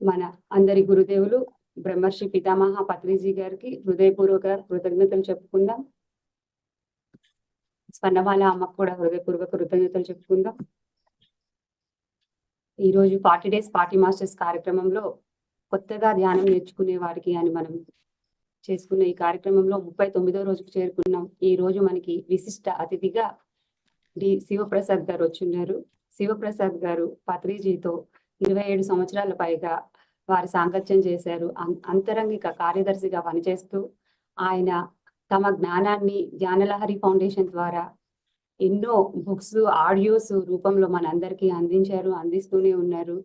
మన అందరి గురుదేవులు బ్రహ్మర్షి పితామహ పత్రిజీ గారికి హృదయపూర్వక కృతజ్ఞతలు చెప్పుకుందాం. స్వర్ణమాల అమ్మకు కూడా హృదయపూర్వక కృతజ్ఞతలు చెప్పుకుందాం. ఈరోజు 40 డేస్ పార్టీ మాస్టర్స్ కార్యక్రమంలో కొత్తగా ధ్యానం నేర్చుకునే వారికి అని మనం చేసుకున్న ఈ కార్యక్రమంలో 39వ రోజుకు చేరుకున్నాం. ఈ రోజు మనకి విశిష్ట అతిథిగా డి శివప్రసాద్ గారు వచ్చున్నారు. శివప్రసాద్ గారు పత్రిజీతో 27 సంవత్సరాల పైగా వారి సాంగత్యం చేశారు. అంతరంగిక కార్యదర్శిగా పనిచేస్తూ ఆయన తమ జ్ఞానాన్ని జ్ఞానలహరి ఫౌండేషన్ ద్వారా ఎన్నో బుక్స్, ఆడియోస్ రూపంలో మనందరికీ అందిస్తూనే ఉన్నారు.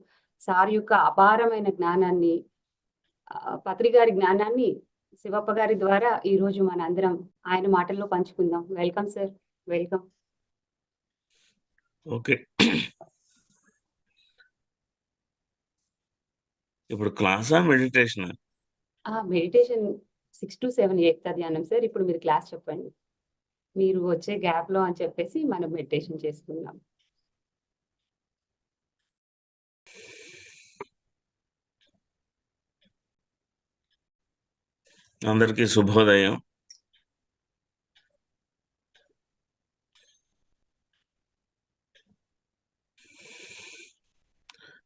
సార్ యొక్క అపారమైన జ్ఞానాన్ని, పత్రి గారి జ్ఞానాన్ని శివప్ప గారి ద్వారా ఈ రోజు మనందరం ఆయన మాటల్లో పంచుకుందాం. Welcome sir, welcome. ఓకే, ఇప్పుడు క్లాసా మెడిటేషన్? మెడిటేషన్ 6 to 7 ఏకతా ధ్యానం సార్. ఇప్పుడు మీరు క్లాస్ చెప్పండి, మీరు వచ్చే గ్యాప్ లో అని చెప్పేసి మనం మెడిటేషన్ చేసుకుందాం. అందరికీ శుభోదయం.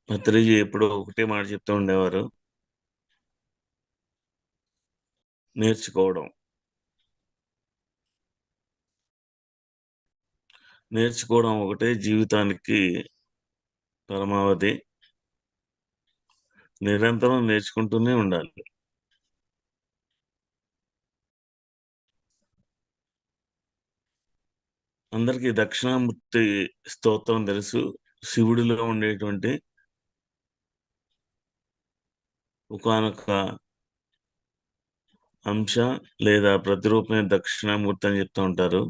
పత్రిజీ ఎప్పుడు ఒకటే మాట చెప్తూ ఉండేవారు, నేర్చుకోవడం ఒకటే జీవితానికి పరమావధి. నిరంతరం నేర్చుకుంటూనే ఉండాలి. అందరికీ దక్షిణామూర్తి స్తోత్రం తెలుసు. శివుడిలో ఉండేటువంటి ఒకానొక అంశ లేదా ప్రతిరూపమే దక్షిణామూర్తి అని చెప్తూ ఉంటారు.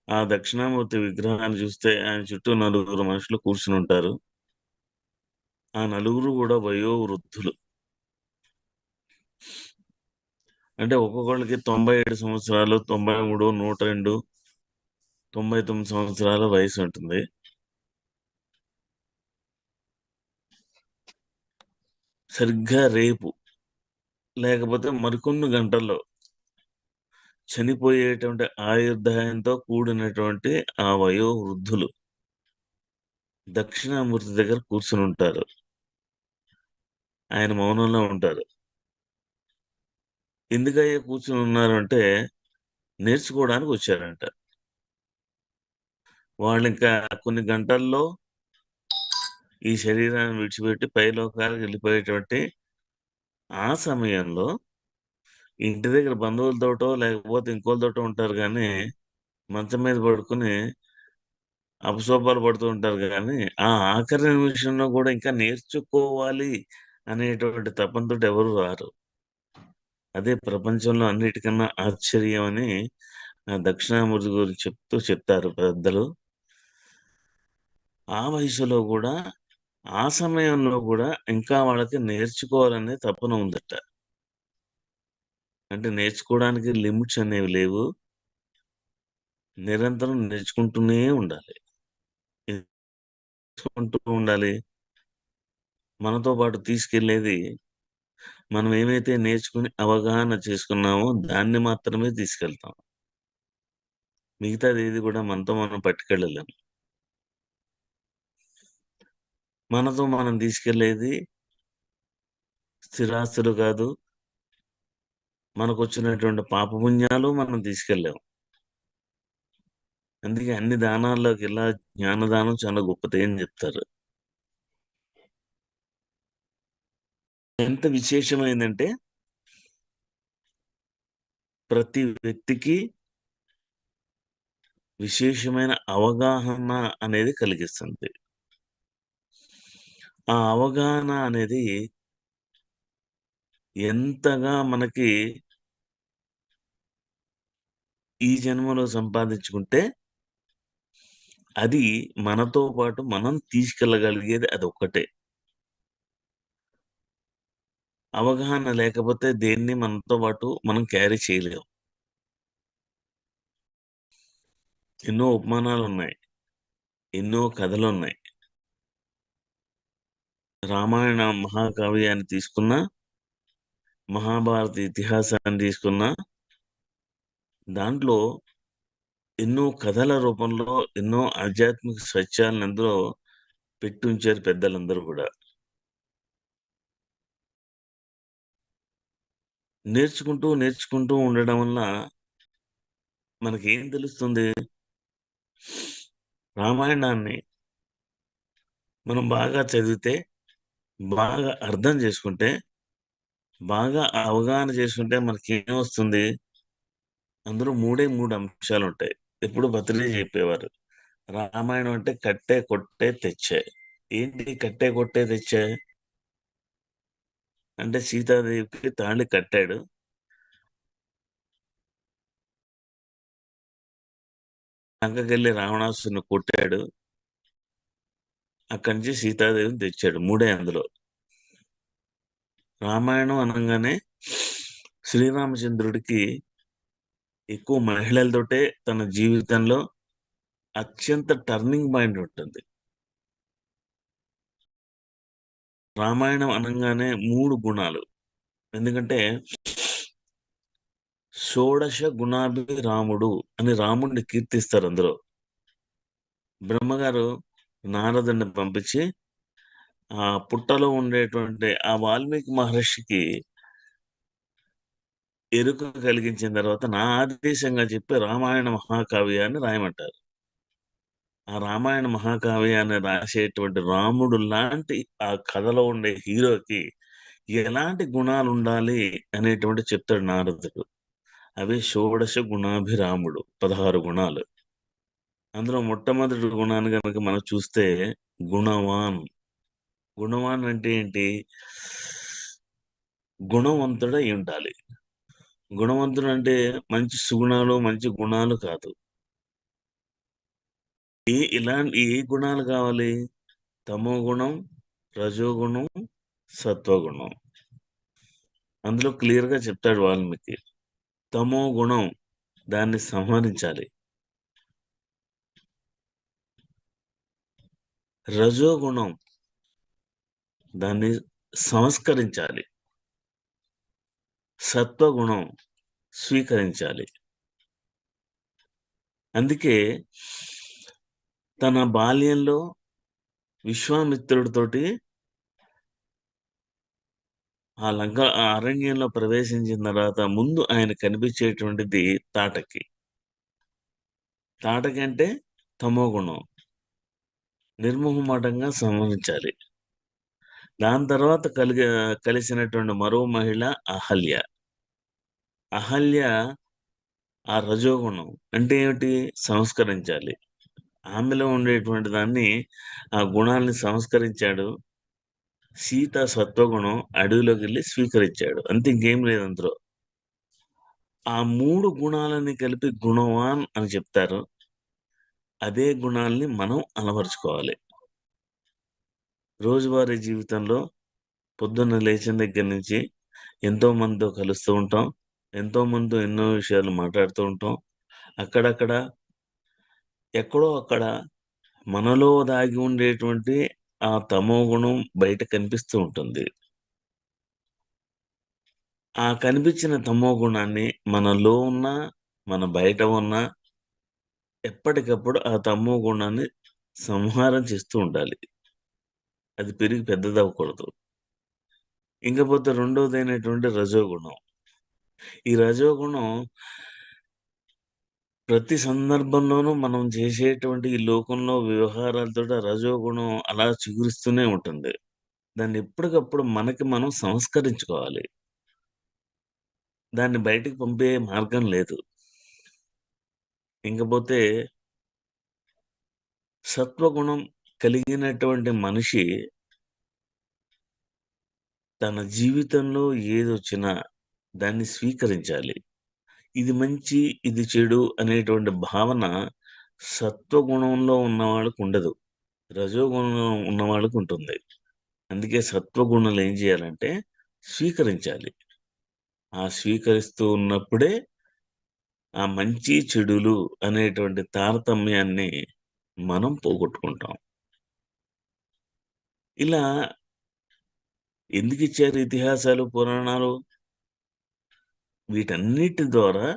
ఆ దక్షిణామూర్తి విగ్రహాన్ని చూస్తే ఆయన చుట్టూ 4 మనుషులు కూర్చుని ఉంటారు. ఆ 4 కూడా వయోవృద్ధులు. అంటే ఒక్కొక్కళ్ళకి 97 సంవత్సరాలు, 93, 102, 99 సంవత్సరాల వయసు ఉంటుంది. సరిగ్గా రేపు లేకపోతే మరికొన్ని గంటల్లో చనిపోయేటువంటి ఆయుర్దాయంతో కూడినటువంటి ఆ వయోవృద్ధులు దక్షిణామూర్తి దగ్గర కూర్చుని ఉంటారు. ఆయన మౌనంలో ఉంటారు. ఎందుకయ్యా కూర్చుని ఉన్నారు అంటే నేర్చుకోవడానికి వచ్చారంట. వాళ్ళు ఇంకా కొన్ని గంటల్లో ఈ శరీరాన్ని విడిచిపెట్టి పైలోకాలకు వెళ్ళిపోయేటువంటి ఆ సమయంలో ఇంటి దగ్గర బంధువులతోటో లేకపోతే ఇంకోళ్ళతోటో ఉంటారు, కానీ మంచం మీద పడుకుని అపశోభాలు పడుతూ ఉంటారు. కానీ ఆ ఆఖరి నిమిషంలో కూడా ఇంకా నేర్చుకోవాలి అనేటువంటి తపంతో ఎవరు రారు. అదే ప్రపంచంలో అన్నిటికన్నా ఆశ్చర్యం అని దక్షిణామూర్తి గురించి చెప్తారు పెద్దలు. ఆ వయసులో కూడా, ఆ సమయంలో కూడా ఇంకా వాళ్ళకి నేర్చుకోవాలనే తపన ఉందట. అంటే నేర్చుకోవడానికి లిమిట్స్ అనేవి లేవు, నిరంతరం నేర్చుకుంటూనే ఉండాలి. మనతో పాటు తీసుకెళ్లేది మనం ఏమైతే నేర్చుకుని అవగాహన చేసుకున్నామో దాన్ని మాత్రమే తీసుకెళ్తాం. మిగతాది ఏది కూడా మనతో మనం పట్టుకెళ్ళలేము. మనతో మనం తీసుకెళ్లేది స్థిరాస్తులు కాదు, మనకు వచ్చినటువంటి పాపపుణ్యాలు మనం తీసుకెళ్ళాము. అందుకే అన్ని దానాల్లోకి ఇలా జ్ఞానదానం చాలా గొప్పది అని చెప్తారు. ఎంత విశేషమైందంటే ప్రతి వ్యక్తికి విశేషమైన అవగాహన అనేది కలిగిస్తుంది. ఆ అవగాహన అనేది ఎంతగా మనకి ఈ జన్మలో సంపాదించుకుంటే అది మనతో పాటు మనం తీసుకెళ్ళగలిగేది అది ఒక్కటే. అవగాహన లేకపోతే దేన్ని మనతో పాటు మనం క్యారీ చేయలేము. ఎన్నో ఉపమానాలు ఉన్నాయి, ఎన్నో కథలు ఉన్నాయి. రామాయణ మహాకావ్యాన్ని తీసుకున్నా, మహాభారత ఇతిహాసాన్ని తీసుకున్నా, దాంట్లో ఎన్నో కథల రూపంలో ఎన్నో ఆధ్యాత్మిక సత్యాలను అందులో పెట్టి ఉంచారు పెద్దలందరూ కూడా. నేర్చుకుంటూ ఉండడం వల్ల మనకేం తెలుస్తుంది? రామాయణాన్ని మనం బాగా చదివితే, బాగా అర్థం చేసుకుంటే, బాగా అవగాహన చేసుకుంటే మనకేమొస్తుంది? అందులో మూడు అంశాలు ఉంటాయి. ఎప్పుడు భద్రుడే చెప్పేవారు, రామాయణం అంటే కట్టే కొట్టే తెచ్చే. ఏంటి కట్టే కొట్టే తెచ్చే అంటే? సీతాదేవికి తాళి కట్టాడు, లంకకెళ్ళి రావణాసుని కొట్టాడు, అక్కడి నుంచి సీతాదేవిని తెచ్చాడు. మూడే అందులో. రామాయణం అనగానే శ్రీరామచంద్రుడికి ఎక్కువ మహిళలతోటే తన జీవితంలో అత్యంత టర్నింగ్ పాయింట్ ఉంటుంది. రామాయణం అనగానే 3 గుణాలు. ఎందుకంటే షోడశ గుణాభి రాముడు అని రాముడిని కీర్తిస్తారు అందులో. బ్రహ్మగారు నారదుని పంపించి ఆ పుట్టలో ఉండేటువంటి ఆ వాల్మీకి మహర్షికి ఎరుక కలిగించిన తర్వాత నా ఆదేశంగా చెప్పి రామాయణ మహాకావ్యాన్ని రాయమంటారు. ఆ రామాయణ మహాకావ్యాన్ని రాసేటువంటి రాముడు లాంటి ఆ కథలో ఉండే హీరోకి ఎలాంటి గుణాలు ఉండాలి అనేటువంటి చెప్తాడు నారదుడు. అవి షోడశ గుణాభిరాముడు, 16 గుణాలు. అందులో మొట్టమొదటి గుణాన్ని కనుక మనం చూస్తే గుణవాన్. గుణవాన్ అంటే ఏంటి? గుణవంతుడై ఉండాలి. గుణవంతుడు అంటే మంచి సుగుణాలు, మంచి గుణాలు కాదు. ఏ గుణాలు కావాలి? తమో గుణం, రజోగుణం, సత్వగుణం. అందులో క్లియర్‌గా చెప్తాడు వాల్మీకి. తమో గుణం దాన్ని సంహరించాలి. రజోగుణం దాన్ని సంస్కరించాలి. సత్వగుణం స్వీకరించాలి. అందుకే తన బాల్యంలో విశ్వామిత్రుడితోటి ఆ అరణ్యంలో ప్రవేశించిన తర్వాత ముందు ఆయన కనిపించేటువంటిది తాటకి. తాటకి అంటే తమో గుణం. నిర్మోహమాటంగా సంహరించాలి. దాని తర్వాత కలిసినటువంటి మరో మహిళ అహల్య. అహల్య ఆ రజోగుణం అంటే ఏమిటి? సంస్కరించాలి. ఆమెలో ఉండేటువంటి దాన్ని, ఆ గుణాల్ని సంస్కరించాడు. సీత సత్వగుణం అడవిలోకెళ్ళి స్వీకరించాడు. అంతే, ఇంకేం లేదు అందులో. ఆ 3 గుణాలని కలిపి గుణవాన్ అని చెప్తారు. అదే గుణాల్ని మనం అలవరుచుకోవాలి. రోజువారీ జీవితంలో పొద్దున్న లేచిన దగ్గర నుంచి ఎంతో మందితో కలుస్తూ ఉంటాం. ఎంతో మందితో ఎన్నో విషయాలు మాట్లాడుతూ ఉంటాం. అక్కడక్కడ, ఎక్కడో అక్కడ మనలో దాగి ఉండేటువంటి ఆ తమో గుణం బయట కనిపిస్తూ ఉంటుంది. ఆ కనిపించిన తమో గుణాన్ని మనలో ఉన్నా, మన బయట ఉన్నా ఎప్పటికప్పుడు ఆ తమో గుణాన్ని సంహారం చేస్తూ ఉండాలి. అది పెరిగి పెద్దదవ్వకూడదు. ఇంకపోతే రెండోదైనటువంటి రజోగుణం. ఈ రజోగుణం ప్రతి సందర్భంలోనూ మనం చేసేటువంటి ఈ లోకంలో వ్యవహారాలతోటి ఆ రజోగుణం అలా చిగురిస్తూనే ఉంటుంది. దాన్ని ఎప్పటికప్పుడు మనకి మనం సంస్కరించుకోవాలి. దాన్ని బయటికి పంపే మార్గం లేదు. ఇంకపోతే సత్వగుణం కలిగినటువంటి మనిషి తన జీవితంలో ఏదొచ్చినా దాన్ని స్వీకరించాలి. ఇది మంచి, ఇది చెడు అనేటువంటి భావన సత్వగుణంలో ఉన్నవాళ్ళకుండదు. రజోగుణంలో ఉన్నవాళ్ళకుంటుంది. అందుకే సత్వగుణాలు ఏం చేయాలంటే స్వీకరించాలి. ఆ స్వీకరిస్తూ ఉన్నప్పుడే ఆ మంచి, చెడులు అనేటువంటి తారతమ్యాన్ని మనం పోగొట్టుకుంటాం. ఇలా ఎందుకు ఇచ్చారు ఇతిహాసాలు, పురాణాలు? వీటన్నిటి ద్వారా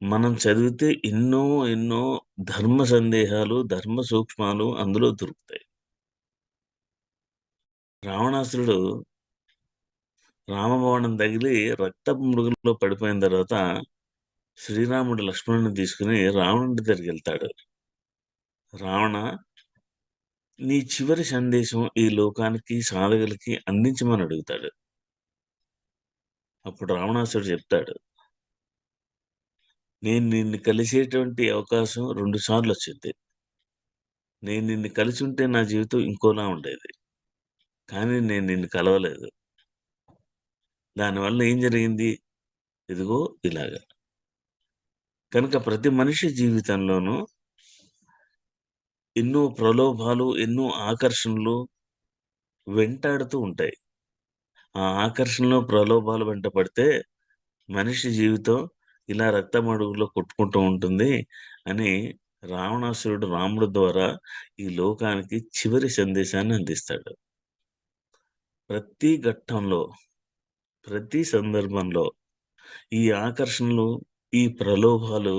మనం చదివితే ఎన్నో ఎన్నో ధర్మ సందేహాలు, ధర్మ సూక్ష్మాలు అందులో దొరుకుతాయి. రావణాసురుడు రామబాణం తగిలి రక్తపు మృగంలో పడిపోయిన తర్వాత శ్రీరాముడు లక్ష్మణుని తీసుకుని రావణుడి దగ్గరికి వెళ్తాడు. రావణ, నీ చివరి సందేశం ఈ లోకానికి, సాధకులకి అందించమని అడుగుతాడు. అప్పుడు రావణాసురుడు చెప్తాడు, నేను నిన్ను కలిసేటువంటి అవకాశం 2 సార్లు వచ్చింది. నేను నిన్ను కలిసి ఉంటే నా జీవితం ఇంకోలా ఉండేది. కానీ నేను నిన్ను కలవలేదు. దానివల్ల ఏం జరిగింది? ఇదిగో ఇలాగా. కనుక ప్రతి మనిషి జీవితంలోనూ ఎన్నో ప్రలోభాలు, ఎన్నో ఆకర్షణలు వెంటాడుతూ ఉంటాయి. ఆ ఆకర్షణలు, ప్రలోభాలు వెంట పడితే మనిషి జీవితం ఇలా రక్తమడుగులో కొట్టుకుంటూ ఉంటుంది అని రావణాసురుడు రాముడి ద్వారా ఈ లోకానికి చివరి సందేశాన్ని అందిస్తాడు. ప్రతి ఘట్టంలో, ప్రతి సందర్భంలో ఈ ఆకర్షణలు, ఈ ప్రలోభాలు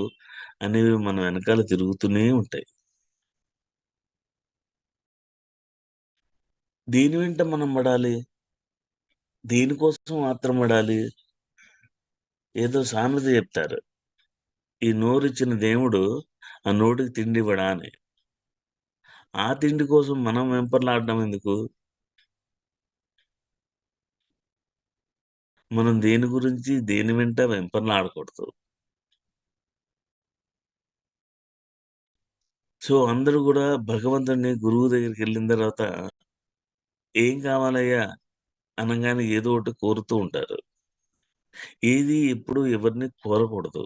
అనేవి మన వెనకాల తిరుగుతూనే ఉంటాయి. దేని వెంట మనం పడాలి? దేనికోసం మాత్రం పడాలి? ఏదో సామెత చెప్తారు, ఈ నోరిచ్చిన దేవుడు ఆ నోటికి తిండి ఇవ్వడా అని. ఆ తిండి కోసం మనం వెంపర్లాడడం ఎందుకు? మనం దేని గురించి, దేని వెంట వెంపర్లాడకూడదు. సో అందరూ కూడా భగవంతుడిని, గురువు దగ్గరికి వెళ్ళిన తర్వాత ఏం కావాలయ్యా అనగానే ఏదో ఒకటి కోరుతూ ఉంటారు. ఏది ఎప్పుడు ఎవరిని కోరకూడదు.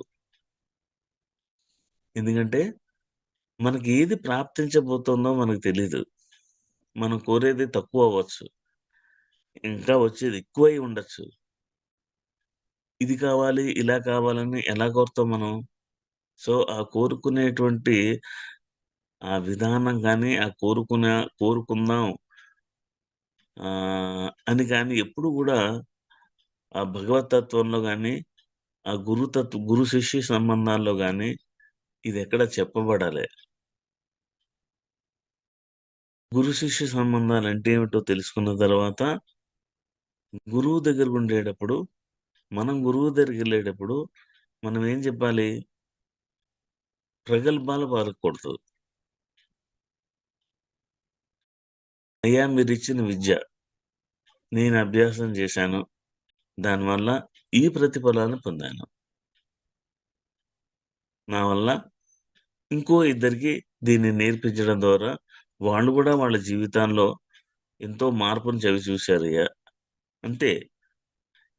ఎందుకంటే మనకి ఏది ప్రాప్తించబోతుందో మనకు తెలీదు. మనం కోరేది తక్కువ అవ్వచ్చు, ఇంకా వచ్చేది ఎక్కువై ఉండొచ్చు. ఇది కావాలి, ఇలా కావాలని ఎలా కోరుతాం మనం? సో ఆ కోరుకునేటువంటి ఆ విధానం గాని, ఆ కోరుకుందాం అని గాని ఎప్పుడు కూడా ఆ భగవతత్వంలో గాని, ఆ గురు శిష్య సంబంధాల్లో గాని ఇదెక్కడ చెప్పబడలే. గురు శిష్య సంబంధాలంటే ఏమిటో తెలుసుకున్న తర్వాత గురువు దగ్గరకుండేటప్పుడు, మనం గురువు దగ్గరికెళ్ళేటప్పుడు మనం ఏం చెప్పాలి? ప్రగల్భాలు పలకకూడదు. అయ్యా మీరిచ్చిన విద్య నేను అభ్యాసం చేశాను. దానివల్ల ఈ ప్రతిఫలాన్ని పొందాను. నా వల్ల ఇంకో ఇద్దరికి దీన్ని నేర్పించడం ద్వారా వాళ్ళు కూడా వాళ్ళ జీవితాల్లో ఎంతో మార్పును చవిచూశారయ్యా. అంతే.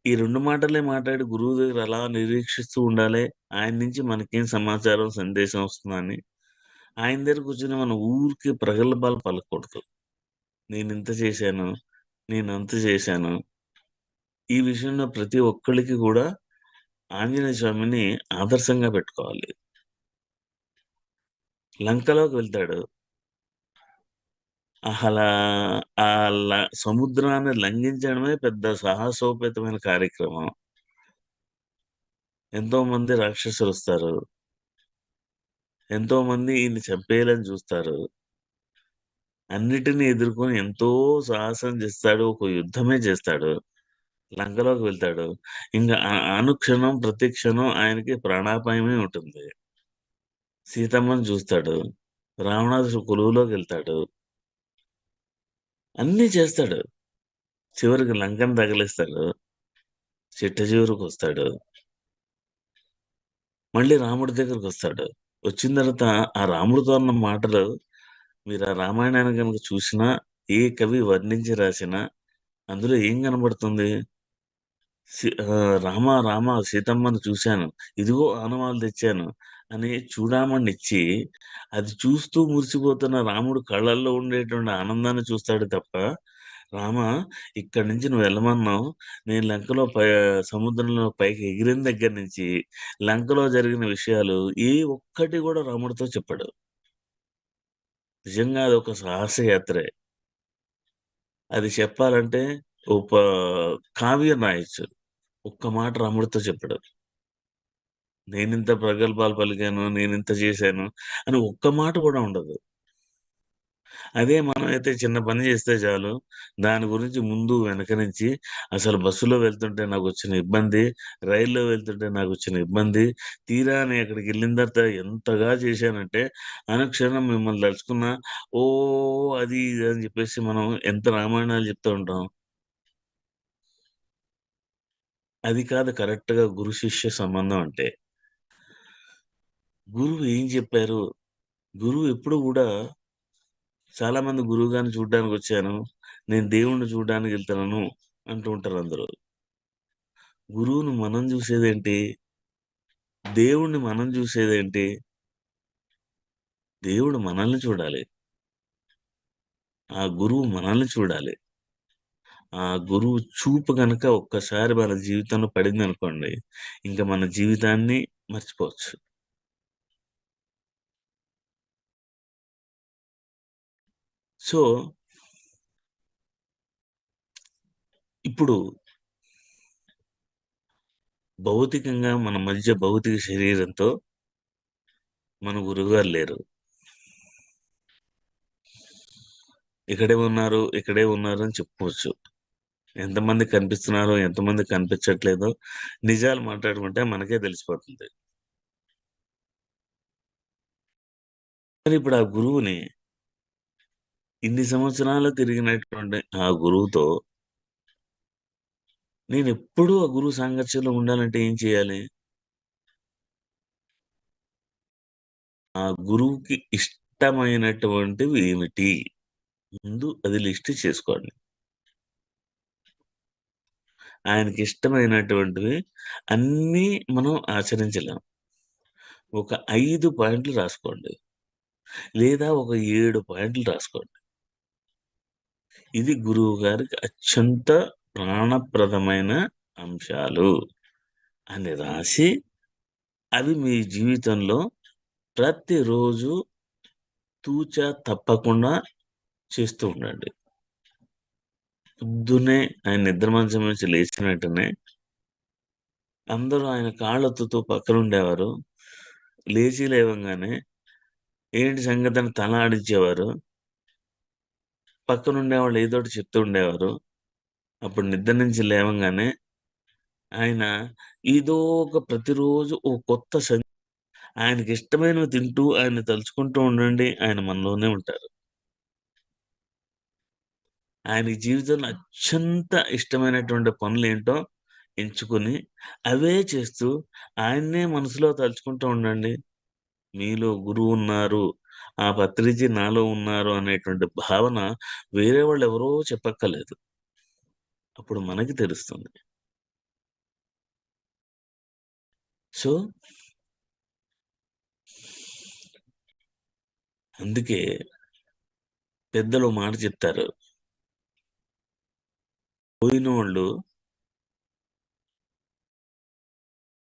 ఈ 2 మాటలే మాట్లాడి గురువు దగ్గర అలా నిరీక్షిస్తూ ఉండాలి. ఆయన నుంచి మనకేం సమాచారం, సందేశం వస్తుందని. ఆయన దగ్గర కూర్చొని మనం ఊరికే ప్రగల్భాలు పలకకూడదు. నేనింత చేశాను, నేనంత చేశాను. ఈ విషయంలో ప్రతి ఒక్కళ్ళకి కూడా ఆంజనేయ స్వామిని ఆదర్శంగా పెట్టుకోవాలి. లంకలోకి వెళ్తాడు. అలా ఆ సముద్రాన్ని లంఘించడమే పెద్ద సాహసోపేతమైన కార్యక్రమం. ఎంతోమంది రాక్షసులొస్తారు. ఎంతోమంది ఈయన్ని చంపేయాలని చూస్తారు. అన్నిటిని ఎదుర్కొని ఎంతో సాహసం చేస్తాడు. ఒక యుద్ధమే చేస్తాడు. లంకలోకి వెళ్తాడు. ఇంక అనుక్షణం, ప్రతి క్షణం ఆయనకి ప్రాణాపాయమే ఉంటుంది. సీతమ్మని చూస్తాడు. రావణాసుడు కొలువులోకెళ్తాడు. అన్నీ చేస్తాడు. చివరికి లంకను తగిలిస్తాడు. చిట్ట చివరికొస్తాడు. మళ్ళీ రాముడి దగ్గరకొస్తాడు. వచ్చిన తర్వాత ఆ రాముడితో అన్న మాటలు మీరు ఆ రామాయణాన్ని గనుక చూసినా, ఏ కవి వర్ణించి రాసినా అందులో ఏం కనబడుతుంది? రామ రామ సీతమ్మను చూశాను. ఇదిగో ఆనవాళ్ళు తెచ్చాను అని చూడామణిచ్చి, అది చూస్తూ మురిసిపోతున్న రాముడు కళ్ళల్లో ఉండేటువంటి ఆనందాన్ని చూస్తాడు తప్ప, రామ ఇక్కడి నుంచి నువ్వు వెళ్ళమన్నావు. నేను లంకలో సముద్రంలో పైకి ఎగిరిన దగ్గర నుంచి లంకలో జరిగిన విషయాలు ఏ ఒక్కటి కూడా రాముడితో చెప్పడు. నిజంగా అదొక సాహసయాత్రే. అది చెప్పాలంటే ఒక కావ్యం రాయొచ్చు. ఒక్క మాట రాముడితో చెప్పడు. నేనింత ప్రగల్భాలు పలికాను, నేనింత చేశాను అని ఒక్క మాట కూడా ఉండదు. అదే మనమైతే చిన్న పని చేస్తే చాలు, దాని గురించి ముందు వెనక నుంచి అసలు బస్సులో వెళ్తుంటే నాకొచ్చిన ఇబ్బంది, రైల్లో వెళ్తుంటే నాకొచ్చిన ఇబ్బంది, తీరా నేను అక్కడికెళ్ళిన తర్వాత ఎంతగా చేశానంటే, అనుక్షణం మిమ్మల్ని తలుచుకున్నా, అది ఇది అని చెప్పేసి మనం ఎంత రామాయణాలు చెప్తూ ఉంటాం. అది కాదు కరెక్ట్‌గా గురు శిష్య సంబంధం అంటే. గురువు ఏం చెప్పారు? గురువు ఎప్పుడు గూడా చాలామంది గురువుగారిని చూడ్డానికొచ్చాను, నేను దేవుడిని చూడ్డానికెళ్తున్నాను అంటూ ఉంటారందరూ. గురువుని మనం జూసేదేంటి? దేవుడిని మనం జూసేదేంటి? దేవుడు మనల్ని చూడాలి. ఆ గురువు మనల్ని చూడాలి. ఆ గురువు చూపు గనక ఒక్కసారి మన జీవితంలో పడిందనుకోండి, ఇంక మన జీవితాన్ని మర్చిపోవచ్చు. సో, ఇప్పుడు భౌతికంగా మన మధ్య భౌతిక శరీరంతో మన గురువుగారు లేరు. ఇక్కడే ఉన్నారు అని చెప్పుకోవచ్చు. ఎంతమంది కనిపిస్తున్నారో, ఎంతమంది కనిపించట్లేదో నిజాలు మాట్లాడుకుంటే మనకే తెలిసిపోతుంది. మరి ఇప్పుడు ఆ గురువుని ఇన్ని సంవత్సరాలు తిరిగినటువంటి ఆ గురువుతో నేనెప్పుడూ ఆ గురువు సాంగత్యంలో ఉండాలంటే ఏం చేయాలి? ఆ గురువుకి ఇష్టమైనటువంటివి ఏమిటి? ముందు అది లిస్ట్ చేసుకోండి. ఆయనకిష్టమైనటువంటివి అన్నీ మనం ఆచరించలేం. ఒక 5 పాయింట్లు రాసుకోండి. లేదా ఒక 7 పాయింట్లు రాసుకోండి. ఇది గురువుగారికి అత్యంత ప్రాణప్రదమైన అంశాలు అని రాసి, అవి మీ జీవితంలో ప్రతిరోజు తూచా తప్పకుండా చేస్తూ ఉండండి. పొద్దున్నే ఆయన నిద్ర మంచం నుంచి లేచిన వెంటనే అందరూ ఆయన కాళ్ళొత్తుతూ పక్కనుండేవారు. లేచి లేవంగానే ఏంటి సంగతని తల ఆడించేవారు. పక్కనుండేవాళ్ళు ఏదోకటి చెప్తూ ఉండేవారు. అప్పుడు నిద్ర నుంచి లేవంగానే ఆయన ఏదో ఒక ప్రతిరోజు ఓ కొత్త ఆయనకిష్టమైనవి తింటూ, ఆయన్ని తలుచుకుంటూ ఉండండి. ఆయన మనలోనే ఉంటారు. ఆయనకి జీవితంలో అత్యంత ఇష్టమైనటువంటి పనులేంటో ఎంచుకొని, అవే చేస్తూ, ఆయన్నే మనసులో తలుచుకుంటూ ఉండండి. మీలో గురువున్నారు, ఆ పత్రిజీ నాలో ఉన్నారు అనేటువంటి భావన వేరే వాళ్ళెవరో చెప్పక్కర్లేదు. అప్పుడు మనకి తెలుస్తుంది. సో, అందుకే పెద్దలు ఓ మాట చెప్తారు. పోయినోళ్ళు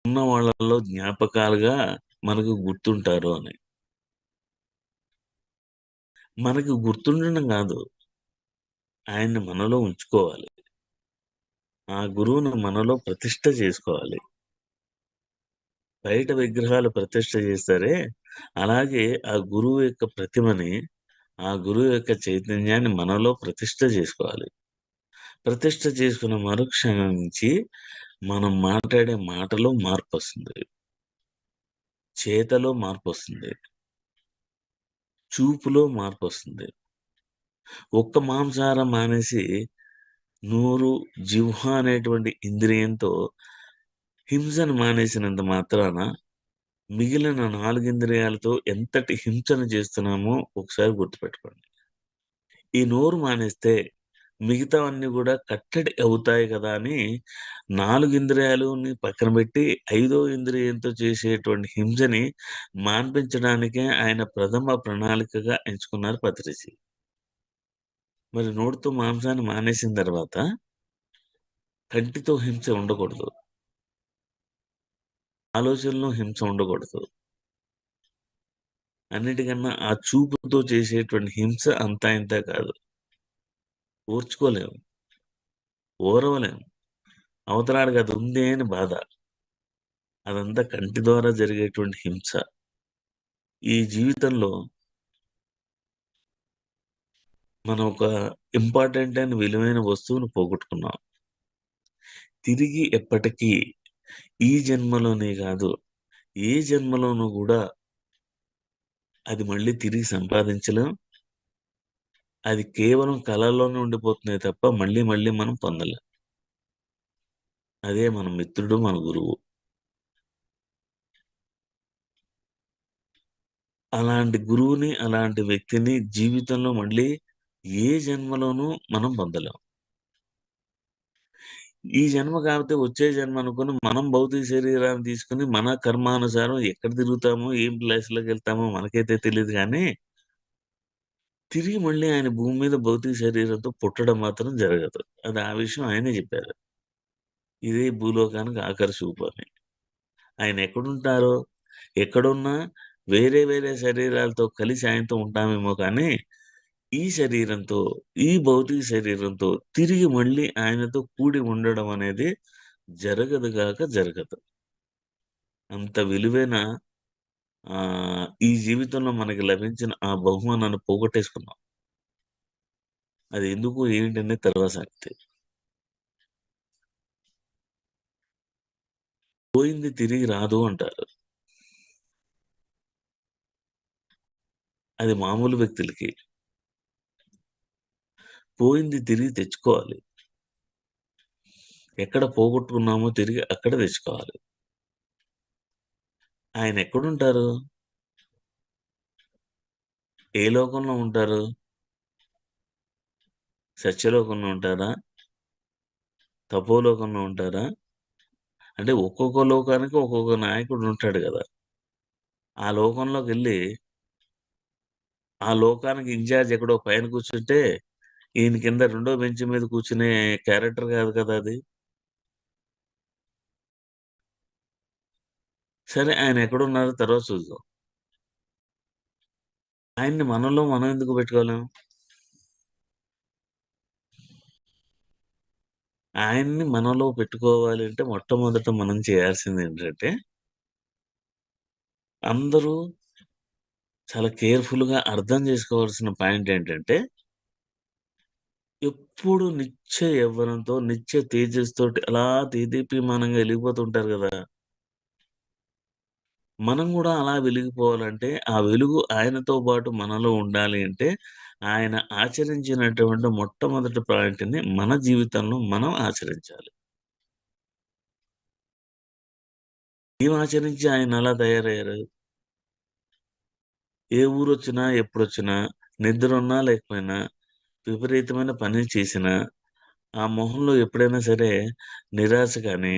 ఉన్న వాళ్ళలో జ్ఞాపకాలుగా మనకు గుర్తుంటారు అని. మనకి గుర్తుండడం గాదు, ఆయన్ని మనలో ఉంచుకోవాలి. ఆ గురువును మనలో ప్రతిష్ఠ చేసుకోవాలి. బయట విగ్రహాలు ప్రతిష్ఠ చేస్తారే, అలాగే ఆ గురువు యొక్క ప్రతిమని, ఆ గురువు యొక్క చైతన్యాన్ని మనలో ప్రతిష్ఠ చేసుకోవాలి. ప్రతిష్ఠ చేసుకున్న మరుక్షణం నుంచి మనం మాట్లాడే మాటలో మార్పొస్తుంది. చేతలో మార్పొస్తుంది. చూపులో మార్పొస్తుంది. ఒక్క మాంసాహారం మానేసి నోరు, జిహ్వ అనేటువంటి ఇంద్రియంతో హింసను మానేసినంత మాత్రాన మిగిలిన 4 ఇంద్రియాలతో ఎంతటి హింసను చేస్తున్నామో ఒకసారి గుర్తుపెట్టుకోండి. ఈ నోరు మానేస్తే మిగతావన్నీ గూడా కట్టడి అవుతాయి కదా అని 4 ఇంద్రియాలుని పక్కన పెట్టి, ఐదో ఇంద్రియంతో చేసేటువంటి హింసని మాన్పించడానికే ఆయన ప్రథమ ప్రణాళికగా ఎంచుకున్నారు పత్రిజీ. మరి నోటితో మాంసాన్ని మానేసిన తర్వాత కంటితో హింస ఉండకూడదు. ఆలోచనలో హింస ఉండకూడదు. అన్నిటికన్నా ఆ చూపుతో చేసేటువంటి హింస అంతా ఇంతా కాదు. ఓర్చుకోలేము. ఓర్వలేం. అవతలాడికి అది ఉంది అని బాధ. అదంతా కంటి ద్వారా జరిగేటువంటి హింస. ఈ జీవితంలో మనం ఒక ఇంపార్టెంట్ అయిన విలువైన వస్తువును పోగొట్టుకున్నాం. తిరిగి ఎప్పటికీ ఈ జన్మలోనే కాదు, ఏ జన్మలోనూ కూడా అది మళ్ళీ తిరిగి సంపాదించలేం. అది కేవలం కళల్లోనే ఉండిపోతున్నాయి తప్ప మళ్ళీ మళ్ళీ మనం పొందలేం. అదే మన మిత్రుడు, మన గురువు. అలాంటి గురువుని, అలాంటి వ్యక్తిని జీవితంలో మళ్ళీ ఏ జన్మలోనూ మనం పొందలేం. ఈ జన్మ కాకపోతే వచ్చే జన్మ అనుకుని మనం భౌతిక శరీరాన్ని తీసుకుని మన కర్మానుసారం ఎక్కడ తిరుగుతామో, ఏం ప్లేస్‌లోకెళ్తామో మనకైతే తెలీదు గానీ, తిరిగి మళ్ళీ ఆయన భూమి మీద భౌతిక శరీరంతో పుట్టడం మాత్రం జరగదు. అది ఆ విషయం ఆయనే చెప్పారు. ఇదే భూలోకానికి ఆఖరి చూపు అని. ఆయన ఎక్కడుంటారో, ఎక్కడున్నా వేరే వేరే శరీరాలతో కలిసి ఆయనతో ఉంటామేమో కానీ, ఈ శరీరంతో, ఈ భౌతిక శరీరంతో తిరిగి మళ్ళీ ఆయనతో కూడి ఉండడం అనేది జరగదు గాక జరగదు. అంత విలువైన ఈ జీవితంలో మనకి లభించిన ఆ బహుమానాన్ని పోగొట్టేసుకున్నాం. అది ఎందుకు ఏంటనేది తర్వాత సంగతి. పోయింది తిరిగి రాదు అంటారు. అది మామూలు వ్యక్తులకి. పోయింది తిరిగి తెచ్చుకోవాలి. ఎక్కడ పోగొట్టుకున్నామో తిరిగి అక్కడ తెచ్చుకోవాలి. ఆయన ఎక్కడుంటారు? ఏ లోకంలో ఉంటారు? సత్యలోకంలో ఉంటారా? తపోలోకంలో ఉంటారా? అంటే ఒక్కొక్క లోకానికి ఒక్కొక్క నాయకుడు ఉంటాడు గదా! ఆ లోకంలోకెళ్ళి, ఆ లోకానికి ఇన్‌చార్జ్ ఎక్కడో పైన కూర్చుంటే, ఈయన కింద రెండో బెంచ్ మీద కూర్చునే క్యారెక్టర్ కాదు కదా అది. సరే ఆయన ఎక్కడున్నారో తర్వాత చూద్దాం. ఆయన్ని మనలో మనం ఎందుకు పెట్టుకోలేం? ఆయన్ని మనలో పెట్టుకోవాలి అంటే మొట్టమొదట మనం చేయాల్సిందేంటంటే, అందరూ చాలా కేర్‌ఫుల్‌గా అర్థం చేసుకోవాల్సిన పాయింట్ ఏంటంటే, ఎప్పుడు నిత్య యవ్వనంతో, నిత్య తేజస్సుతోటి అలా దేదీప్యమానంగా ఎలిగిపోతుంటారు గదా! మనం గూడా అలా వెలిగిపోవాలంటే, ఆ వెలుగు ఆయనతో పాటు మనలో ఉండాలి అంటే, ఆయన ఆచరించినటువంటి మొట్టమొదటి పాయింట్‌ని మన జీవితంలో మనం ఆచరించాలి. ఏం ఆచరించి ఆయన అలా తయారయ్యారు? ఏ ఊరొచ్చినా, ఎప్పుడొచ్చినా, నిద్రున్నా లేకపోయినా, విపరీతమైన పని చేసినా, ఆ మొహంలో ఎప్పుడైనా సరే నిరాశ గాని,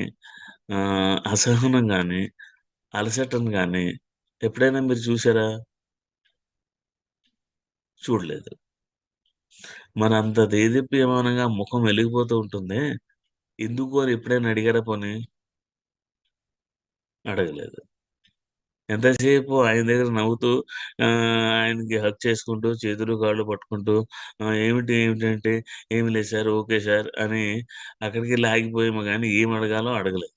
అసహనం గాని, అలసటను గాని ఎప్పుడైనా మీరు చూసారా? చూడలేదు. మరంత దేదీప్యమానంగా ముఖం వెలిగిపోతూ ఉంటుందే, ఎందుకు అని ఎప్పుడైనా అడిగారా పోనీ? అడగలేదు. ఎంతసేపు ఆయన దగ్గర నవ్వుతూ ఆయనకి హగ్ చేసుకుంటూ, చేతులు, కాళ్ళు పట్టుకుంటూ ఏమిటి, ఏమిటంటే, "ఏమి లేదు సార్, ఓకే సార్" అని అక్కడికెళ్ళి ఆగిపోయాము గానీ, ఏం అడగాలో అడగలేదు.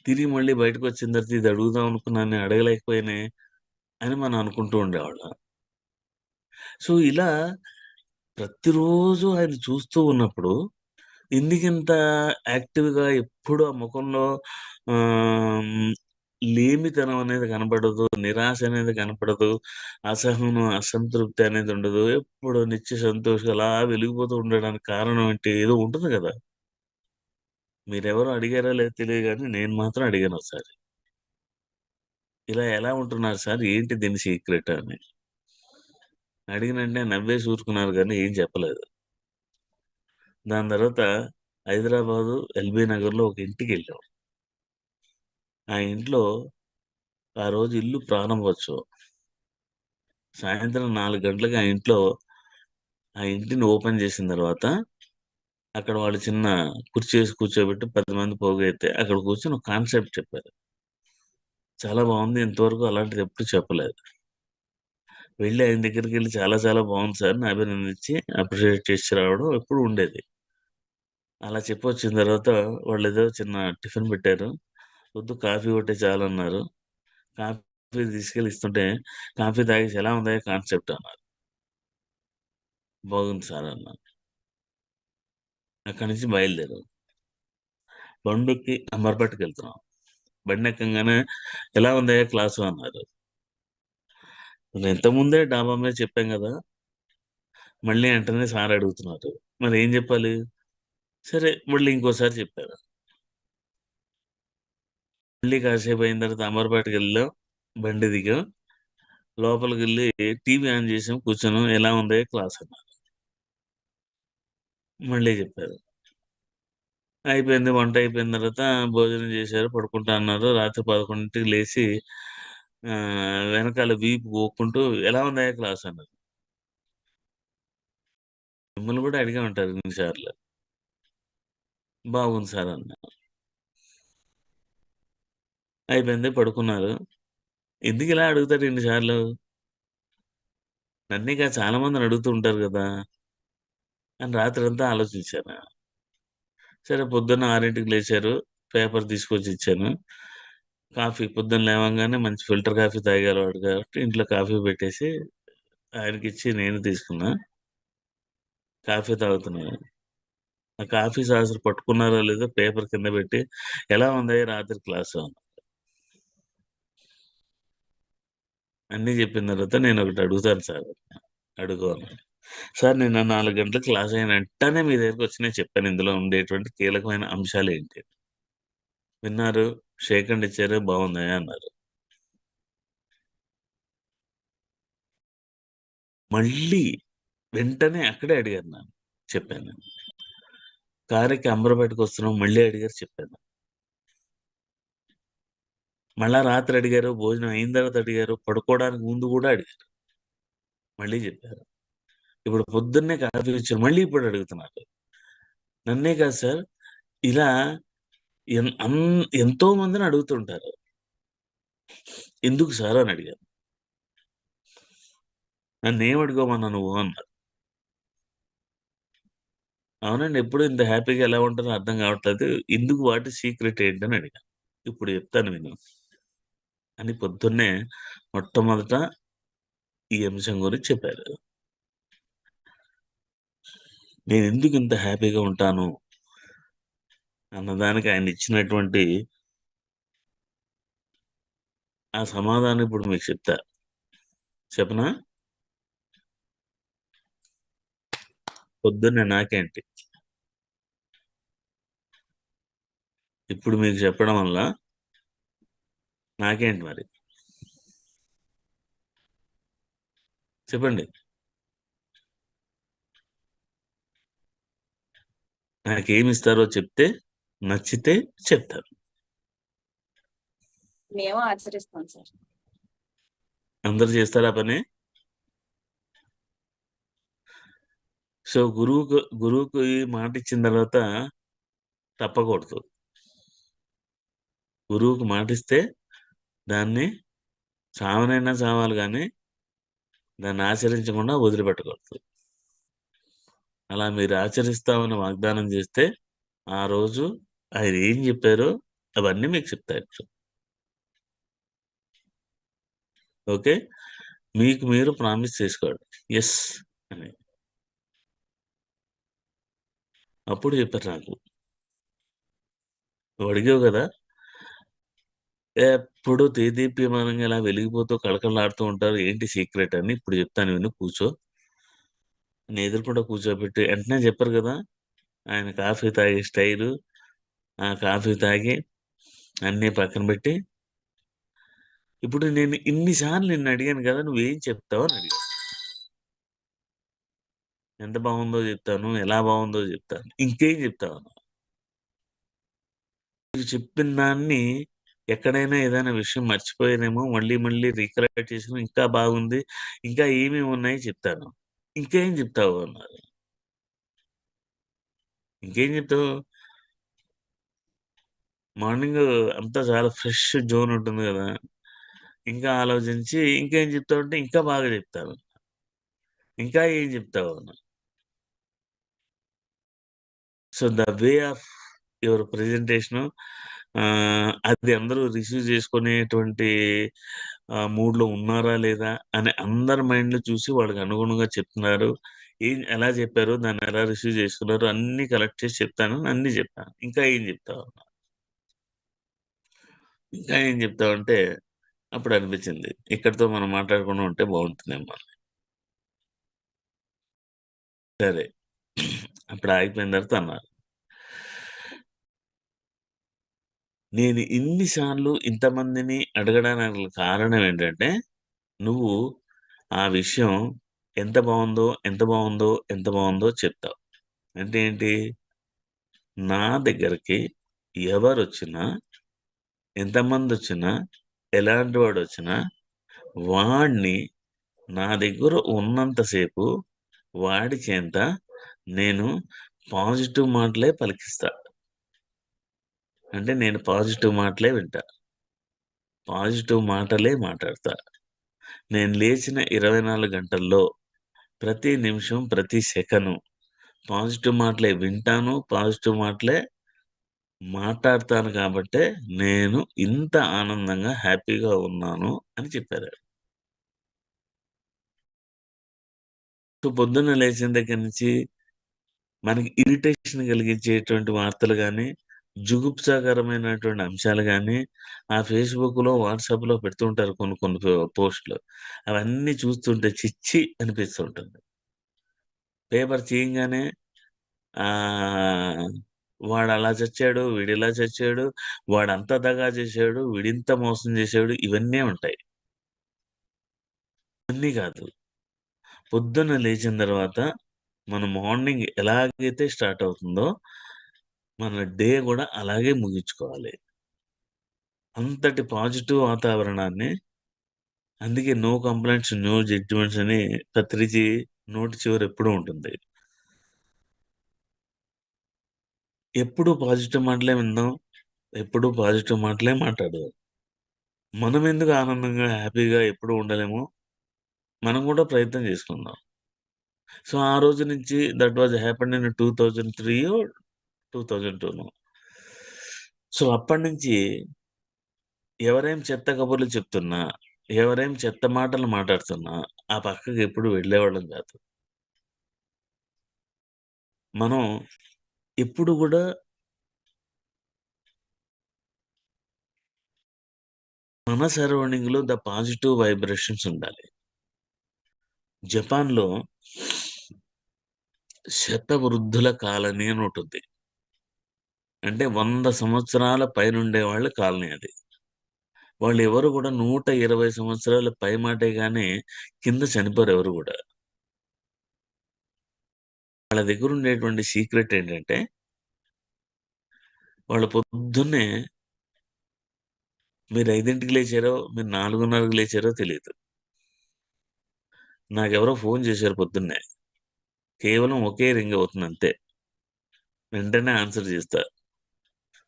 తిరిగి మళ్ళీ బయటకొచ్చిన తర్వాత ఇది అడుగుదాం అనుకున్నానే అడగలేకపోయానే అని మనం అనుకుంటూ ఉండేవాళ్ళం. సో, ఇలా ప్రతిరోజు ఆయన చూస్తూ ఉన్నప్పుడు ఎందుకింత యాక్టివ్‌గా ఎప్పుడు ఆ మొఖంలో హ్మ్, లేమితనం అనేది కనపడదు. నిరాశ అనేది కనపడదు. అసహనం, అసంతృప్తి అనేది ఉండదు. ఎప్పుడు నిత్య సంతోషంగా అలా వెలిగిపోతూ ఉండడానికి కారణం ఏంటి? ఏదో ఉంటుంది గదా! మీరెవరో అడిగారో లేదో తెలీదు గానీ నేను మాత్రం అడిగాను ఒకసారి. ఇలా ఎలా ఉంటున్నారు సార్? ఏంటి దీని సీక్రెట్ అని. అడిగిన వెంటనే నవ్వేసి ఊరుకున్నారు గానీ ఏం చెప్పలేదు. దాని తర్వాత హైదరాబాదు ఎల్బీ నగర్‌లో ఒక ఇంటికెళ్ళాం. ఆ ఇంట్లో ఆ రోజు ఇల్లు ప్రారంభోత్సవం. సాయంత్రం 4 గంటలకి ఆ ఇంట్లో ఆ ఇంటిని ఓపెన్ చేసిన తర్వాత, అక్కడ వాళ్ళు చిన్న కుర్చీ ఏసి కూర్చోబెట్టి 10 మంది పోగైతే అక్కడ కూర్చొని ఒక కాన్సెప్ట్ చెప్పారు. చాలా బావుంది. ఇంతవరకు అలాంటిది ఎప్పుడు చెప్పలేదు. వెళ్లి ఆయన దగ్గరికెళ్లి చాలా చాలా బావుంది సార్ అని అభినందించి అప్రిషియేట్ చేసి రావడం ఎప్పుడు ఉండేది. అలా చెప్పొచ్చిన తర్వాత వాళ్ళేదో చిన్న టిఫిన్ పెట్టారు. వద్దు కాఫీ ఒకటే చాలన్నారు. కాఫీ తీసుకెళ్ళి ఇస్తుంటే, "కాఫీ తాగేసి ఎలా ఉందయ్యా కాన్సెప్ట్" అన్నారు. "బాగుంది సార్" అన్నాను. అక్కడి నుంచి బయలుదేరాం. బండెక్కి అంబర్పేటకెళ్తున్నాం. బండెక్కంగానే "ఎలా ఉందయ్యా క్లాసు" అన్నారు. ఇంతకుముందే డాబా మీద చెప్పాం గదా! మళ్ళీ వెంటనే సార్ అడుగుతున్నారు. మరేం జెప్పాలి? సరే మళ్ళీ ఇంకోసారి చెప్పారు. మళ్ళీ కాసేపు అయిన తర్వాత అంబర్పేటకెళ్ళాం. బండి దిగాం. లోపలికెళ్ళి టీవీ ఆన్ చేసాం. కూర్చున్నాం. "ఎలా ఉందయ్యా క్లాస్" అన్నారు. మళ్ళీ చెప్పారు. అయిపోయింది. వంట అయిపోయిన తర్వాత భోజనం చేశారు. పడుకుంటా అన్నారు. రాత్రి 11కి లేసి వెనకాల వీపు గోక్కుంటూ "ఎలా ఉందయ్యా క్లాస్" అన్నారు. మిమ్మల్ని కూడా అడిగే ఉంటారు ఇన్ని సార్లు. "బాగుంది సార్" అన్నా. అయిపోయింది. పడుకున్నారు. ఎందుకిలా అడుగుతారు ఇన్ని సార్లు? నన్నే కాదు చాలా మందిని అడుగుతూ ఉంటారు గదా! అని రాత్రంతా ఆలోచించాను. సరే పొద్దున్న 6కి లేచారు. పేపర్ తీసుకొచ్చి ఇచ్చాను. కాఫీ పొద్దున్న లేవంగానే మంచి ఫిల్టర్ కాఫీ తాగే అలవాటు కాబట్టి ఇంట్లో కాఫీ పెట్టేసి ఆయనకిచ్చి నేను తీసుకున్నా. కాఫీ తాగుతున్నాను. ఆ కాఫీ సాసరు పట్టుకున్నారో లేదో పేపర్ కింద పెట్టి "ఎలా ఉందయ్యా రాత్రి క్లాసు" అన్నారు. అన్నీ చెప్పిన తర్వాత నేనొకటి అడుగుతాను సార్ అడుగు అన్నాను. సార్ నిన్న 4 గంటలకు క్లాస్ అయిన వెంటనే మీ దగ్గరకొచ్చి నేను చెప్పాను ఇందులో ఉండేటువంటి కీలకమైన అంశాలేంటి. విన్నారు, షేక్ హ్యాండ్ ఇచ్చారు, బావుందయ్యా అన్నారు. మళ్ళీ వెంటనే అక్కడే అడిగారు నన్ను. చెప్పాను. కారెక్కి అంబర్పేటకొస్తున్నాం మళ్ళీ అడిగారు చెప్పాను. మళ్ళా రాత్రి అడిగారు, భోజనం అయిన తర్వాత అడిగారు, పడుకోవడానికి ముందు గూడా అడిగారు. మళ్ళీ చెప్పారు. ఇప్పుడు పొద్దున్నే కాఫీ ఇచ్చారు. మళ్ళీ ఇప్పుడు అడుగుతున్నారు. నన్నే కాదు సార్ ఇలా ఎంతో మందిని అడుగుతుంటారు. "ఎందుకు సార్" అని అడిగారు. "నన్నేం అడుకోమన్నావు నువ్వు" అన్నారు. అవునండి. ఎప్పుడు ఇంత హ్యాపీగా ఎలా ఉంటారో అర్థం కావట్లేదు. ఎందుకు వాటి సీక్రెట్ ఏంటని అడిగాను. ఇప్పుడు చెప్తాను విను. అని పొద్దున్నే మొట్టమొదట ఈ అంశం గురించి చెప్పారు. నేనెందుకు ఇంత హ్యాపీగా ఉంటాను అన్నదానికి ఆయన ఇచ్చినటువంటి ఆ సమాధానం ఇప్పుడు మీకు చెప్తా. చెప్పనా? పొద్దున్నే నాకేంటి? ఇప్పుడు మీకు చెప్పడం వల్ల నాకేంటి మరి? చెప్పండి. నాకేమిస్తారో చెప్తే నచ్చితే చెప్తాను. మేము ఆచరిస్తాం సార్. అందరూ చేస్తారా ఆ పని? సో, గురువుకి మాటిచ్చిన తర్వాత తప్పకూడదు. గురువుకి మాటిస్తే దాన్ని చావనైనా చావాలి గానీ, దాన్ని ఆచరించకుండా వదిలిపెట్టకూడదు. అలా మీరు ఆచరిస్తామని వాగ్దానం చేస్తే, ఆ రోజు ఆయన ఏం చెప్పారో అవన్నీ మీకు చెప్తా ఇప్పుడు. ఓకే. మీకు మీరు ప్రామిస్ చేసుకోండి. యెస్ అని. అప్పుడు చెప్పారు నాకు. నువ్వు అడిగావు గదా! ఎప్పుడు దేదీప్యమానంగా ఇలా వెలిగిపోతూ కళకళలాడుతూ ఉంటారు. ఏంటి సీక్రెట్ అని ఇప్పుడు చెప్తాను విను కూర్చో. అని ఎదురుగుండా కూర్చోబెట్టి వెంటనే చెప్పారు గదా! ఆయన కాఫీ తాగే స్టైలు, ఆ కాఫీ తాగి అన్నీ పక్కన పెట్టి, ఇప్పుడు నేను ఇన్ని సార్లు నిన్నడిగాను గదా! నువ్వేం చెప్తావు అని అడిగారు. ఎంత బావుందో జెప్తాను. ఎలా బావుందో జెప్తాను. ఇంకేం జెప్తావు అన్నా. మీరు చెప్పిన దాన్ని ఎక్కడైనా ఏదైనా విషయం మర్చిపోయానేమో మళ్ళీ మళ్ళీ రికలెక్ట్ చేసుకొని ఇంకా బాగుంది. ఇంకా ఏమేమి ఉన్నాయి చెప్తాను. ఇంకేం జెప్తావు అన్నారు. ఇంకేం జెప్తావు? మార్నింగు అంతా చాలా ఫ్రెష్ జోన్ ఉంటుంది గదా! ఇంకా ఆలోచించి ఇంకేం జెప్తావంటే ఇంకా బాగా జెప్తాను. ఇంకా ఏం జెప్తావు అన్నా. So the way of your presentation అది అందరూ రిసీవ్ చేసుకునేటువంటి మూడ్లో ఉన్నారా లేదా అని అందరి మైండ్లో చూసి వాళ్ళకి అనుగుణంగా చెప్తున్నారు. ఎలా చెప్పారు, దాన్ని ఎలా రిసీవ్ చేసుకున్నారు అన్నీ కలెక్ట్ చేసి చెప్తాను, అన్నీ చెప్తాను. ఇంకా ఏం చెప్తావు ఇంకా ఏం చెప్తావంటే అప్పుడు అనిపించింది ఇక్కడితో మనం మాట్లాడకుండా ఉంటే బాగుంటుందేమో. సరే అప్పుడు ఆగిపోయిన తర్వాత అన్నారు, నేను ఇన్నిసార్లు ఇంతమందిని అడగడానికి కారణం ఏంటంటే నువ్వు ఆ విషయం ఎంత బాగుందో ఎంత బాగుందో ఎంత బాగుందో చెప్తావు. అంటే ఏంటి, నా దగ్గరికి ఎవరొచ్చినా ఎంతమంది వచ్చినా ఎలాంటి వాడు వచ్చినా వాడిని నా దగ్గర ఉన్నంతసేపు వాడి చేత నేను పాజిటివ్ మాటలే పలికిస్తా. అంటే నేను పాజిటివ్ మాటలే వింటా, పాజిటివ్ మాటలే మాట్లాడతా. నేను లేచిన 24 గంటల్లో ప్రతి నిమిషం ప్రతి సెకను పాజిటివ్ మాటలే వింటాను, పాజిటివ్ మాటలే మాట్లాడతాను కాబట్టే నేను ఇంత ఆనందంగా హ్యాపీగా ఉన్నాను అని చెప్పారు. సో పొద్దున్న లేచిన దగ్గర నుంచి మనకి ఇరిటేషన్ కలిగించేటువంటి వార్తలు కానీ, జుగుప్సాకరమైనటువంటి అంశాలు కానీ ఆ ఫేస్బుక్లో వాట్సాప్లో పెడుతుంటారు కొన్ని కొన్ని పోస్టులు. అవన్నీ చూస్తుంటే చిచ్చి అనిపిస్తుంటుంది. పేపర్ తీయంగానే వాడు అలా చచ్చాడు, వీడిలా చచ్చాడు, వాడంత దగా చేశాడు, వీడింత మోసం చేశాడు, ఇవన్నీ ఉంటాయి. ఇవన్నీ కాదు, పొద్దున్న లేచిన తర్వాత మన మార్నింగ్ ఎలాగైతే స్టార్ట్ అవుతుందో మన డే కూడా అలాగే ముగించుకోవాలి. అంతటి పాజిటివ్ వాతావరణాన్ని, అందుకే నో కంప్లైంట్స్ నో జడ్జిమెంట్స్ అని ప్రతిదీ నోటి చివర ఎప్పుడూ ఉంటుంది. ఎప్పుడు పాజిటివ్ మాటలే విందాం, ఎప్పుడు పాజిటివ్ మాటలే మాట్లాడదాం. మనం ఎందుకు ఆనందంగా హ్యాపీగా ఎప్పుడు ఉండలేమో మనం కూడా ప్రయత్నం చేసుకుందాం. సో ఆ రోజు నుంచి that was happened in 2003 2002. So అప్పటి నుంచి ఎవరేం చెత్త కబుర్లు చెప్తున్నా, ఎవరేం చెత్త మాటలు మాట్లాడుతున్నా ఆ పక్కకి ఎప్పుడు వెళ్ళేవాళ్ళం కాదు. మనం ఎప్పుడు కూడా మన సరౌండింగ్లో ద పాజిటివ్ వైబ్రేషన్స్ ఉండాలి. జపాన్లో శతవృద్ధుల కాలనీ అని ఉంటుంది. అంటే 100 సంవత్సరాల పైనుండే వాళ్ళ కాలనీ అది. వాళ్ళు ఎవరు కూడా 120 సంవత్సరాల పై మాటే గానీ కింద చనిపోరు ఎవరు కూడా. వాళ్ళ దగ్గర ఉండేటువంటి సీక్రెట్ ఏంటంటే వాళ్ళు పొద్దున్నే మీరు 5కి లేచారో, మీరు 4:30కి లేచారో తెలీదు. నాకెవరో ఫోన్ చేశారు పొద్దున్నే. కేవలం ఒకే రింగ్ అవుతుంది అంతే. వెంటనే ఆన్సర్ చేస్తా.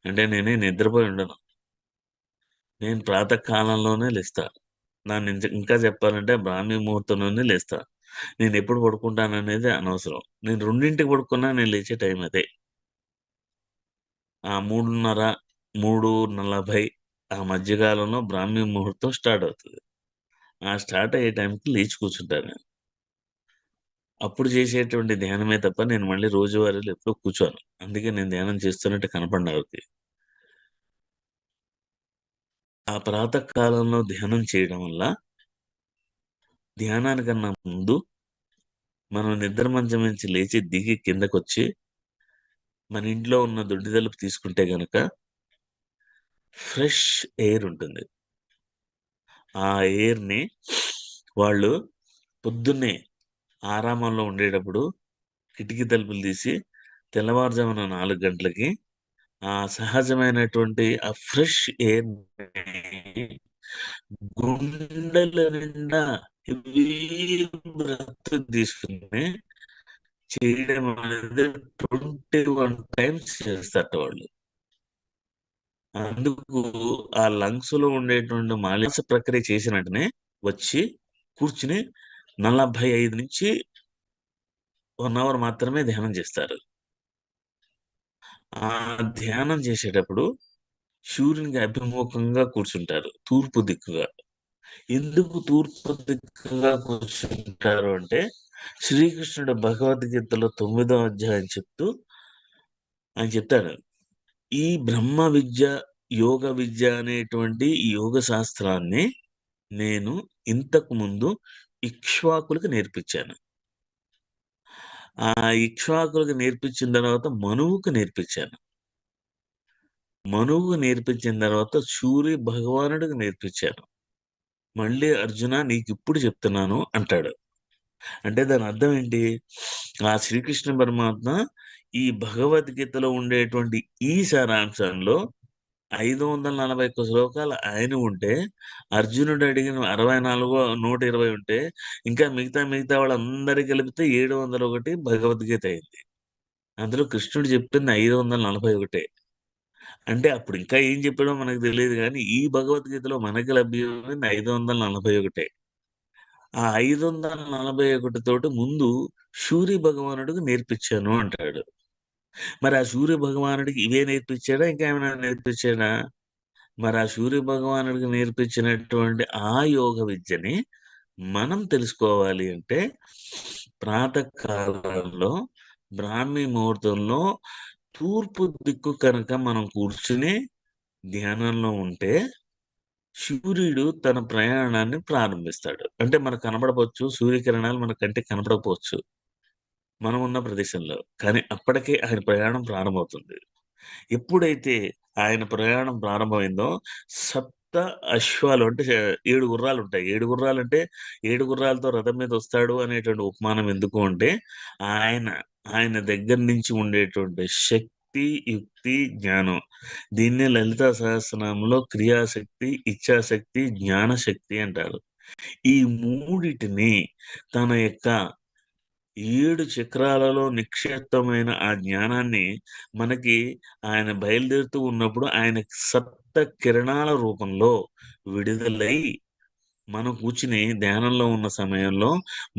అంటే నేనే నిద్రపోయి ఉండను. నేను ప్రాతకాలంలోనే లేస్తా. ఇంకా చెప్పాలంటే బ్రాహ్మీ ముహూర్తంలోనే లేస్తా. నేనెప్పుడు పడుకుంటాననేది అనవసరం. నేను 2కి పడుకున్నా నేను లేచే టైం అదే. ఆ 3:30, 3:40 ఆ మధ్యకాలంలో బ్రాహ్మీ ముహూర్తం స్టార్ట్ అవుతది. ఆ స్టార్ట్ అయ్యే టైంకి లేచి కూర్చుంటా నేను. అప్పుడు చేసేటువంటి ధ్యానమే తప్ప నేను మళ్ళీ రోజువారీలో ఎప్పుడూ కూర్చోను. అందుకే నేను ధ్యానం చేస్తున్నట్టు కనపడను ఎవరికీ. ఆ ప్రాతకాలంలో ధ్యానం చేయడం వల్ల ధ్యానానికన్నా ముందు మనం నిద్ర మంచం నుంచి లేచి దిగి కిందకొచ్చి మన ఇంట్లో ఉన్న దొడ్డి తలుపు తీసుకుంటే గనక ఫ్రెష్ ఎయిర్ ఉంటుంది. ఆ ఎయిర్‌ని వాళ్ళు పొద్దున్నే ఆరామంలో ఉండేటప్పుడు కిటికీ తలుపులు తీసి తెల్లవారుజామున 4 గంటలకి ఆ సహజమైనటువంటి ఆ ఫ్రెష్ ఎయిర్‌ని గుండెల నిండా హెవీ బ్రెత్ తీసుకొని చేయడం అనేది 21 టైమ్స్ చేస్తారట వాళ్ళు. అందుకు ఆ లంగ్స్‌లో ఉండేటువంటి మాలిన్య ప్రక్రియ చేసిన వెంటనే వచ్చి కూర్చొని 45 నుంచి 1 అవర్ మాత్రమే ధ్యానం చేస్తారు. ఆ ధ్యానం చేసేటప్పుడు సూర్యునికి అభిముఖంగా కూర్చుంటారు, తూర్పు దిక్కుగా. ఎందుకు తూర్పు దిక్కుగా కూర్చుంటారు అంటే, శ్రీకృష్ణుడు భగవద్గీతలో 9వ అధ్యాయం చెప్తూ ఆయన చెప్తాడు, ఈ బ్రహ్మ విద్య, యోగ విద్య అనేటువంటి ఈ యోగ శాస్త్రాన్ని నేను ఇంతకు ముందు ఇక్ష్వాకులకు నేర్పించాను. ఆ ఇక్ష్వాకులకు నేర్పించిన తర్వాత మనువుకు నేర్పించాను. మనువుకు నేర్పించిన తర్వాత సూర్య భగవానుడికి నేర్పించాను. మళ్ళీ అర్జున నీకిప్పుడు చెప్తున్నాను అంటాడు. అంటే దాని అర్థం ఏంటి? ఆ శ్రీకృష్ణ పరమాత్మ ఈ భగవద్గీతలో ఉండేటువంటి ఈ సారాంశంలో 541 శ్లోకాలు ఆయన ఉంటే, అర్జునుడు అడిగిన 64 120 ఉంటే, ఇంకా మిగతా వాళ్ళందరికీ కలిపితే 701 భగవద్గీత అయింది. అందులో కృష్ణుడు చెప్పింది 541. అంటే అప్పుడు ఇంకా ఏం చెప్పాడో మనకు తెలియదు కానీ, ఈ భగవద్గీతలో మనకి లభ్యమైంది 541. ఆ 541 తోటి ముందు సూర్య భగవానుడికి నేర్పించాను అంటాడు. మరి ఆ సూర్య భగవానుడికి ఇవే నేర్పించాడా, ఇంకా ఏమైనా నేర్పించాడా? మరి ఆ సూర్య భగవానుడికి నేర్పించినటువంటి ఆ యోగ విద్యని మనం తెలుసుకోవాలి అంటే, ప్రాతకాలంలో బ్రాహ్మీ ముహూర్తంలో తూర్పు దిక్కు కనుక మనం కూర్చుని ధ్యానంలో ఉంటే, సూర్యుడు తన ప్రయాణాన్ని ప్రారంభిస్తాడు. అంటే మనకు కనబడవచ్చు, సూర్యకిరణాలు మన కంటికి కనపడకపోవచ్చు మనం ఉన్న ప్రదేశంలో. కానీ అప్పటికే ఆయన ప్రయాణం ప్రారంభమవుతుంది. ఎప్పుడైతే ఆయన ప్రయాణం ప్రారంభమైందో, సప్త అశ్వాలు అంటే 7 గుర్రాలుంటాయి. 7 గుర్రాలంటే 7 గుర్రాలతో రథం మీద వస్తాడు అనేటువంటి ఉపమానం ఎందుకు అంటే, ఆయన ఆయన దగ్గర నుంచి ఉండేటువంటి శక్తి, యుక్తి, జ్ఞానం. దీన్నే లలితా సహస్రనామంలో క్రియాశక్తి, ఇచ్ఛాశక్తి, జ్ఞానశక్తి అంటారు. ఈ మూడిటిని తన యొక్క 7 చక్రాలలో నిక్షిప్తమైన ఆ జ్ఞానాన్ని మనకి ఆయన బయలుదేరుతూ ఉన్నప్పుడు ఆయన సప్త కిరణాల రూపంలో విడుదలై, మనం కూర్చుని ధ్యానంలో ఉన్న సమయంలో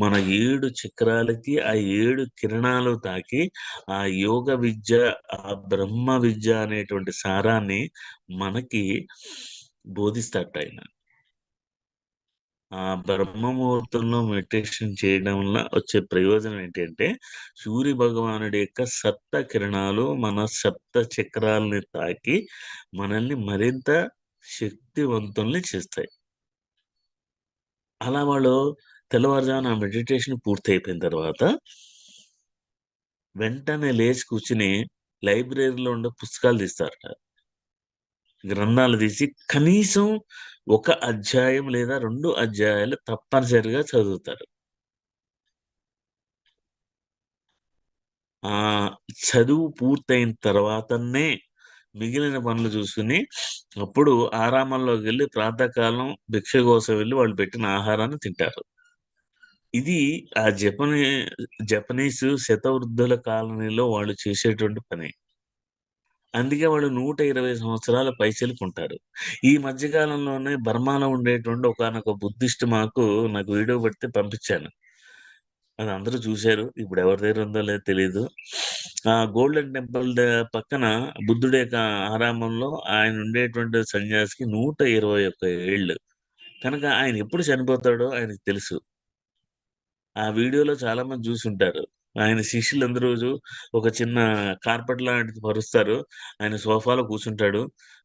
మన 7 చక్రాలకి ఆ 7 కిరణాలు తాకి ఆ యోగ విద్య, ఆ బ్రహ్మ విద్య అనేటువంటి సారాన్ని మనకి బోధిస్తాడట ఆయన. ఆ బ్రహ్మ ముహూర్తంలో మెడిటేషన్ చేయడం వల్ల వచ్చే ప్రయోజనం ఏంటంటే, సూర్య భగవానుడి యొక్క సప్త కిరణాలు మన సప్త చక్రాలని తాకి మనల్ని మరింత శక్తివంతుల్ని చేస్తాయి. అలా వాళ్ళు తెల్లవారుజామున మెడిటేషన్ పూర్తయిపోయిన తర్వాత వెంటనే లేచి కూర్చుని లైబ్రరీలో ఉండే పుస్తకాలు తీస్తారట. గ్రంథాలు తీసి కనీసం ఒక అధ్యాయం లేదా 2 అధ్యాయాలు తప్పనిసరిగా చదువుతారు. ఆ చదువు పూర్తయిన తర్వాతనే మిగిలిన పనులు చూసుకుని, అప్పుడు ఆరామంలోకెళ్ళి ప్రాతకాలం భిక్ష కోసం వెళ్ళి వాళ్ళు పెట్టిన ఆహారాన్ని తింటారు. ఇది ఆ జపనీస్ శతవృద్ధుల కాలనీలో వాళ్ళు చేసేటువంటి పని. అందుకే వాళ్ళు 120 సంవత్సరాల పైచిలుకుంటారు. ఈ మధ్య కాలంలోనే బర్మాలో ఉండేటువంటి ఒకానొక బుద్ధిస్ట్ నాకు వీడియో పెడితే పంపించాను. అది అందరూ చూసారు. ఇప్పుడు ఎవరి దగ్గర ఉందో లేదో తెలీదు. ఆ గోల్డెన్ టెంపుల్ పక్కన బుద్ధుడి యొక్క ఆరామంలో ఆయన ఉండేటువంటి సన్యాసికి 121 ఏళ్ళు. కనుక ఆయన ఎప్పుడు చనిపోతాడో ఆయనకి తెలుసు. ఆ వీడియోలో చాలా మంది చూసుంటారు. ఆయన శిష్యులందరూ ఒక చిన్న కార్పెట్ లాంటిది పరుస్తారు. ఆయన సోఫాలో కూర్చుంటాడు.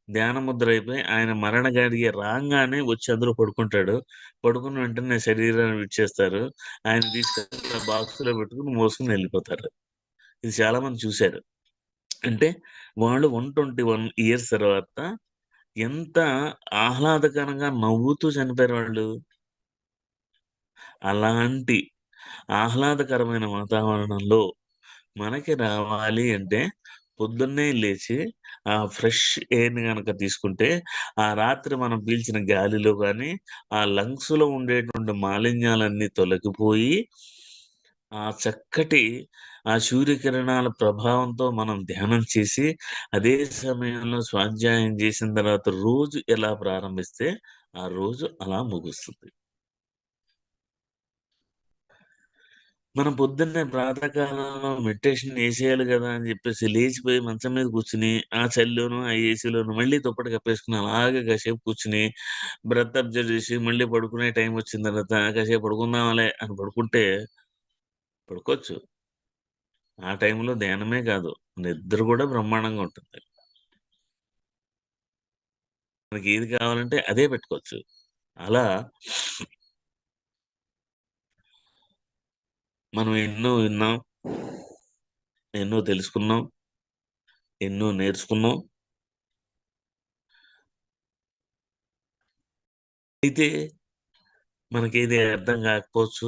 ధ్యాన ముద్ర అయిపోయి ఆయన మరణ గడియ రాంగానే వచ్చి అందులో పడుకుంటాడు. పడుకున్న వెంటనే శరీరాన్ని విడిచేస్తారు. ఆయన తీసుకెళ్ళి ఆ బాక్స్‌లో పెట్టుకొని మోసుకొని వెళ్ళిపోతారు. ఇది చాలా మంది చూసారు. అంటే వాళ్ళు 121 ఇయర్స్ తర్వాత ఎంత ఆహ్లాదకరంగా నవ్వుతూ చనిపోయారు వాళ్ళు. అలాంటి ఆహ్లాదకరమైన వాతావరణంలో మనకి రావాలి అంటే పొద్దున్నే లేచి ఆ ఫ్రెష్ ఎయిర్‌ని గనక తీసుకుంటే, ఆ రాత్రి మనం పీల్చిన గాలిలో గాని, ఆ లంగ్స్‌లో ఉండేటువంటి మాలిన్యాలన్నీ తొలగిపోయి, ఆ చక్కటి ఆ సూర్యకిరణాల ప్రభావంతో మనం ధ్యానం చేసి, అదే సమయంలో స్వాధ్యాయం చేసిన తర్వాత రోజు ఎలా ప్రారంభిస్తే, ఆ రోజు అలా ముగుస్తుంది. మనం పొద్దున్నే ప్రాతకాలంలో మెడిటేషన్ చేసేయాలి కదా అని చెప్పేసి లేచిపోయి మంచం మీద కూర్చుని ఆ చలిలోను ఆ ఏసీలోను మళ్ళీ దుప్పటి కప్పేసుకుని అలాగే కాసేపు కూర్చుని బ్రెత్ అబ్జర్వ్ చేసి మళ్ళీ పడుకునే టైం వచ్చిన తర్వాత కాసేపు పడుకుందాంలే అని పడుకుంటే పడుకోవచ్చు. ఆ టైంలో ధ్యానమే కాదు, నిద్ర కూడా బ్రహ్మాండంగా ఉంటుంది. మనకి ఏది కావాలంటే అదే పెట్టుకోవచ్చు. అలా మనం ఎన్నో విన్నాం, ఎన్నో తెలుసుకున్నాం, ఎన్నో నేర్చుకున్నాం. అయితే మనకేది అర్థం కాకపోవచ్చు.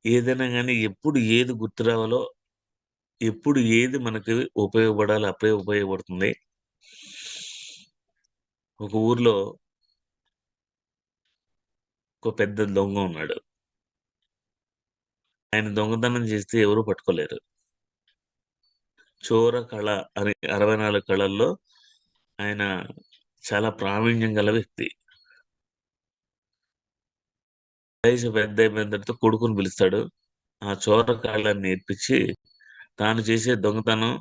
ఏదైనా గానీ ఎప్పుడు ఏది గుర్తు రావాలో, ఎప్పుడు ఏది మనకి ఉపయోగపడాలో అప్పుడే ఉపయోగపడుతుంది. ఒక ఊర్లో ఒక పెద్ద దొంగ ఉన్నాడు. ఆయన దొంగతనం చేస్తే ఎవరు పట్టుకోలేరు. చోర కళ అని 64 కళల్లో ఆయన చాలా ప్రావీణ్యం గల వ్యక్తి. వయసు పెద్దయిపోయిన తర్వాత కొడుకుని పిలుస్తాడు. ఆ చోర కళని నేర్పించి తాను చేసే దొంగతనం,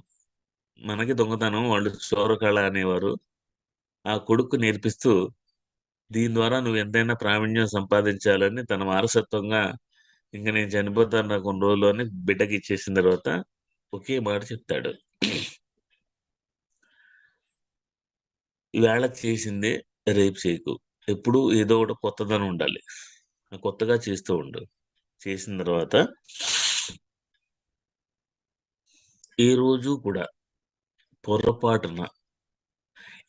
మనకి దొంగతనం, వాళ్ళు చోర కళ అనేవారు. ఆ కొడుక్కు నేర్పిస్తూ దీని ద్వారా నువ్వు ఎంతైనా ప్రావీణ్యం సంపాదించాలని తన వారసత్వంగా ఇంక నేను చనిపోతాను నా కొన్ని రోజులు అని బిడ్డకి ఇచ్చేసిన తర్వాత ఒకే మాట చెప్తాడు. ఈవేళ చేసిందే రేపు చేయకు. ఎప్పుడూ ఏదో ఒకటి కొత్తదనం ఉండాలి. కొత్తగా చేస్తూ ఉండు. చేసిన తర్వాత ఏ రోజు కూడా పొరపాటున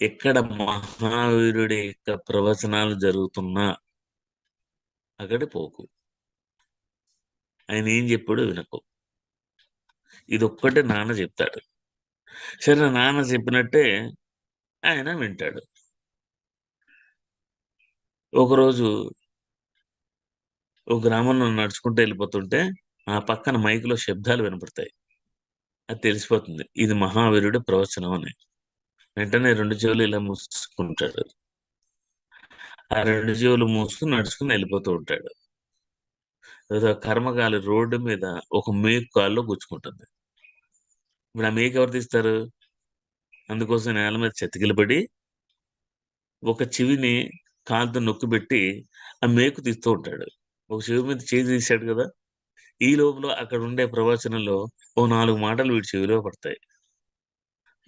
ఎక్కడ మహావీరుడి యొక్క ప్రవచనాలు జరుగుతున్నా అక్కడికి పోకు. ఆయన ఏం చెప్పాడో వినకు. ఇదొక్కటే నాన్న చెప్తాడు. సరే నాన్న చెప్పినట్టే ఆయన వింటాడు. ఒకరోజు ఒక గ్రామంలో నడుచుకుంటూ వెళ్ళిపోతుంటే ఆ పక్కన మైక్‌లో శబ్దాలు వినపడతాయి. అది తెలిసిపోతుంది. ఇది మహావీరుడి ప్రవచనం అని. వెంటనే 2 చెవులు ఇలా మూసుకుంటాడు. ఆ 2 చెవులు మూసుకొని నడుచుకొని వెళ్ళిపోతూ ఉంటాడు. ఏదో కర్మగాలి రోడ్డు మీద ఒక మేకు కాల్లో గుచ్చుకుంటుంది. ఇప్పుడు ఆ మేకు ఎవరు తీస్తారు? అందుకోసం నేల మీద చతికిలబడి ఒక చెవిని కాలుతో నొక్కిబెట్టి ఆ మేకు తీస్తూ ఉంటాడు. ఒక చెవి మీద చేయి తీశాడు కదా! ఈ లోపల అక్కడ ఉండే ప్రవచనంలో ఓ 4 మాటలు వీడి చెవిలో పడతాయి.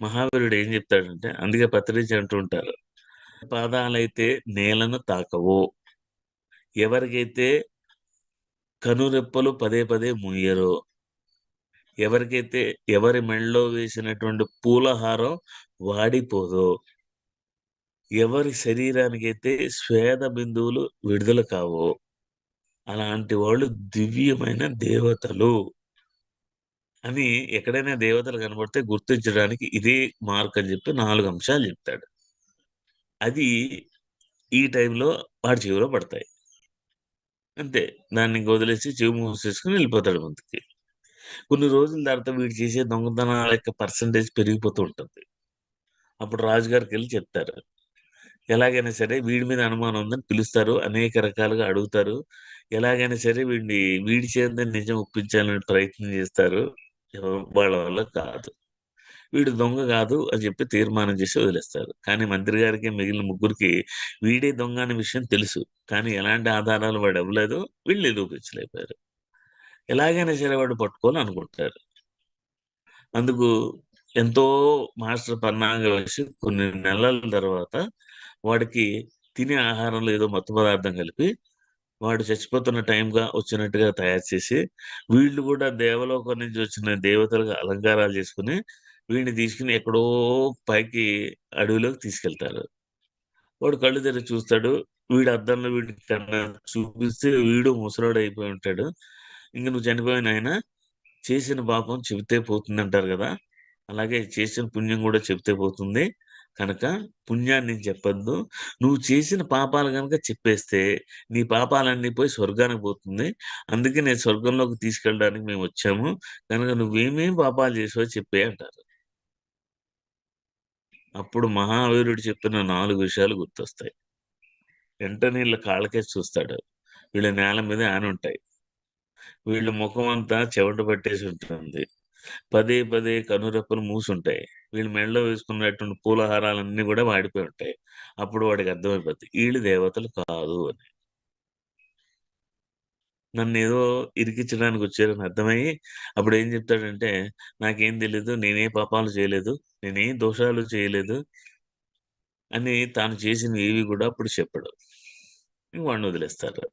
మహావీరుడు ఏం చెప్తాడంటే అందుకే పత్రిజి అంటూ ఉంటారు. పాదాలైతే నేలను తాకవో, ఎవరికైతే కనురెప్పలు పదే పదే మూయరో, ఎవరికైతే ఎవరి మెడలో వేసినటువంటి పూలహారం వాడిపోదో, ఎవరి శరీరానికైతే స్వేద బిందువులు విడుదల కావో, అలాంటి వాళ్ళు దివ్యమైన దేవతలు అని ఎక్కడైనా దేవతలు కనబడితే గుర్తించడానికి ఇదే మార్క్ అని చెప్పి 4 అంశాలు చెప్తాడు. అది ఈ టైంలో వాడి చెవిలో పడతాయి. అంతే. దాన్ని ఇంక వదిలేసి చెవి మూసేసుకొని వెళ్ళిపోతాడు ముందుకి. కొన్ని రోజుల తర్వాత వీడు చేసే దొంగతనాల యొక్క పర్సెంటేజ్ పెరిగిపోతూ ఉంటుంది. అప్పుడు రాజుగారికెళ్ళి చెప్తారు. ఎలాగైనా సరే వీడి మీద అనుమానం ఉందని పిలుస్తారు. అనేక రకాలుగా అడుగుతారు. ఎలాగైనా సరే వీడి చేత నిజం ఒప్పించాలని ప్రయత్నం చేస్తారు. వాళ్ళ వల్ల కాదు. వీడు దొంగ కాదు అని చెప్పి తీర్మానం చేసి వదిలేస్తారు. కానీ మంత్రి గారికి మిగిలిన ముగ్గురికి వీడే దొంగ అనే విషయం తెలుసు. కానీ ఎలాంటి ఆధారాలు వాడు ఇవ్వలేదు. వీళ్ళు నిరూపించలేకపోయారు. ఎలాగైనా సరే వాడిని పట్టుకోవాలనుకుంటారు. అందుకు ఎంతో మాస్టర్ పన్నాగం వేసి కొన్ని నెలల తర్వాత వాడికి తినే ఆహారంలో ఏదో మత్తు పదార్థం కలిపి వాడు చచ్చిపోతున్న టైంగా వచ్చినట్టుగా తయారు చేసి, వీళ్ళు కూడా దేవలోకం నుంచి వచ్చిన దేవతలుగా అలంకారాలు చేసుకొని, వీడిని తీసుకొని ఎక్కడో పైకి అడవిలోకి తీసుకెళ్తారు. వాడు కళ్ళు తెరిచి చూస్తాడు. వీడు అద్దంలో వీడికి చూపిస్తే వీడు ముసలోడయిపోయి ఉంటాడు. ఇంక "నువ్వు చనిపోయిన నాయనా, చేసిన పాపం చెబితే పోతుందంటారు గదా! అలాగే చేసిన పుణ్యం గూడా చెబితే పోతుంది. కనుక పుణ్యాన్ని చెప్పొద్దు. నువ్వు చేసిన పాపాలు గనక చెప్పేస్తే, నీ పాపాలన్నీ పోయి స్వర్గానికి పోతుంది. అందుకే నేను స్వర్గంలోకి తీసుకెళ్ళడానికి మేమొచ్చాము. కనుక నువ్వేమేం పాపాలు చేసావో చెప్పేయి" అంటారు. అప్పుడు మహావీరుడు చెప్పిన 4 విషయాలు గుర్తొస్తాయి. వెంటనే ఈళ్ళ కాళ్ళకేసి చూస్తాడు. వీళ్ళ నేల మీద ఆనుంటాయి. వీళ్ళ ముఖం అంతా చెమట పట్టేసి ఉంటుంది. పదే పదే కనురెప్పలు మూసుంటాయి. వీళ్ళు మెడలో వేసుకున్నటువంటి పూలహారాలన్నీ కూడా వాడిపోయి ఉంటాయి. అప్పుడు వాడికి అర్థమైపోద్ది ఈళ్ళు దేవతలు కాదు అని. నన్నేదో ఇరికిచ్చడానికి వచ్చారని అర్థమయ్యి అప్పుడేం చెప్తాడంటే, నాకేం తెలీదు. నేనే పాపాలు చేయలేదు. నేనేం దోషాలు చేయలేదు అని తాను చేసినవి ఏవి కూడా అప్పుడు చెప్పడు. ఇంక వాడిని వదిలేస్తారు.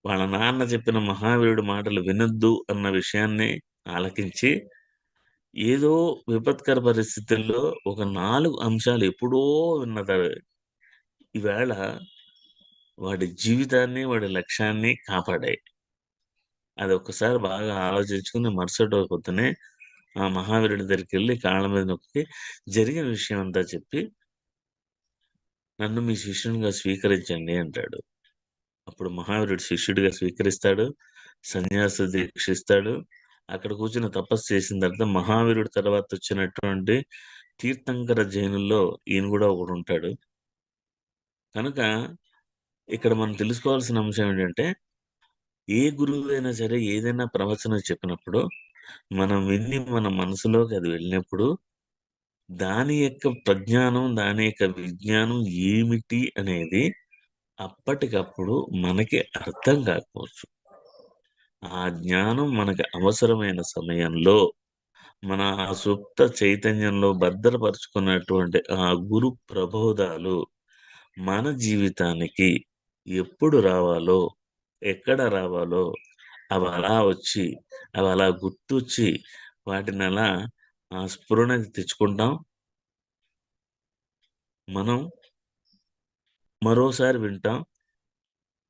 వాళ్ళ నాన్న చెప్పిన మహావీరుడి మాటలు వినొద్దు అన్న విషయాన్ని ఆలకించి, ఏదో విపత్కర పరిస్థితుల్లో ఒక 4 అంశాలు ఎప్పుడో విన్న ఈవేళ వాడి జీవితాన్ని, వాడి లక్ష్యాన్ని కాపాడాయి. అది ఒక్కసారి బాగా ఆలోచించుకుని మరుసటి రోజు పొద్దున్నే ఆ మహావీరుడి దగ్గరికెళ్ళి కాళ్ళ మీద నొక్కి జరిగిన విషయం అంతా చెప్పి, నన్ను మీ శిష్యునిగా స్వీకరించండి అంటాడు. అప్పుడు మహావీరుడు శిష్యుడిగా స్వీకరిస్తాడు. సన్యాస దీక్షిస్తాడు. అక్కడ కూర్చొని తపస్సు చేసిన తర్వాత మహావీరుడి తర్వాత వచ్చినటువంటి తీర్థంకర జైనుల్లో ఈయన కూడా ఒకడుంటాడు. కనుక ఇక్కడ మనం తెలుసుకోవాల్సిన అంశం ఏంటంటే, ఏ గురువైనా సరే ఏదైనా ప్రవచనం చెప్పినప్పుడు, మనం విని మన మనసులోకి అది వెళ్ళినప్పుడు, దాని యొక్క ప్రజ్ఞానం, దాని యొక్క విజ్ఞానం ఏమిటి అనేది అప్పటికప్పుడు మనకి అర్థం కాకపోవచ్చు. ఆ జ్ఞానం మనకి అవసరమైన సమయంలో, మన ఆ సుప్త చైతన్యంలో భద్రపరుచుకున్నటువంటి ఆ గురు ప్రబోధాలు మన జీవితానికి ఎప్పుడు రావాలో, ఎక్కడ రావాలో అవలా వచ్చి, అవలా గుర్తొచ్చి వాటినలా ఆ స్ఫురణకి తెచ్చుకుంటాం. మనం మరోసారి వింటాం.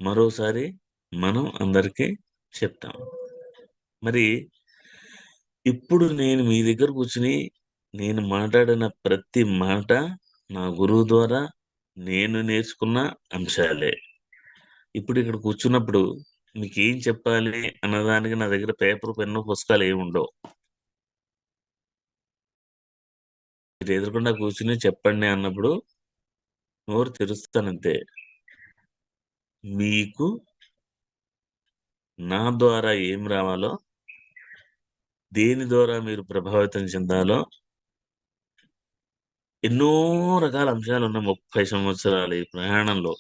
మరోసారి మనం అందరికీ చెప్తాం. మరి ఇప్పుడు నేను మీ దగ్గర కూర్చొని నేను మాట్లాడిన ప్రతి మాట నా గురువు ద్వారా నేను నేర్చుకున్న అంశాలే. ఇప్పుడు ఇక్కడ కూర్చున్నప్పుడు మీకేం చెప్పాలి అన్నదానికి నా దగ్గర పేపర్, పెన్ను, పుస్తకాలు ఏముండవు. మీరు ఎదురుకుండా కూర్చుని చెప్పండి అన్నప్పుడు నోరు తెరుస్తానంతే. మీకు నా ద్వారా ఏం రావాలో, దేని ద్వారా మీరు ప్రభావితం చెందాలో ఎన్నో రకాల అంశాలున్న 30 సంవత్సరాల ఈ ప్రయాణంలో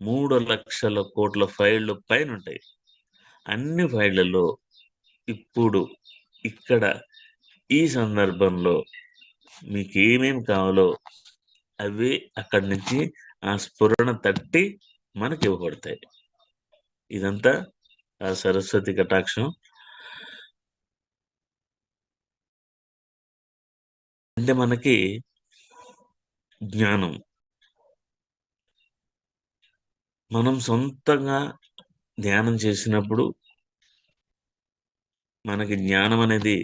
3,00,00,000 ఫైళ్ళు పైనుంటాయి. అన్ని ఫైళ్ళలో ఇప్పుడు, ఇక్కడ, ఈ సందర్భంలో మీకేమేమి కావాలో అవే అక్కడి నుంచి ఆ స్ఫురణ తట్టి మనకివ్వబడతాయి. ఇదంతా ఆ సరస్వతి కటాక్షం. అంటే మనకి జ్ఞానం. మనం సొంతంగా ధ్యానం చేసినప్పుడు మనకి జ్ఞానం అనేది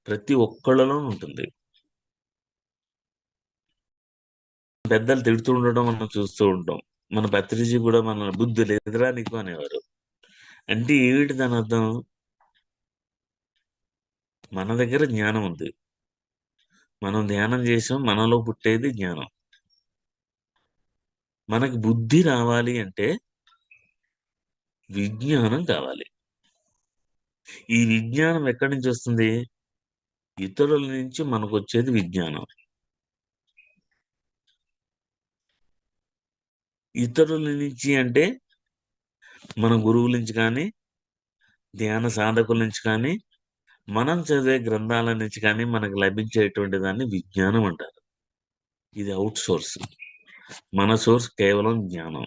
ప్రతి ఒక్కళ్ళలో ఉంటుంది. పెద్దలు తిడుతూ ఉండడం మనం చూస్తూ ఉంటాం. మన పత్రిజీ కూడా మన బుద్ధి లేదురా నీకు అనేవారు. అంటే ఏమిటి దాని అర్థం? మన దగ్గర జ్ఞానం ఉంది. మనం ధ్యానం చేసాం, మనలో పుట్టేది జ్ఞానం. మనకి బుద్ధి రావాలి అంటే విజ్ఞానం కావాలి. ఈ విజ్ఞానం ఎక్కడి నుంచి వస్తుంది? ఇతరుల నుంచి మనకొచ్చేది విజ్ఞానం. ఇతరుల నుంచి అంటే మన గురువుల నుంచి కానీ, ధ్యాన సాధకుల నుంచి కానీ, మనం చదివే గ్రంథాల నుంచి కానీ మనకు లభించేటువంటి దాన్ని విజ్ఞానం అంటారు. ఇది అవుట్ సోర్స్. మన సోర్స్ కేవలం జ్ఞానం.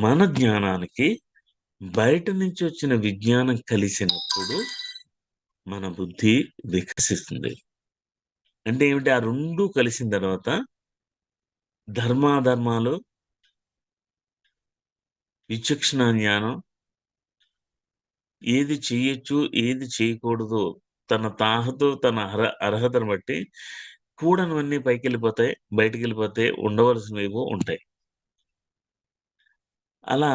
మన జ్ఞానానికి బయట నుంచి వచ్చిన విజ్ఞానం కలిసినప్పుడు మన బుద్ధి వికసిస్తుంది. అంటే ఏమిటి? ఆ రెండు కలిసిన తర్వాత ధర్మాధర్మాలు, విచక్షణ జ్ఞానం, ఏది చేయొచ్చు, ఏది చేయకూడదు, తన తాహతు, తన అర్హతను బట్టి కూడనివన్నీ పైకెళ్ళిపోతాయి, బయటికెళ్ళిపోతాయి, ఉండవలసినవేవో ఉంటాయి. అలా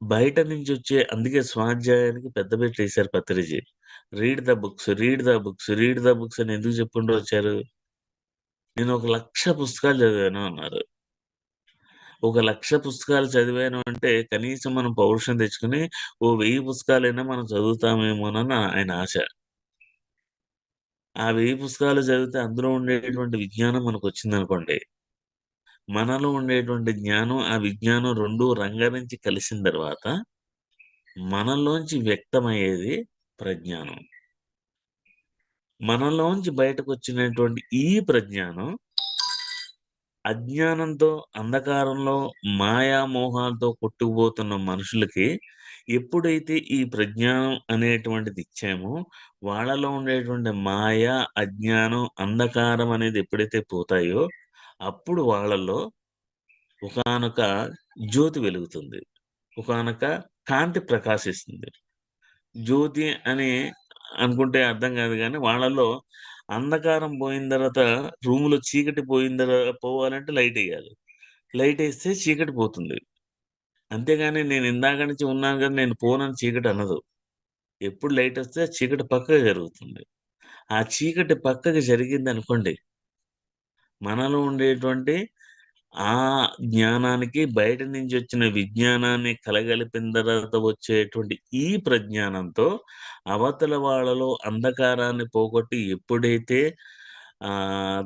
బయట నుంచి వచ్చే అందుకే స్వాధ్యాయానికి పెద్ద పెట్టేశారు Patriji. Read the books, read the books, read the books అని ఎందుకు చెప్పుకుంటూ వచ్చారు? నేను 1,00,000 పుస్తకాలు చదివాను అన్నారు. ఒక 1,00,000 పుస్తకాలు చదివాను అంటే కనీసం మనం పౌరుషం తెచ్చుకొని ఓ 1000 పుస్తకాలైనా మనం చదువుతామేమోనని ఆయన ఆశ. ఆ 1000 పుస్తకాలు చదివితే అందులో ఉండేటువంటి విజ్ఞానం మనకొచ్చిందనుకోండి. మనలో ఉండేటువంటి జ్ఞానం, ఆ విజ్ఞానం 2 రంగరించి కలిసిన తర్వాత మనలోంచి వ్యక్తమయ్యేది ప్రజ్ఞానం. మనలోంచి బయటకొచ్చినటువంటి ఈ ప్రజ్ఞానం అజ్ఞానంతో, అంధకారంలో, మాయామోహాలతో కొట్టుకుపోతున్న మనుషులకి ఎప్పుడైతే ఈ ప్రజ్ఞానం అనేటువంటిది ఇచ్చామో, వాళ్ళలో ఉండేటువంటి మాయ, అజ్ఞానం, అంధకారం అనేది ఎప్పుడైతే పోతాయో, అప్పుడు వాళ్ళలో ఒకానొక జ్యోతి వెలుగుతుంది. ఒకానొక కాంతి ప్రకాశిస్తుంది. జ్యోతి అని అనుకుంటే అర్థం కాదు గానీ, వాళ్ళలో అంధకారం పోయిన తర్వాత రూమ్‌లో చీకటి పోవాలంటే లైటెయ్యాలి. లైటేస్తే చీకటి పోతుంది. అంతేగాని నేను ఇందాక నుంచి ఉన్నాను గదా! నేను పోనని చీకటి అనదు. ఎప్పుడు లైటొస్తే ఆ చీకటి పక్కకి జరుగుతుంది. ఆ చీకటి పక్కకి జరిగిందనుకోండి, మనలో ఉండేటువంటి ఆ జ్ఞానానికి బయట నుంచి వచ్చిన విజ్ఞానాన్ని కలగలిపిన తర్వాత వచ్చేటువంటి ఈ ప్రజ్ఞానంతో అవతల వాళ్ళలో అంధకారాన్ని పోగొట్టి ఎప్పుడైతే ఆహ్,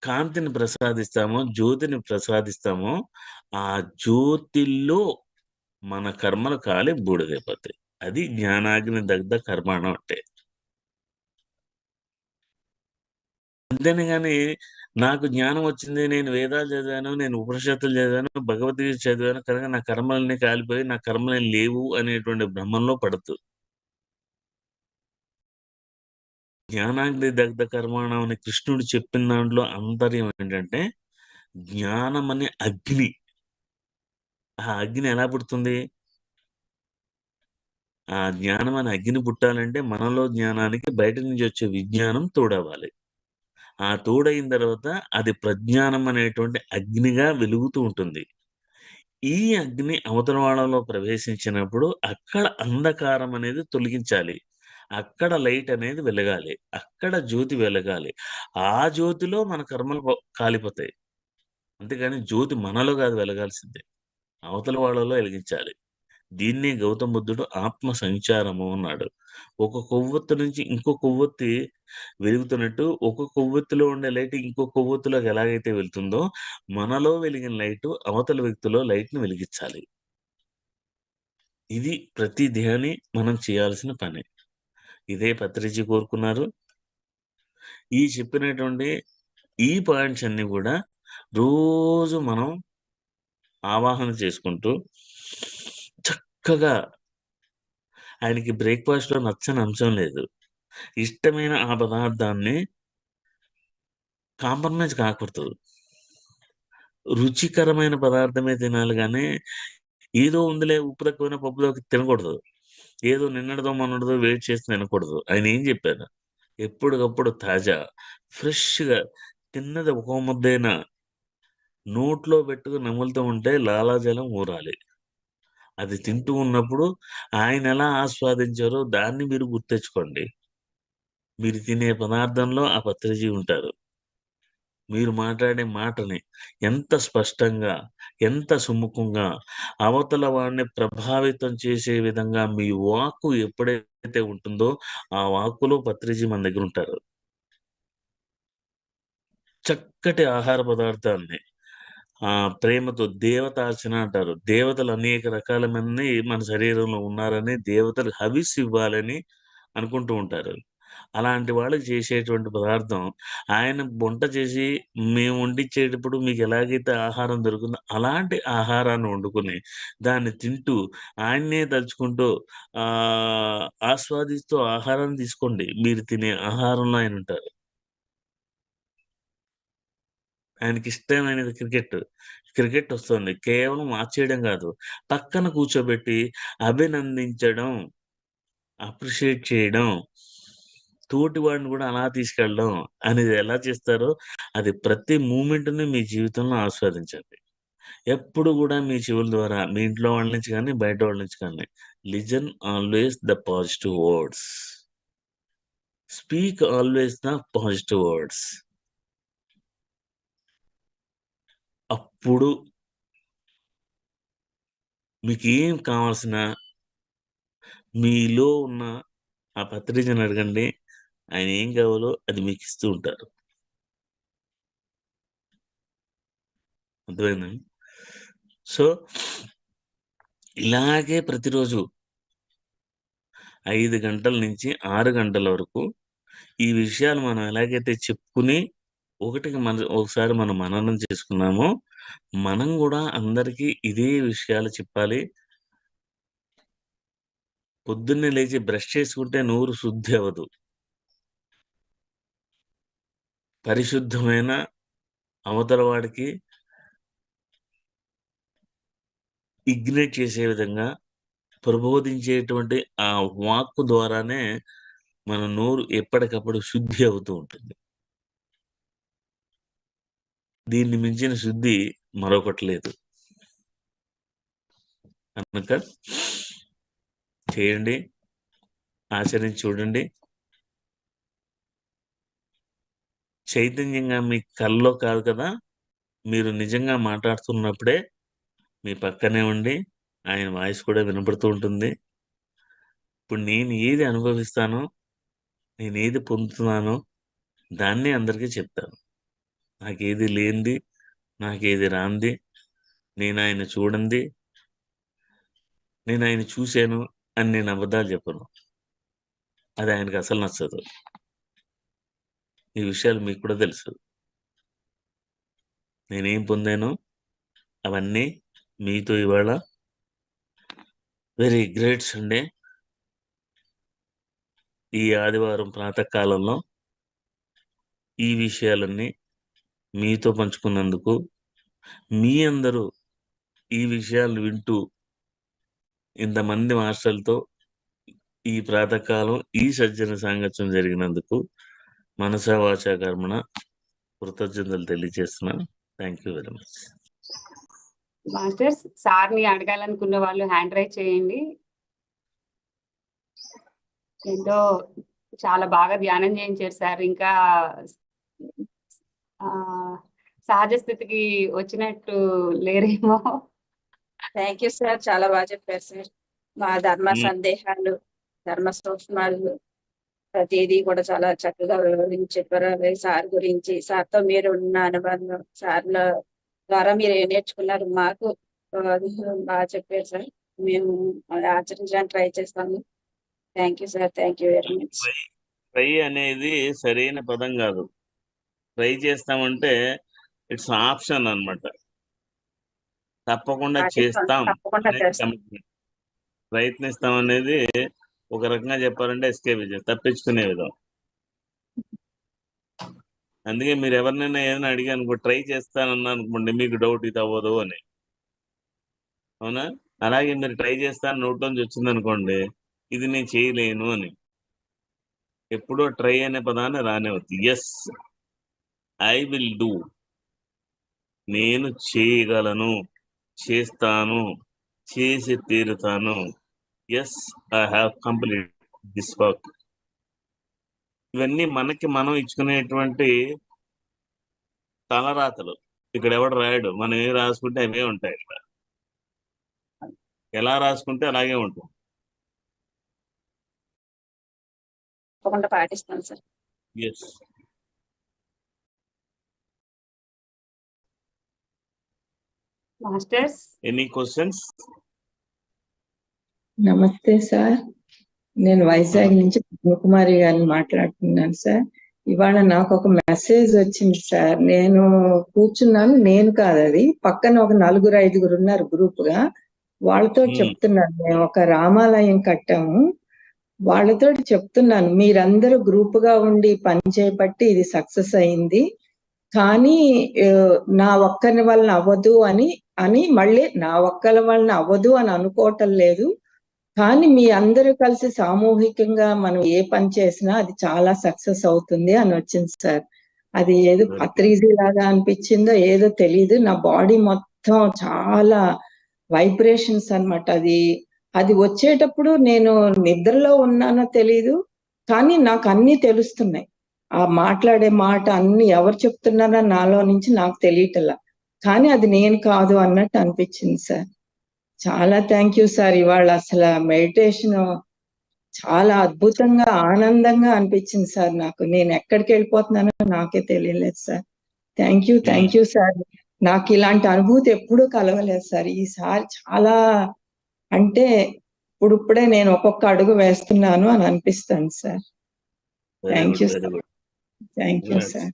కాంతిని ప్రసాదిస్తామో, జ్యోతిని ప్రసాదిస్తామో, ఆ జ్యోతిలో మన కర్మలు కాలి బూడిదైపోతాయి. అది జ్ఞానాగ్ని దగ్ధ కర్మాణం అంటే. అంతేనే గాని, నాకు జ్ఞానం వచ్చింది. నేను వేదాలు చదివాను. నేను ఉపనిషత్తులు చదివాను. భగవద్గీత చదివాను. కనుక నా కర్మలన్నీ కాలిపోయి, నా కర్మలేం లేవు అనేటువంటి భ్రమంలో పడొద్దు. జ్ఞానాగ్ని దగ్ధ కర్మాణం అని కృష్ణుడు చెప్పిన దాంట్లో ఆంతర్యం ఏంటంటే, జ్ఞానమనే అగ్ని. ఆ అగ్ని ఎలా పుడుతుంది? ఆ జ్ఞానం అనే అగ్ని పుట్టాలంటే మనలో జ్ఞానానికి బయట నుంచి వచ్చే విజ్ఞానం తోడవ్వాలి. ఆ తోడయిన తర్వాత అది ప్రజ్ఞానం అనేటువంటి అగ్నిగా వెలుగుతూ ఉంటుంది. ఈ అగ్ని అవతల వాళ్ళలో ప్రవేశించినప్పుడు అక్కడ అంధకారం అనేది తొలగించాలి. అక్కడ లైట్ అనేది వెలగాలి. అక్కడ జ్యోతి వెలగాలి. ఆ జ్యోతిలో మన కర్మలు కాలిపోతాయి. అంతేగాని జ్యోతి మనలో గాదు వెలగాల్సింది. అవతల వాళ్ళలో ఎలిగించాలి. దీన్నే గౌతమ బుద్ధుడు ఆత్మ సంచారము అన్నాడు. ఒక కొవ్వొత్తి నుంచి ఇంకో కొవ్వొత్తి వెలుగుతున్నట్టు, ఒక కొవ్వొత్తిలో ఉండే లైట్ ఇంకో కొవ్వొత్తిలోకి ఎలాగైతే వెళ్తుందో, మనలో వెలిగిన లైటు అవతల వ్యక్తిలో లైట్‌ని వెలిగిచ్చాలి. ఇది ప్రతి ధ్యాని మనం చేయాల్సిన పని. ఇదే పత్రిజీ కోరుకున్నారు. ఈ చెప్పినటువంటి ఈ పాయింట్స్ అన్నీ గూడా రోజు మనం ఆవాహన చేసుకుంటూ చక్కగా ఆయనకి బ్రేక్‌ఫాస్ట్‌లో నచ్చని అంశం లేదు. ఇష్టమైన ఆ పదార్థాన్ని కాంప్రమైజ్ కాకూడదు. రుచికరమైన పదార్థమే తినాలి గానీ, ఏదో ఉందిలే ఉప్పు తక్కువైనా పప్పు తినకూడదు. ఏదో నిన్నటిదో, మొన్నటిదో వేడి చేసి తినకూడదు. ఆయనేం చెప్పారు? ఎప్పటికప్పుడు తాజా, ఫ్రెష్‌గా తిన్నది ఒక్కో ముద్దైనా నోట్లో పెట్టుకొని నములుతూ ఉంటే లాలాజలం ఊరాలి. అది తింటూ ఉన్నప్పుడు ఆయనెలా ఆస్వాదించారో దాన్ని మీరు గుర్తెచ్చుకోండి. మీరు తినే పదార్థంలో ఆ పత్రిజీ ఉంటారు. మీరు మాట్లాడే మాటని ఎంత స్పష్టంగా, ఎంత సుముఖంగా, అవతల వాడిని ప్రభావితం చేసే విధంగా మీ వాక్కు ఎప్పుడైతే ఉంటుందో, ఆ వాక్కులో పత్రిజీ మన దగ్గరుంటారు. చక్కటి ఆహార పదార్థాన్ని ప్రేమతో దేవతార్చన అంటారు. దేవతలు అనేక రకాల మంది మన శరీరంలో ఉన్నారని, దేవతలు హవిస్సు ఇవ్వాలని అనుకుంటూ ఉంటారు. అలాంటి వాళ్ళకి చేసేటువంటి పదార్థం ఆయన వంట చేసి మేము వండించేటప్పుడు మీకెలాగైతే ఆహారం దొరుకుతుందో, అలాంటి ఆహారాన్ని వండుకొని, దాన్ని తింటూ, ఆయన్నే తలుచుకుంటూ ఆస్వాదిస్తూ ఆహారాన్ని తీసుకోండి. మీరు తినే ఆహారంలో ఆయనుంటారు. ఆయనకిష్టమైనది క్రికెట్. క్రికెటొస్తుంది. కేవలం వాచ్ చేయడం గాదు. పక్కన కూర్చోబెట్టి అభినందించడం, అప్రిషియేట్ చేయడం, తోటి వాడిని గూడా అలా తీసుకెళ్ళడం అనేది ఎలా చేస్తారో, అది ప్రతి మూమెంట్‌ని మీ జీవితంలో ఆస్వాదించండి. ఎప్పుడు గూడా మీ చెవుల ద్వారా మీ ఇంట్లో వాళ్ళ నుంచి గానీ, బయట వాళ్ళ నుంచి కానీ, listen always the positive words. Speak always the positive words. అప్పుడు మీకు ఏం కావాల్సిన మీలో ఉన్న ఆ పత్రిజని అడగండి, ఆయన ఏం కావాలో అది మీకు ఇస్తూ ఉంటారు. అర్థమైందండి? సో ఇలాగే ప్రతిరోజు 5 గంటల నుంచి 6 గంటల వరకు ఈ విషయాలు మనం ఎలాగైతే చెప్పుకుని ఒకసారి మనం మననం చేసుకున్నామో, మనం కూడా అందరికీ ఇదే విషయాలు చెప్పాలి. పొద్దున్నే లేచి బ్రష్ చేసుకుంటే నోరు శుద్ధి అవ్వదు. పరిశుద్ధమైన అవతల వాడికి ఇగ్నైట్ చేసే విధంగా ప్రబోధించేటువంటి ఆ వాక్కు ద్వారానే మన నోరు ఎప్పటికప్పుడు శుద్ధి అవుతూ ఉంటుంది. దీన్ని మించిన శుద్ధి మరొకటి లేదు. కనుక చేయండి, ఆచరించి చూడండి. చైతన్యంగా మీ కల్లో కాదు కదా, మీరు నిజంగా మాట్లాడుతున్నప్పుడే మీ పక్కనే ఉండి ఆయన వాయిస్ కూడా వినపడుతూ ఉంటుంది. ఇప్పుడు నేను ఏది అనుభవిస్తానో, నేను ఏది పొందుతున్నానో దాన్నే అందరికీ చెప్తాను. నాకేది లేనిది, నాకేది రాంది, నేను ఆయన చూడండి, నేను ఆయన చూశాను అని నేను అబద్ధాలు చెప్పను. అది ఆయనకు అసలు నచ్చదు. ఈ విషయాలు మీకు కూడా తెలుసు. నేనేం పొందానో అవన్నీ మీతో ఇవాళ వెరీ గ్రేట్ సండే, ఈ ఆదివారం ప్రాతకాలంలో ఈ విషయాలన్నీ మీతో పంచుకున్నందుకు, మీ అందరూ ఈ విషయాలు వింటూ ఇంతమంది మాస్టర్లతో ఈ ప్రాతకాలం ఈ సజ్జన సాంగత్యం జరిగినందుకు మనసా వాచా కర్మణ కృతజ్ఞతలు తెలియజేస్తున్నాను. Thank you very much. Masters, సార్ని అడగాలనుకున్న వాళ్ళు హ్యాండ్ రైజ్ చేయండి. ఎంతో చాలా బాగా ధ్యానం చేయించారు సార్. ఇంకా సహజ స్థితికి వచ్చినట్టు లేరేమో. థ్యాంక్ యూ సార్, చాలా బాగా చెప్పారు సార్. మా ధర్మ సందేహాలు, ధర్మ సూక్ష్మాలు ప్రతిదీ కూడా చాలా చక్కగా వివరించి చెప్పారు. అలాగే సార్ గురించి, సార్తో మీరు ఉన్న అనుబంధం, సార్ల ద్వారా మీరు ఏం నేర్చుకున్నారు మాకు బాగా చెప్పారు సార్. మేము ఆచరించడానికి ట్రై చేస్తాము. Thank you sir, thank you very much. Try అనేది సరైన పదం కాదు. ట్రై చేస్తామంటే ఇట్స్ ఆప్షన్ అన్నమాట. తప్పకుండా చేస్తాం, ప్రయత్నిస్తాం అనేది ఒక రకంగా చెప్పాలంటే ఎస్కేప్ తప్పించుకునే విధం. అందుకే మీరు ఎవరినైనా ఏదైనా అడిగా అనుకో, ట్రై చేస్తానన్నా అనుకోండి, మీకు డౌట్ ఇది అవ్వదు అని. అవునా? అలాగే మీరు ట్రై చేస్తాను నోట్లోంచి వచ్చింది అనుకోండి, ఇది నేను చేయలేను అని. ఎప్పుడో ట్రై అనే పదాన్ని రానివద్దు. ఎస్, ఐ విల్ డూ, నేను చేయగలను, చేస్తాను, చేసి తీరుతాను. Yes, I have complete this work. ఇవన్నీ మనకి మనం ఇచ్చుకునేటువంటి తలరాతలు. ఇక్కడ ఎవడు రాయడు, మనం ఏం రాసుకుంటే అవే ఉంటాయి. ఇక్కడ ఎలా రాసుకుంటే అలాగే ఉంటుంది. తప్పకుండా పాటిస్తాను sir. Yes. Masters, any questions? నమస్తే సార్, నేను వైజాగ్ నుంచి కుమారి గారిని మాట్లాడుతున్నాను సార్. ఇవాళ నాకు ఒక మెసేజ్ వచ్చింది సార్. నేను కూర్చున్నాను, నేను కాదు అది, పక్కన ఒక 4-5 ఉన్నారు గ్రూప్ గా. వాళ్ళతో చెప్తున్నాను, మేము ఒక రామాలయం కట్టాము, వాళ్ళతో చెప్తున్నాను మీరందరూ గ్రూప్ గా ఉండి పని చేపట్టి ఇది సక్సెస్ అయింది, కానీ నా ఒక్కరి వలన అవ్వదు అని మళ్ళీ నా ఒక్కరి వలన అవ్వదు అని అనుకోవటం లేదు, కానీ మీ అందరూ కలిసి సామూహికంగా మనం ఏ పని చేసినా అది చాలా సక్సెస్ అవుతుంది అని వచ్చింది సార్. అది ఏదో పత్రిజీ లాగా అనిపించిందో ఏదో తెలీదు, నా బాడీ మొత్తం చాలా వైబ్రేషన్స్ అన్నమాట. అది వచ్చేటప్పుడు నేను నిద్రలో ఉన్నానో తెలీదు, కానీ నాకు అన్ని తెలుస్తున్నాయి. ఆ మాట్లాడే మాట అన్ని ఎవరు చెప్తున్నారో నాలో నుంచి నాకు తెలియటలా, కానీ అది నేను కాదు అన్నట్టు అనిపించింది సార్. చాలా థ్యాంక్ యూ సార్. ఇవాళ అసలు మెడిటేషన్ చాలా అద్భుతంగా ఆనందంగా అనిపించింది సార్. నాకు నేను ఎక్కడికి వెళ్ళిపోతున్నానో నాకే తెలియలేదు సార్. Thank you sir. నాకు ఇలాంటి అనుభూతి ఎప్పుడూ కలగలేదు సార్. ఈసారి చాలా అంటే ఇప్పుడే నేను ఒక్కొక్క అడుగు వేస్తున్నాను అని అనిపిస్తుంది sir. Thank you sir. Thank you sir.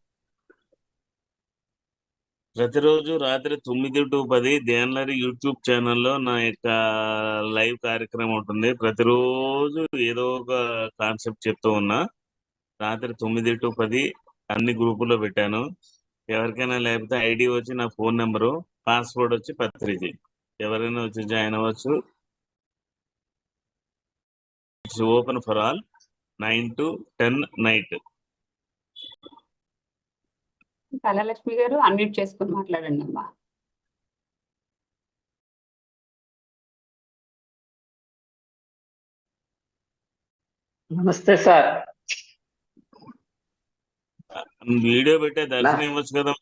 ప్రతిరోజు రాత్రి 9 to 10 ధ్యానలరి యూట్యూబ్ ఛానల్లో నా యొక్క లైవ్ కార్యక్రమం ఉంటుంది. ప్రతిరోజు ఏదో ఒక కాన్సెప్ట్ చెప్తూ ఉన్నా. రాత్రి 9 to 10 అన్ని గ్రూపుల్లో పెట్టాను. ఎవరికైనా లేకపోతే ఐడి వచ్చి నా ఫోన్ నెంబరు, పాస్వర్డ్ వచ్చి పత్రిజీ. ఎవరైనా వచ్చి జాయిన్ అవ్వచ్చు. It's open for all 9 to 10 night. Kalalakshmi garu unmute చేసుకుని మాట్లాడండి అమ్మా. నమస్తే సార్. వీడియో పెట్టే దర్శనం ఇవ్వచ్చు కదా.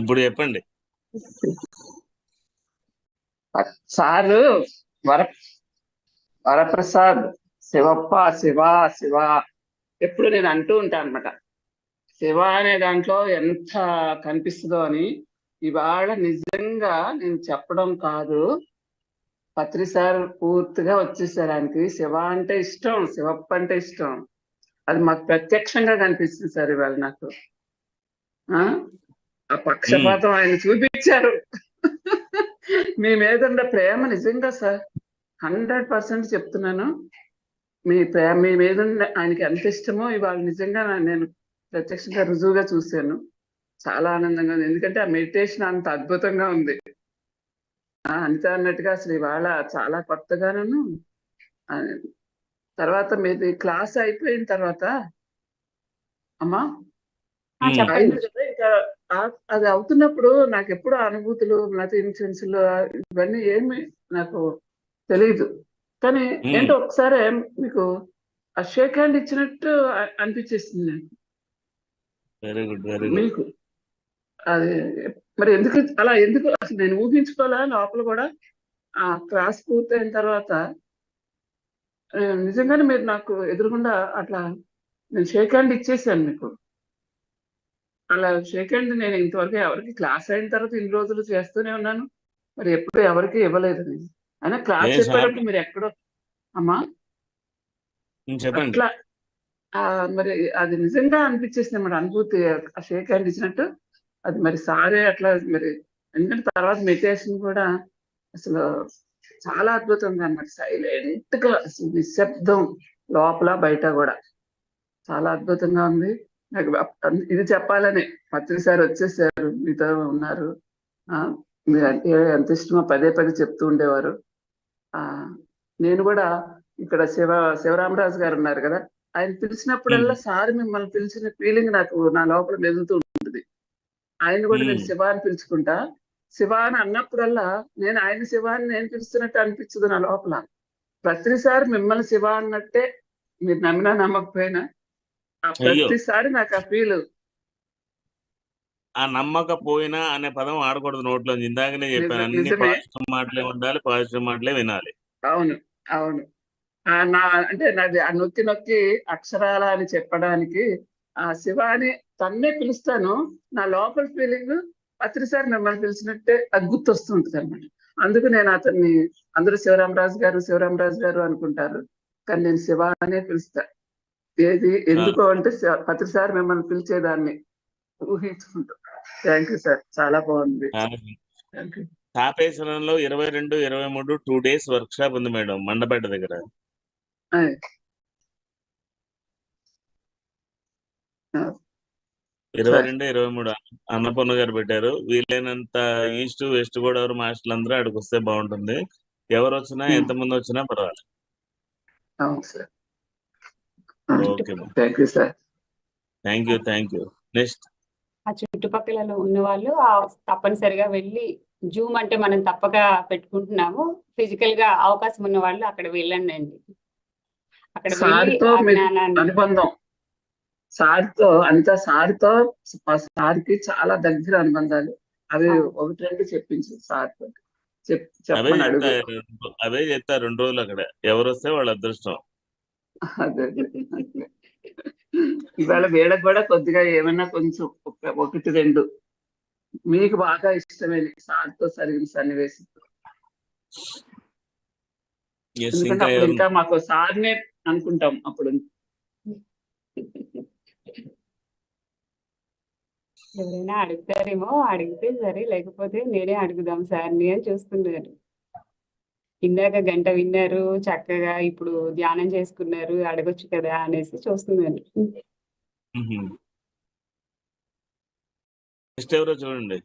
ఇప్పుడు చెప్పండి సారు. వరప్రసాద్ శివప్ప శివ శివ ఎప్పుడు నేను అంటూ ఉంటాను అనమాట. శివ అనే దాంట్లో ఎంత కనిపిస్తుందో అని. ఇవాళ నిజంగా నేను చెప్పడం కాదు, పత్రి సార్ పూర్తిగా వచ్చేసారు. ఆయనకి శివ అంటే ఇష్టం, శివప్ప అంటే ఇష్టం. అది మాకు ప్రత్యక్షంగా కనిపిస్తుంది సార్ ఇవాళ నాకు. ఆ పక్షపాతం ఆయన చూపించారు. మీ మీద ఉన్న ప్రేమ నిజంగా సార్ 100% చెప్తున్నాను. మీ మీద ఆయనకి ఎంత ఇష్టమో ఇవాళ నిజంగా నేను ప్రత్యక్షంగా రుజువుగా చూశాను. చాలా ఆనందంగా ఉంది. ఎందుకంటే ఆ మెడిటేషన్ అంత అద్భుతంగా ఉంది. అనిత అన్నట్టుగా అసలు ఇవాళ చాలా కొత్తగాను. తర్వాత మీది క్లాస్ అయిపోయిన తర్వాత అమ్మా అయింది కదా, ఇంకా అది అవుతున్నప్పుడు నాకు ఎప్పుడు అనుభూతులు, లేకపోతే ఇన్సెన్స్లు ఇవన్నీ ఏమి నాకు తెలియదు. కానీ ఏంటో ఒకసారి మీకు ఆ షేక్ హ్యాండ్ ఇచ్చినట్టు అనిపించేస్తుంది నాకు. Very good, very good. మీకు అది మరి ఎందుకు అలా, ఎందుకు అసలు నేను ఊహించుకోవాలా. లోపల కూడా ఆ క్లాస్ పూర్తయిన తర్వాత నిజంగానే మీరు నాకు ఎదురుగుండా అట్లా నేను షేక్ హ్యాండ్ ఇచ్చేసాను మీకు. అలా షేక్ హ్యాండ్ నేను ఇంతవరకు ఎవరికి క్లాస్ అయిన తర్వాత ఇన్ని రోజులు చేస్తూనే ఉన్నాను, మరి ఎప్పుడు ఎవరికి ఇవ్వలేదు నేను. అయినా క్లాస్ చెప్పేటప్పుడు మీరు ఎక్కడో అమ్మా అట్లా మరి అది నిజంగా అనిపించేసింది అన్నమాట అనుభూతి. ఆ షేక్ హ్యాండ్ ఇచ్చినట్టు అది మరి సారే అట్లా మరి. ఎందుకంటే తర్వాత మెడిటేషన్ కూడా అసలు చాలా అద్భుతంగా అన్నమాట. సైలెంట్ గా అసలు నిశ్శబ్దం లోపల బయట కూడా చాలా అద్భుతంగా ఉంది. నాకు ఇది చెప్పాలని పత్రి సార్ వచ్చేసారు, మీతో ఉన్నారు. మీరంటే ఎంత ఇష్టమో పదే చెప్తూ ఉండేవారు. నేను కూడా ఇక్కడ శివరామరాజు గారు ఉన్నారు కదా, ఆయన పిలిచినప్పుడల్లా సార్ మిమ్మల్ని పిలిచిన ఫీలింగ్ నాకు నా లోపల మెదులుతూ ఉంటుంది. ఆయన కూడా నేను శివ అని పిలుచుకుంటా. శివ అని అన్నప్పుడల్లా నేను ఆయన శివ అని నేను పిలుస్తున్నట్టు అనిపించదు నా లోపల. ప్రతిసారి మిమ్మల్ని శివ అన్నట్టే, మీరు నమ్మినా నమ్మకపోయినా ప్రతిసారి నాకు ఆ ఫీల్. ఆ నమ్మకపోయినా అనే పదం ఆడకూడదు నోట్లో. ఇందాకనే చెప్పాను, అన్ని పాజిటివ్ మాటలే ఉండాలి, పాజిటివ్ మాటలే వినాలి. అవును అవును. అంటే నాది ఆ నొక్కి అక్షరాల అని చెప్పడానికి ఆ శివ అని తన్నే పిలుస్తాను. నా లోపల ఫీలింగ్ పత్రిసారి మిమ్మల్ని పిలిచినట్టే అది గుర్తొస్తుంటుంది అన్నమాట. అందుకు నేను అతన్ని, అందరూ శివరామరాజు గారు అనుకుంటారు, కానీ నేను శివ అనే పిలుస్తా. ఏది ఎందుకు అంటే పత్రిసారి మిమ్మల్ని పిలిచేదాన్ని ఊహించుకుంటా. థ్యాంక్ యూ సార్, చాలా బాగుంది. తాపేశ్వరంలో 22, 23 2 days వర్క్ షాప్ ఉంది మేడం, మండపేట దగ్గర. 22, 23 అన్నపూర్ణ గారు పెట్టారు. వీలైనంత ఈస్ట్ వెస్ట్ గోదావరి మాస్టర్లు అందరూ అక్కడికి వస్తే బాగుంటుంది. ఎవరు వచ్చినా ఎంతమంది వచ్చినా పర్వాలేదు. అవును sir. Okay, thank you. Next ఆ చుట్టుపక్కలలో ఉన్న వాళ్ళు తప్పనిసరిగా వెళ్ళి, జూమ్ అంటే మనం తప్పక పెట్టుకుంటున్నాము, ఫిజికల్ గా అవకాశం ఉన్న వాళ్ళు అక్కడ వెళ్ళండి అండి. అక్కడ వెళ్ళి సార్తో ఆ మీకు జ్ఞానాన్ని అనుబంధం, సార్తో మా సార్కి చాలా దగ్గర అనుబంధాలు. అవి అవును. ఒకటి రెండు చెప్పించు సార్తో, అవే చెప్పమని చెప్తా అడుగు. అవే చెప్తా 2 రోజులు అక్కడ ఎవరు వస్తే వాళ్ళ అదృష్టం. అదే అదే. ఇవాళ వీళ్ళకి కూడా కొద్దిగా ఏమైనా కొంచెం ఒకటి రెండు మీకు బాగా ఇష్టమైన సార్తో జరిగిన సన్నివేశం. ఎస్, ఎందుకంటే ఇంకా అప్పుడు ఎవరు? ఇంకా మాకు సార్నే అనుకుంటాం అప్పుడు. ఎవరైనా అడుగుతారేమో, అడిగితే సరే, లేకపోతే నేనే అడుగుదాం సార్ని అని చూస్తున్నారు. ఇందాక గంట విన్నారు చక్కగా, ఇప్పుడు ధ్యానం చేసుకున్నారు, అడగొచ్చు కదా అనేసి చూస్తున్నాను. నెక్స్ట్ ఎవరో చూడండి.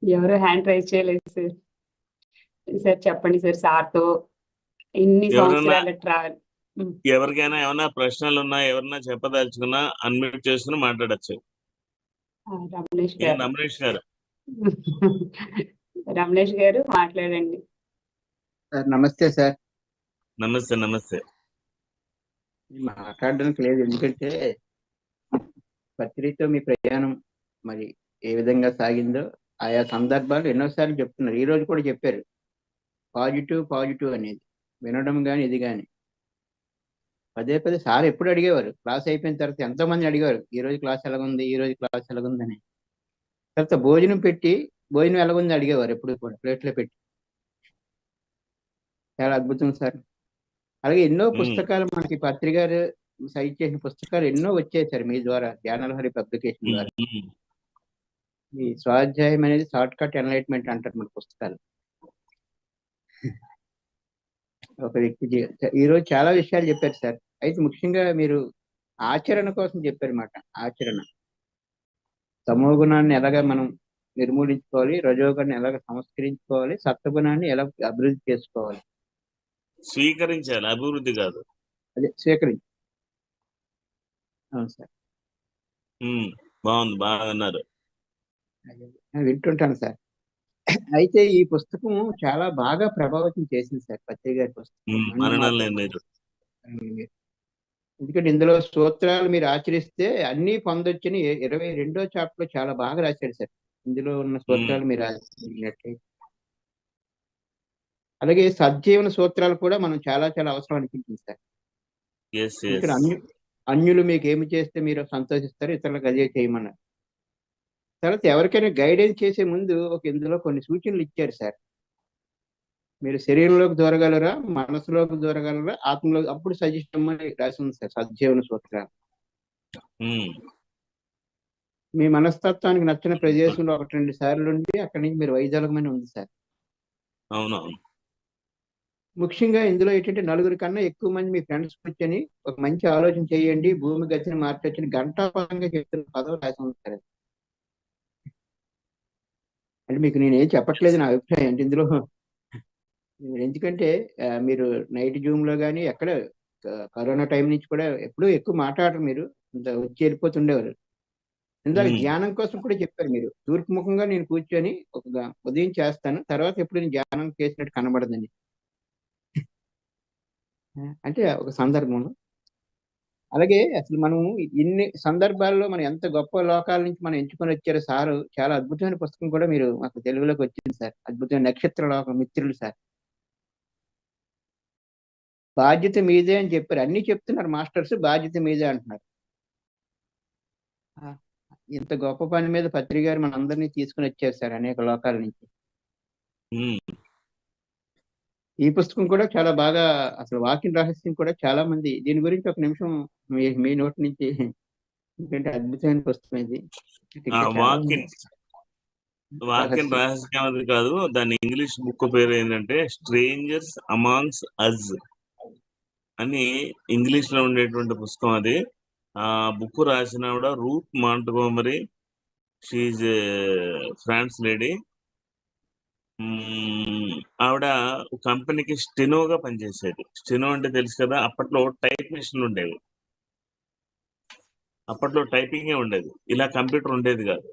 ఎవరు హ్యాండ్ రైజ్ చేయలేదు సార్. సార్ చెప్పండి సార్, సార్తో ఇన్ని ఎవరన్నా సంవత్సరాల ట్రావెల్. ఎవరికైనా ఏమైనా ప్రశ్నలు ఉన్నా, ఎవరన్నా చెప్పదలుచుకున్నా అన్మ్యూట్ చేసుకుని మాట్లాడచ్చు. రమణేష్ గారు, రమణేష్ గారు. రమణేష్ గారు మాట్లాడండి. సార్ నమస్తే సార్. నమస్తే. నమస్తే. మాట్లాడడానికి లేదు, ఎందుకంటే పత్రికతో మీ ప్రయాణం మరి ఏ విధంగా సాగిందో ఆయా సందర్భాలు ఎన్నోసార్లు చెప్తున్నారు. ఈ రోజు కూడా చెప్పారు పాజిటివ్ అనేది వినడం కానీ ఇది కానీ పదే పదే సార్ ఎప్పుడు అడిగేవారు. క్లాస్ అయిపోయిన తర్వాత ఎంతో మంది అడిగేవారు, ఈ రోజు క్లాస్ ఎలాగుంది, ఈ రోజు క్లాస్ ఎలాగుందని. తర్వాత భోజనం ఎలాగుంది అడిగేవారు ఎప్పుడు కూడా, ప్లేట్లో పెట్టి. చాలా అద్భుతం సార్. అలాగే ఎన్నో పుస్తకాలు మనకి పత్రిక గారు సైట్ చేసిన పుస్తకాలు ఎన్నో వచ్చాయి సార్ మీ ద్వారా, జ్ఞానలహరి పబ్లికేషన్ ద్వారా. ఈ స్వాధ్యాయం అనేది షార్ట్ కట్ ఎన్లైట్మెంట్ అంటారు మన పుస్తకాలు. ఒక వ్యక్తి ఈ రోజు చాలా విషయాలు చెప్పారు సార్. అయితే ముఖ్యంగా మీరు ఆచరణ కోసం చెప్పారు మాట. ఆచరణ, తమో గుణాన్ని ఎలాగ మనం నిర్మూలించుకోవాలి, రజోగుణాన్ని ఎలాగ సంస్కరించుకోవాలి, సత్వగుణాన్ని ఎలా అభివృద్ధి చేసుకోవాలి. స్వీకరించాలి, అభివృద్ధి కాదు. అదే స్వీకరించి. అవును సార్. బాగుంది, బాగా అన్నారు. వింటుంటాను సార్. అయితే ఈ పుస్తకం చాలా బాగా ప్రభావితం చేసింది సార్, పత్రిక గారి పుస్తకం. మరణం లేని మీరు. ఎందుకంటే ఇందులో సూత్రాలు మీరు ఆచరిస్తే అన్ని పొందొచ్చని 22వ చాప్టర్ లో చాలా బాగా రాశారు సార్. ఇందులో ఉన్న సూత్రాలు మీరు ఆచరించినట్లయితే. అలాగే సజ్జీవన సూత్రాలు కూడా మనం చాలా చాలా అవసరం అనిపించింది సార్. ఇక్కడ అన్యులు మీకు ఏమి చేస్తే మీరు సంతోషిస్తారు, ఇతరులకు అదే చేయమన్నారు. తర్వాత ఎవరికైనా గైడెన్స్ చేసే ముందు ఇందులో కొన్ని సూచనలు ఇచ్చారు సార్. మీరు శరీరంలోకి దూరగలరా, మనసులోకి దూరగలరా, ఆత్మలోకి, అప్పుడు సజెస్ట్ అమ్మని రాసింది సార్ సజ్జీవన సూత్రాలు. మీ మనస్తత్వానికి నచ్చిన ప్రదేశంలో 1-2 సార్లు ఉండి అక్కడి నుంచి మీరు వైజాగమని ఉంది సార్. అవునవును. ముఖ్యంగా ఇందులో ఏంటంటే 4 కన్నా ఎక్కువ మంది మీ ఫ్రెండ్స్ కూర్చొని ఒక మంచి ఆలోచన చేయండి, భూమి గతిని మార్చొచ్చని గంటాపరంగా చెప్తున్న పదవి రాసి ఉంది సార్. అంటే మీకు నేనేం చెప్పట్లేదు, నా అభిప్రాయం అంటే ఇందులో. ఎందుకంటే మీరు నైట్ జూమ్ లో కానీ ఎక్కడ కరోనా టైం నుంచి కూడా ఎప్పుడూ ఎక్కువ మాట్లాడరు, మీరు వచ్చి వెళ్ళిపోతుండేవారు. ఇందాక ధ్యానం కోసం కూడా చెప్పారు మీరు, తూర్పు ముఖంగా నేను కూర్చొని ఒక ఉదయం చేస్తాను, తర్వాత ఎప్పుడు నేను ధ్యానం చేసినట్టు కనబడదని. అంటే ఒక సందర్భంలో. అలాగే అసలు మనము ఇన్ని సందర్భాల్లో మనం ఎంత గొప్ప లోకాల నుంచి మనం ఎంచుకొని వచ్చారో సారు. చాలా అద్భుతమైన పుస్తకం కూడా మీరు మాకు తెలుగులోకి వచ్చింది సార్. అద్భుతమైన నక్షత్ర లోకం మిత్రులు సార్. బాధ్యత మీదే అని చెప్పారు. అన్ని చెప్తున్నారు మాస్టర్స్, బాధ్యత మీదే అంటున్నారు. ఇంత గొప్ప పని మీద పత్రిక గారు మన అందరినీ తీసుకుని వచ్చారు సార్ అనేక లోకాల నుంచి. ఈ పుస్తకం కూడా చాలా బాగా, అసలు వాక్యం రహస్యం కూడా చాలా మంది దీని గురించి ఒక నిమిషం మీ నోటి నుంచి, ఎందుకంటే అద్భుతమైన పుస్తకం ఇది. వాక్యం రహస్యం అది కాదు, దాని ఇంగ్లీష్ బుక్ పేరు ఏంటంటే స్ట్రేంజర్స్ అమాంగ్స్ అజ్ అని ఇంగ్లీష్ లో ఉండేటువంటి పుస్తకం అది. ఆ బుక్ రాసిన ఆవిడ Ruth Montgomery. She France lady. ఆవిడ కంపెనీకి స్టెనోగా పనిచేసేది. స్టెనో అంటే తెలుసు కదా, అప్పట్లో టైప్ మిషన్లు ఉండేవి. అప్పట్లో టైపింగే ఉండేది, ఇలా కంప్యూటర్ ఉండేది కాదు.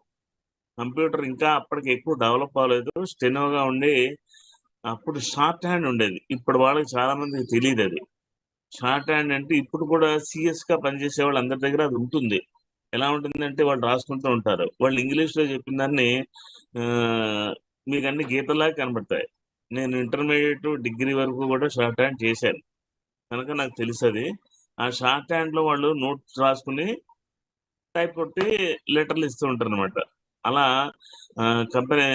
కంప్యూటర్ ఇంకా అప్పటికి ఎక్కువ డెవలప్ అవ్వలేదు. స్టెనోగా ఉండి అప్పుడు షార్ట్ హ్యాండ్ ఉండేది. ఇప్పుడు వాళ్ళకి చాలా మందికి తెలియదు అది. షార్ట్ హ్యాండ్ అంటే ఇప్పుడు కూడా CS గా పనిచేసే వాళ్ళు అందరి దగ్గర అది ఉంటుంది. ఎలా ఉంటుందంటే వాళ్ళు రాసుకుంటూ ఉంటారు. వాళ్ళు ఇంగ్లీష్లో చెప్పిన దాన్ని మీకు అన్ని గీతలాగా కనబడతాయి. నేను ఇంటర్మీడియట్ డిగ్రీ వరకు కూడా షార్ట్ హ్యాండ్ చేశాను కనుక నాకు తెలుసు అది. ఆ షార్ట్ హ్యాండ్లో వాళ్ళు నోట్స్ రాసుకుని టైప్ కొట్టి లెటర్లు ఇస్తూ ఉంటారు అనమాట. అలా కంపెనీ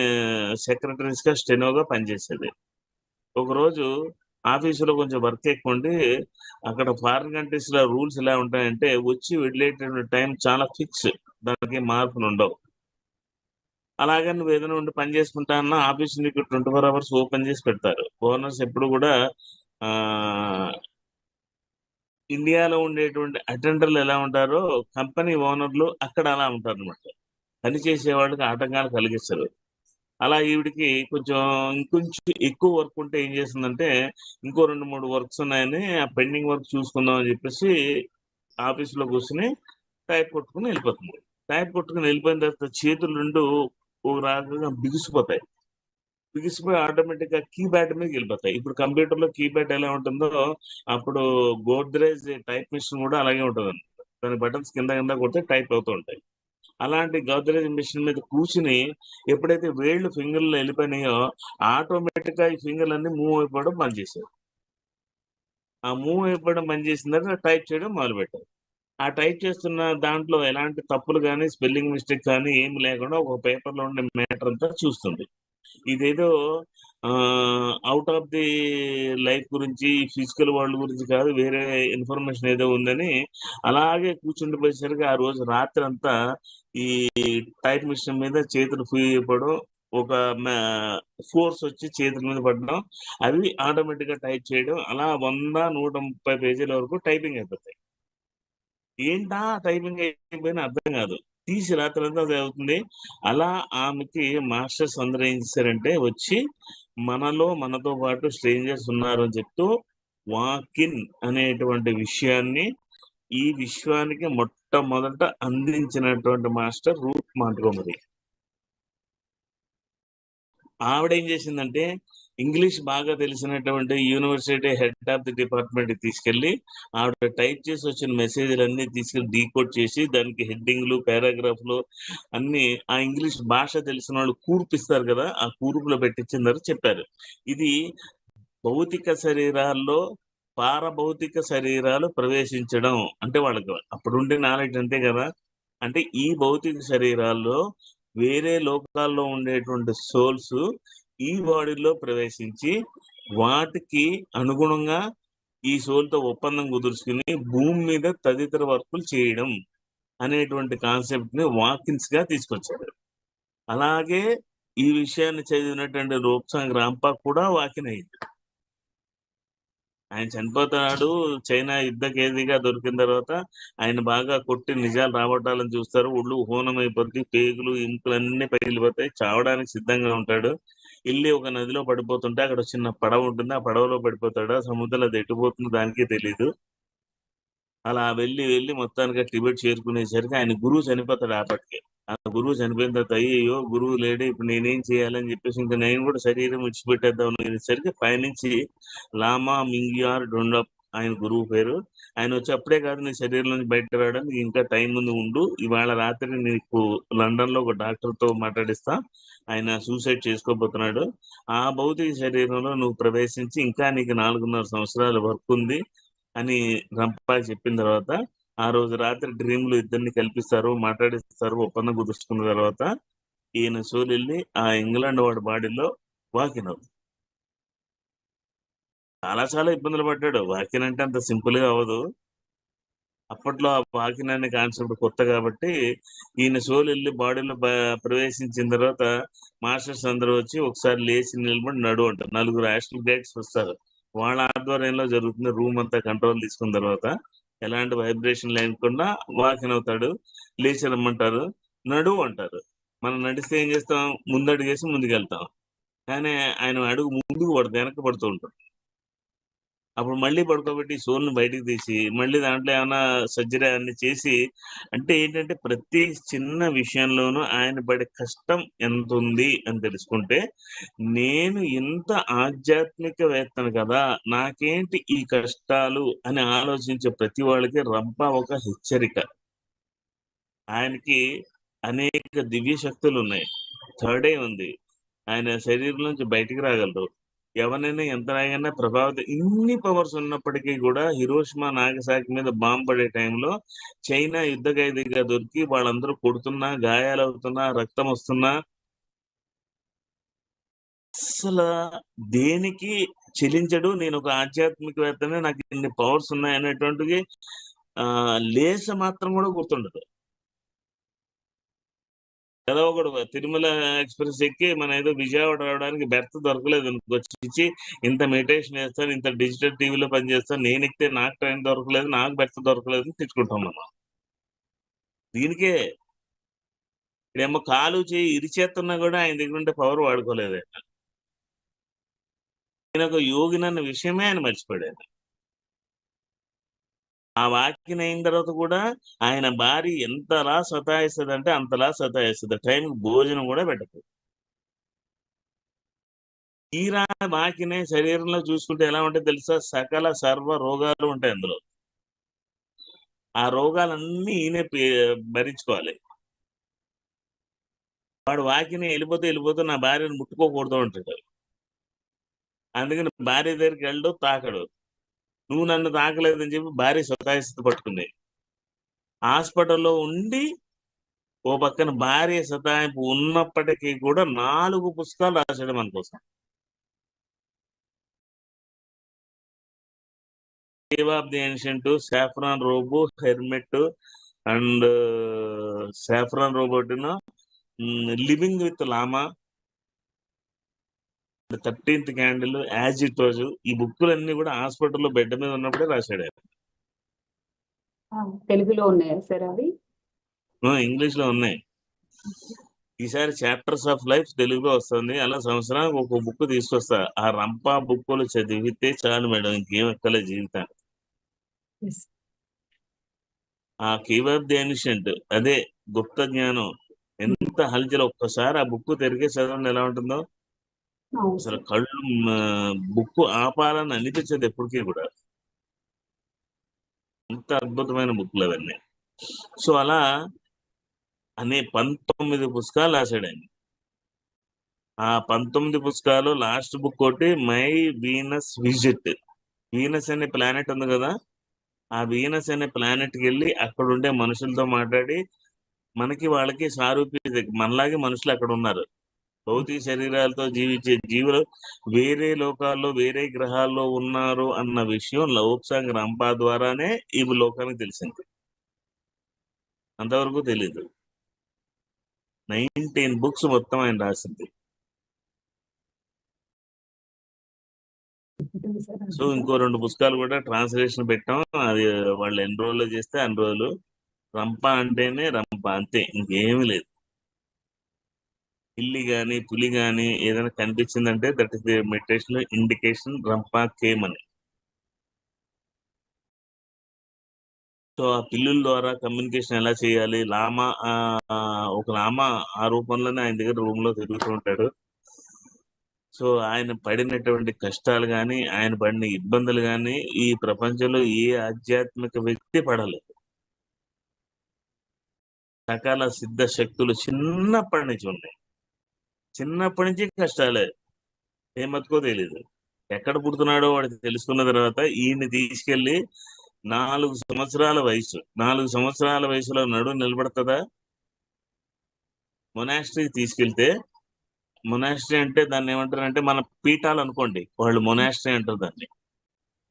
సెక్రటరీస్గా స్టెనోగా పనిచేసేది. ఒకరోజు ఆఫీసులో కొంచెం వర్క్ ఎక్కువ ఉండి అక్కడ ఫారిన్ కంట్రీస్లో రూల్స్ ఎలా ఉంటాయంటే వచ్చి వెళ్ళేటటువంటి టైం చాలా ఫిక్స్, దానికి మార్పులు ఉండవు. అలాగే నువ్వు ఏదైనా ఉండి పని చేసుకుంటా అన్నా ఆఫీస్ నీకు 24 hours ఓపెన్ చేసి పెడతారు. ఓనర్స్ ఎప్పుడు కూడా ఇండియాలో ఉండేటువంటి అటెండర్లు ఎలా ఉంటారో కంపెనీ ఓనర్లు అక్కడ అలా ఉంటారు అనమాట. పని చేసేవాళ్ళకి ఆటంకాలు కలిగిస్తారు. అలా ఈవిడికి ఇంకొంచెం ఎక్కువ వర్క్ ఉంటే ఏం చేస్తుందంటే ఇంకో 2-3 వర్క్స్ ఉన్నాయని ఆ పెండింగ్ వర్క్ చూసుకుందాం అని చెప్పేసి ఆఫీస్లో కూర్చుని టైప్ కొట్టుకుని వెళ్ళిపోతుంది. టైప్ కొట్టుకుని వెళ్ళిపోయిన తర్వాత చేతులు 2 ఒక రకంగా బిగిసిపోయి ఆటోమేటిక్గా కీప్యాడ్ మీదకి వెళ్ళిపోతాయి. ఇప్పుడు కంప్యూటర్లో కీప్యాడ్ ఎలా ఉంటుందో అప్పుడు గోద్రేజ్ టైప్ మిషన్ కూడా అలాగే ఉంటుంది. దాని బటన్స్ కింద కొడితే టైప్ అవుతూ ఉంటాయి. అలాంటి గోద్రేజ్ మిషన్ మీద కూర్చుని ఎప్పుడైతే వేళ్ళు ఫింగర్లు వెళ్ళిపోయినాయో ఆటోమేటిక్గా ఈ ఫింగర్లు అన్ని మూవ్ అయిపోవడం పనిచేసాయి. ఆ మూవ్ అయిపోవడం పనిచేసిన తర్వాత టైప్ చేయడం మొదలుపెట్టారు. ఆ టైప్ చేస్తున్న దాంట్లో ఎలాంటి తప్పులు కానీ స్పెల్లింగ్ మిస్టేక్ కానీ ఏమి లేకుండా ఒక పేపర్లో ఉండే మ్యాటర్ అంతా చూస్తుంది. ఇదేదో అవుట్ ఆఫ్ ది లైఫ్ గురించి ఫిజికల్ వరల్డ్ గురించి కాదు, వేరే ఇన్ఫర్మేషన్ ఏదో ఉందని అలాగే కూర్చుండిపోయేసరికి ఆ రోజు రాత్రి అంతా ఈ టైప్ మిషన్ మీద చేతులు ఫ్రీ అయిపోవడం, ఒక ఫోర్స్ వచ్చి చేతుల మీద పడడం, అవి ఆటోమేటిక్గా టైప్ చేయడం, అలా 100-130 పేజీల వరకు టైపింగ్ అయిపోతాయి. ఏంటా టైపింగ్ అయిపోయినా అర్థం కాదు, తీసి రాత్రంతా అది అవుతుంది. అలా ఆమెకి మాస్టర్స్ అందరూ ఏం చేశారంటే వచ్చి మనతో పాటు స్ట్రేంజర్స్ ఉన్నారు అని చెప్తూ వాకిన్ అనేటువంటి విషయాన్ని ఈ విశ్వానికి మొట్టమొదట అందించినటువంటి మాస్టర్ రూత్ మాంట్గోమరీ. ఆవిడ ఏం చేసిందంటే ఇంగ్లీష్ బాగా తెలిసినటువంటి university head of the department తీసుకెళ్లి ఆవిడ టైప్ చేసి వచ్చిన మెసేజ్లన్నీ తీసుకెళ్లి డీకోడ్ చేసి దానికి హెడ్డింగ్లు పారాగ్రాఫ్లు అన్ని ఆ ఇంగ్లీష్ భాష తెలిసిన వాళ్ళు కూర్పిస్తారు కదా, ఆ కూర్పులో పెట్టించిందని చెప్పారు. ఇది భౌతిక శరీరాల్లో పారభౌతిక శరీరాలు ప్రవేశించడం అంటే వాళ్ళకి అప్పుడుండే నాలెడ్జ్ అంతే కదా. అంటే ఈ భౌతిక శరీరాల్లో వేరే లోకాల్లో ఉండేటువంటి సోల్స్ ఈ బాడీలో ప్రవేశించి వాటికి అనుగుణంగా ఈ సోల్తో ఒప్పందం కుదుర్చుకుని భూమి మీద తదితర వర్కులు చేయడం అనేటువంటి కాన్సెప్ట్ ని వాకిన్స్ గా తీసుకొచ్చారు. అలాగే ఈ విషయాన్ని చదివినటువంటి రూప్సాంగ్ రాంపాక్ కూడా వాకిన్ అయింది. ఆయన చనిపోతాడు, చైనా యుద్ధ ఖైదీగా దొరికిన తర్వాత ఆయన బాగా కొట్టి నిజాలు రాబట్టాలని చూస్తారు. ఒళ్ళు హోనం అయిపోతుంది, పేగులు ఎముకలు అన్ని పగిలిపోతాయి, చావడానికి సిద్ధంగా ఉంటాడు. వెళ్ళి ఒక నదిలో పడిపోతుంటే అక్కడ చిన్న పడవ ఉంటుంది, ఆ పడవలో పడిపోతాడు. ఆ సముద్రంలో అది ఎట్టుపోతుందో దానికే తెలీదు. అలా వెళ్ళి మొత్తానికి టిబెట్ చేరుకునేసరికి ఆయన గురువు చనిపోతాడు. ఆపటికి ఆ గురువు చనిపోయిన తర్వాత అయ్యో గురువు లేడే, ఇప్పుడు నేనేం చేయాలని చెప్పేసి ఇంకా నేను కూడా శరీరం విడిచిపెట్టేద్దాం అనేసరికి పైనుంచి లామా మింగ్యార్ డొండప్ ఆయన గురువు పేరు. ఆయన వచ్చి అప్పుడే కాదు నీ శరీరం నుంచి బయటకు రావడానికి ఇంకా టైం ముందు ఉండు, ఇవాళ రాత్రి నీకు లండన్ లో ఒక డాక్టర్ తో మాట్లాడిస్తా, ఆయన సూసైడ్ చేసుకోబోతున్నాడు, ఆ భౌతిక శరీరంలో నువ్వు ప్రవేశించి ఇంకా నీకు 4.5 సంవత్సరాల వర్క్ ఉంది అని రంపాకి చెప్పిన తర్వాత ఆ రోజు రాత్రి డ్రీమ్లు ఇద్దరిని కల్పిస్తారు, మాట్లాడిస్తారు, ఒప్పందం కుదుర్చుకున్న తర్వాత ఈయన సోల్ వెళ్ళి ఆ ఇంగ్లాండ్ వాడి బాడీలో వాకిన్ అవుతుంది. చాలా ఇబ్బందులు పడ్డాడు. వాకిన్ అంటే అంత సింపుల్ గా అవ్వదు. అప్పట్లో ఆ వాకిన్ అనే కాన్సెప్ట్ కొత్త కాబట్టి ఈయన సోల్ వెళ్ళి బాడీలో ప్రవేశించిన తర్వాత మాస్టర్స్ అందరూ వచ్చి ఒకసారి లేచి నిలబడి నడు అంటారు. 4 యాస్ట్రల్ గైడ్స్ వస్తారు, వాళ్ళ ఆధ్వర్యంలో జరుగుతుంది. రూమ్ అంతా కంట్రోల్ తీసుకున్న తర్వాత ఎలాంటి వైబ్రేషన్ లేకుండా వాకిన్ అవుతాడు. లేచి రమ్మంటారు, నడువు అంటారు. మనం నడిస్తే ఏం చేస్తాం, ముందడుగేసి ముందుకెళ్తాం. కానీ ఆయన అడుగు ముందుకు పడుతుంది, వెనక్కి పడుతూ ఉంటాడు. అప్పుడు మళ్ళీ పడుకోబెట్టి సోల్ని బయటికి తీసి మళ్ళీ దాంట్లో ఏమైనా సర్జరీ అన్ని చేసి, అంటే ఏంటంటే ప్రతి చిన్న విషయంలోనూ ఆయన పడే కష్టం ఎంత ఉంది అని తెలుసుకుంటే, నేను ఇంత ఆధ్యాత్మికవేత్తను కదా, నాకేంటి ఈ కష్టాలు అని ఆలోచించే ప్రతి వాళ్ళకి రంప ఒక హెచ్చరిక. ఆయనకి అనేక దివ్య శక్తులు ఉన్నాయి. థర్డ్ ఐ ఉంది. ఆయన శరీరం నుంచి బయటికి రాగలరు. ఎవరైనా ఎంత రాయన్నా ప్రభావితం, ఇన్ని పవర్స్ ఉన్నప్పటికీ కూడా హిరోషిమా నాగసాకి మీద బాంబు పడే టైంలో చైనా యుద్ధ ఖైదీగా దొరికి వాళ్ళందరూ కొడుతున్నా, గాయాలవుతున్నా, రక్తం వస్తున్నా అసలు దేనికి చెలించడు. నేను ఒక ఆధ్యాత్మికవేత్తనే, నాకు ఇన్ని పవర్స్ ఉన్నాయి అనేటువంటిది లేస మాత్రం కూడా గుర్తుండదు. ఏదో ఒకడు తిరుమల ఎక్స్ప్రెస్ ఎక్కి మన ఏదో విజయవాడ రావడానికి బెర్త్ దొరకలేదు వచ్చి ఇంత మెడిటేషన్ చేస్తాను, ఇంత డిజిటల్ టీవీలో పనిచేస్తాను, నేను ఎక్కితే నాకు ట్రైన్ దొరకలేదు, నాకు బెర్త్ దొరకలేదు అని తిట్టుకుంటాం మనం. దీనికే ఇదేమో కాలు చేయి ఇరిచేస్తున్నా కూడా ఆయన దగ్గర ఉంటే పవర్ వాడుకోలేదు. ఆయన ఒక యోగినన్న విషయమే ఆయన మర్చిపోయాడు. ఆ వాక్యం అయిన తర్వాత కూడా ఆయన భార్య ఎంతలా సతాయిస్తుంది అంటే అంతలా సతాయిస్తుంది. టైంకి భోజనం కూడా పెట్టదు. తీరా వాకినే శరీరంలో చూసుకుంటే ఎలా ఉంటాయి తెలుసా? సకల సర్వ రోగాలు ఉంటాయి అందులో. ఆ రోగాలన్నీ ఈయన భరించుకోవాలి. వాడు వాకినే వెళ్ళిపోతే నా భార్యను ముట్టుకోకూడదు అంటాడు. అందుకని భార్య దగ్గరికి వెళ్ళడు, తాకడు. నువ్వు నన్ను తాకలేదని చెప్పి భార్య సతాయిస్తూ పట్టుకుంది. హాస్పిటల్లో ఉండి ఓ పక్కన భార్య సతాయింపు ఉన్నప్పటికీ కూడా 4 పుస్తకాలు రాశాడు మన కోసం. Cave of the ancient, saffron robe, hermit and saffron robot, living with lama, 13th candle, as it was. ఈ బుక్కులన్నీ కూడా హాస్పిటల్లో బెడ్ మీద ఉన్నప్పుడే రాశాడు. తెలుగులో ఉన్నాయా సార్ అవి? ఇంగ్లీష్ లో ఉన్నాయి. ఈసారి చాప్టర్స్ ఆఫ్ లైఫ్ తెలుగులో వస్తుంది. అలా సంవత్సరానికి ఒక బుక్ తీసుకొస్తా. ఆ రంపా బుక్కులు చదివితే చాలు మేడం, ఇంకేం ఎక్కలే జీవితాన్ని. ఆ కేవ్ ఆఫ్ ది ఏన్షియంట్, అదే గుప్త జ్ఞానం, ఎంత హల్చల్. ఒక్కసారి ఆ బుక్ తిరిగే చదవండి ఎలా ఉంటుందో. అసలు కళ్ళు బుక్ ఆపాలని అనిపించదు ఎప్పటికీ కూడా. అంత అద్భుతమైన బుక్లు అవన్నీ. సో అలా 19 పుస్తకాలు రాశాడు ఆయన. ఆ 19 పుస్తకాలు లాస్ట్ బుక్ ఒకటి మై వీనస్ విజిట్. వీనస్ అనే ప్లానెట్ ఉంది కదా, ఆ వీనస్ అనే ప్లానెట్కి వెళ్ళి అక్కడ ఉండే మనుషులతో మాట్లాడి, మనకి వాళ్ళకి సారూప్య, మనలాగే మనుషులు అక్కడ ఉన్నారు. భౌతిక శరీరాలతో జీవించే జీవులు వేరే లోకాల్లో వేరే గ్రహాల్లో ఉన్నారు అన్న విషయం లౌక్సాంగ్ రంపా ద్వారానే ఈ లోకానికి తెలిసింది. అంతవరకు తెలీదు. 19 బుక్స్ మొత్తం ఆయన రాసింది. సో ఇంకో 2 పుస్తకాలు కూడా ట్రాన్స్లేషన్ పెట్టాం. అది వాళ్ళు ఎన్ని రోజుల్లో చేస్తే అన్ని రోజులు. రంప అంటేనే రంప, అంతే, ఇంకేమీ లేదు. పిల్లి గాని పులి గాని ఏదైనా కనిపించిందంటే that is the meditation indication, Rampa came అని. సో ఆ పిల్లుల ద్వారా కమ్యూనికేషన్ ఎలా చేయాలి, లామా ఒక లామా ఆ రూపంలోనే ఆయన దగ్గర రూమ్ లో తిరుగుతూ ఉంటాడు. సో ఆయన పడినటువంటి కష్టాలు కానీ, ఆయన పడిన ఇబ్బందులు కానీ ఈ ప్రపంచంలో ఏ ఆధ్యాత్మిక వ్యక్తి పడలేదు. సకల సిద్ధ శక్తులు చిన్నప్పటి నుంచి ఉన్నాయి. చిన్నప్పటి నుంచి కష్టాలే, ఏం బతుకో తెలీదు. ఎక్కడ పుడుతున్నాడో వాడికి తెలుసుకున్న తర్వాత ఈయన్ని తీసుకెళ్లి 4 సంవత్సరాల వయసు, 4 సంవత్సరాల వయసులో నిలబడుతుందా? మొనాస్ట్రీకి తీసుకెళ్తే, మొనాస్ట్రీ అంటే దాన్ని ఏమంటారంటే మన పీఠాలు అనుకోండి, వాళ్ళు మొనాస్ట్రీ అంటారు దాన్ని.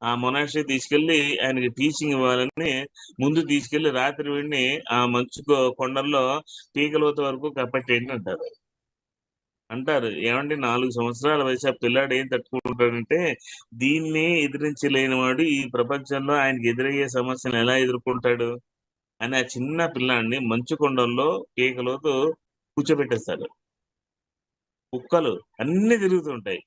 ఆ మొనాస్ట్రీ తీసుకెళ్లి ఆయనకి టీచింగ్ ఇవ్వాలని ముందు తీసుకెళ్లి రాత్రి వీడిని ఆ మంచు కొండల్లో పీకలోత వరకు కప్పెట్టేయండి అంటారు. ఏమంటే 4 సంవత్సరాల వయసు ఆ పిల్లాడు ఏం తట్టుకుంటాడంటే, దీన్ని ఎదిరించలేని వాడు ఈ ప్రపంచంలో ఆయనకి ఎదురయ్యే సమస్యను ఎలా ఎదుర్కొంటాడు అని ఆ చిన్న పిల్లాడిని మంచు కొండల్లో పీకలోతు కూర్చోబెట్టేస్తాడు. కుక్కలు అన్ని తిరుగుతుంటాయి.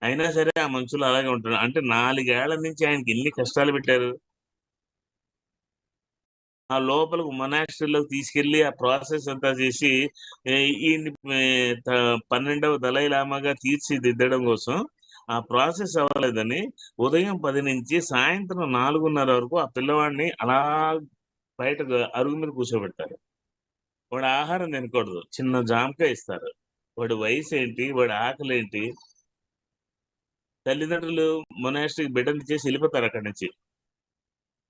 అయినా సరే ఆ మనుషులు అలాగే ఉంటారు. అంటే 4 ఏళ్ల నుంచి ఆయనకి ఎన్ని కష్టాలు పెట్టారు. ఆ లోపలకు మొనాస్టరీలోకి తీసుకెళ్లి ఆ ప్రాసెస్ అంతా చేసి ఈయన్ని 12వ దలై లామాగా తీర్చిదిద్దడం కోసం ఆ ప్రాసెస్ అవ్వలేదని ఉదయం 10 నుంచి సాయంత్రం 4:30 వరకు ఆ పిల్లవాడిని అలా బయట అరుగు మీద కూర్చోబెడతారు. వాడు ఆహారం తినకూడదు, చిన్న జామకాయ ఇస్తారు. వాడి వయసు ఏంటి, వాడి ఆకలి ఏంటి. తల్లిదండ్రులు మొనాస్టరీకి బిడ్డని చేసి వెళ్ళిపోతారు అక్కడి నుంచి.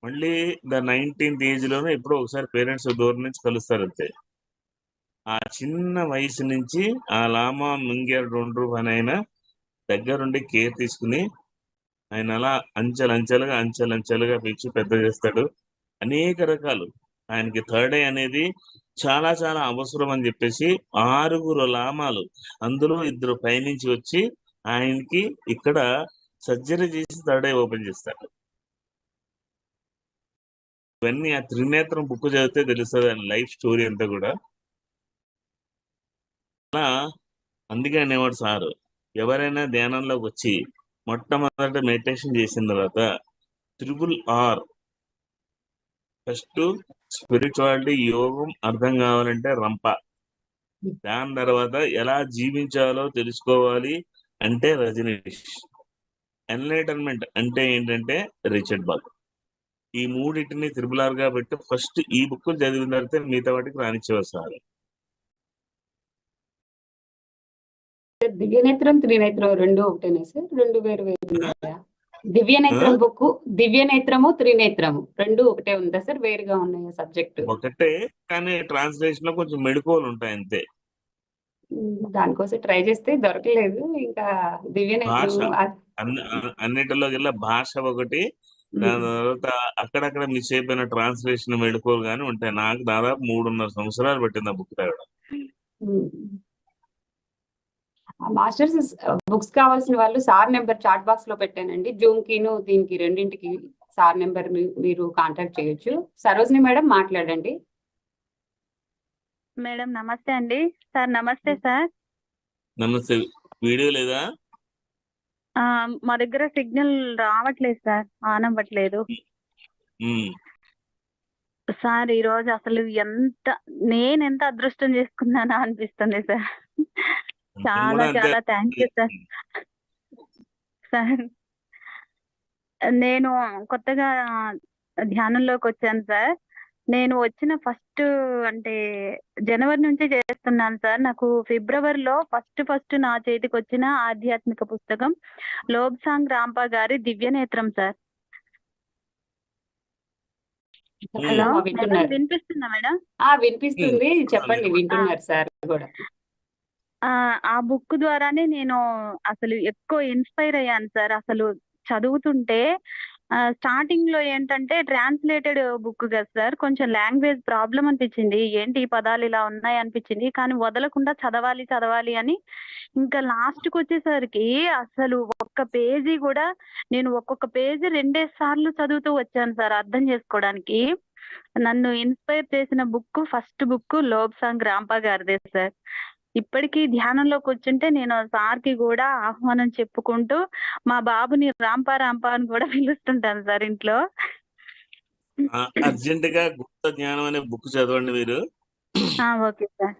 మళ్ళీ 19th ఏజ్ లోనే ఎప్పుడో ఒకసారి పేరెంట్స్ దూరం నుంచి కలుస్తారు అంతే. ఆ చిన్న వయసు నుంచి ఆ లామా ముంగేర్ రొండ్రు అని ఆయన దగ్గరుండి కేర్ తీసుకుని ఆయన అలా అంచెలంచెలుగా పెంచి పెద్ద చేస్తాడు. అనేక రకాలు. ఆయనకి థర్డ్ ఐ అనేది చాలా చాలా అవసరం అని చెప్పేసి 6 లామాలు, అందులో 2 పైనుంచి వచ్చి ఆయనకి ఇక్కడ సర్జరీ చేసి థర్డ్ ఐ ఓపెన్ చేస్తారు. ఇవన్నీ ఆ త్రినేత్రం బుక్ చదివితే తెలుస్తుంది ఆయన లైఫ్ స్టోరీ అంతా కూడా. అలా అందుకే అనేవాడు సారు, ఎవరైనా ధ్యానంలోకి వచ్చి మొట్టమొదట మెడిటేషన్ చేసిన తర్వాత RRR ఫస్ట్ స్పిరిచువాలిటీ యోగం అర్థం కావాలంటే రంప, దాని తర్వాత ఎలా జీవించాలో తెలుసుకోవాలి అంటే రజనీష్, ఎన్లైటన్మెంట్ అంటే ఏంటంటే రిచర్డ్ బాగ్. ఈ మూడింటిని RRR గా పెట్టి ఫస్ట్ ఈ బుక్ చదివిన తర్వాత మిగతా వాటికి రానిచ్చేవారు సార్. దివ్యనేత్రం త్రినేత్రం రెండు ఒకటేనా సార్? రెండు వేరు వేరు ఉన్నాయా? దివ్యనేత్రం బుక్, దివ్యనేత్రము త్రినేత్రము రెండు ఒకటే ఉందా సార్, వేరుగా ఉన్నాయా సబ్జెక్ట్? ఒకటే, కానీ ట్రాన్స్లేషన్ లో కొంచెం మెళకువలు ఉంటాయి అంతే. దానికోసం ట్రై చేస్తే దొరకలేదు. ఇంకా దివ్యనేత్రం భాష అన్నిటిలోకెల్లా భాష ఒకటి, దాని తర్వాత అక్కడక్కడ మిస్ అయిపోయిన ట్రాన్స్లేషన్ మెళకువలు కానీ ఉంటాయి. నాకు దాదాపు 3.5 సంవత్సరాలు పట్టింది ఆ బుక్ తగ్గడం. మాస్టర్స్ బుక్స్ కావాల్సిన వాళ్ళు సార్ నెంబర్ చాట్ బాక్స్ లో పెట్టానండి. జూమ్ కిను దీనికి రెండింటికి సార్ నెంబర్ మీరు కాంటాక్ట్ చేయొచ్చు. సరోజిని మేడం మాట్లాడండి. మేడం నమస్తే అండి. సార్ నమస్తే సార్. నమస్తే. వీడియో లేదా? మా దగ్గర సిగ్నల్ రావట్లేదు సార్, ఆన్ అవ్వట్లేదు సార్. ఈ రోజు అసలు నేను ఎంత అదృష్టం చేసుకున్నానా అనిపిస్తుంది సార్. చాలా చాలా థ్యాంక్ యూ సార్. సార్ నేను కొత్తగా ధ్యానంలోకి వచ్చాను సార్. నేను వచ్చిన ఫస్ట్ అంటే జనవరి నుంచి చేస్తున్నాను సార్. నాకు ఫిబ్రవరిలో ఫస్ట్ నా చేతికి వచ్చిన ఆధ్యాత్మిక పుస్తకం లోబ్సాంగ్ రాంపా గారి దివ్యనేత్రం సార్. హలో వినిపిస్తుందా మేడం? వినిపిస్తుంది, చెప్పండి. వింటున్నారు సార్ కూడా. ఆ బుక్ ద్వారానే నేను అసలు ఎక్కువ ఇన్స్పైర్ అయ్యాను సార్. అసలు చదువుతుంటే స్టార్టింగ్ లో ఏంటంటే ట్రాన్స్లేటెడ్ బుక్ కదా సార్, కొంచెం లాంగ్వేజ్ ప్రాబ్లం అనిపించింది. ఏంటి ఈ పదాలు ఇలా ఉన్నాయి అనిపించింది, కానీ వదలకుండా చదవాలి అని ఇంకా లాస్ట్ కి వచ్చేసరికి అసలు ఒక్క పేజీ కూడా నేను ఒక్కొక్క పేజీ 2 సార్లు చదువుతూ వచ్చాను సార్ అర్థం చేసుకోవడానికి. నన్ను ఇన్స్పైర్ చేసిన book first book Lobsang Rampa గారిదే సార్. ఇప్పటికీ ధ్యానంలోకి వచ్చుంటే నేను సార్కి కూడా ఆహ్వానం చెప్పుకుంటూ మా బాబుని రాంపా అని కూడా పిలుస్తుంటాను సార్ ఇంట్లో. అర్జెంట్ గా గుప్త జ్ఞానం అనే బుక్ చదవండి మీరు. Okay sir.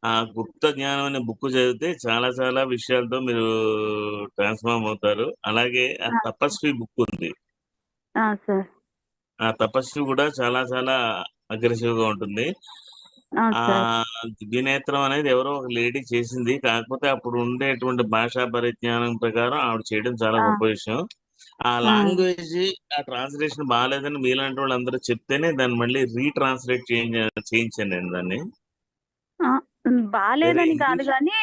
ఆ గుప్త జ్ఞానం అనే బుక్ చదివితే చాలా చాలా విషయాలతో మీరు ట్రాన్స్ఫార్మ్ అవుతారు. అలాగే ఆ తపస్వి బుక్ ఉంది, సార్. ఆ తపస్వి కూడా చాలా చాలా అగ్రెసివ్ గా ఉంటుంది. దివ్యనేత్రం అనేది ఎవరో ఒక లేడీ చేసింది, కాకపోతే అప్పుడు ఉండేటువంటి భాషా పరిజ్ఞానం ప్రకారం ఆవిడ చేయడం చాలా గొప్ప విషయం. ఆ లాంగ్వేజ్ ఆ ట్రాన్స్లేషన్ బాగాలేదని మీలాంటి వాళ్ళు అందరూ చెప్తేనే దాన్ని మళ్ళీ రీట్రాన్స్లేట్ చేయించాను నేను దాన్ని. బాలేదని కాదు కానీ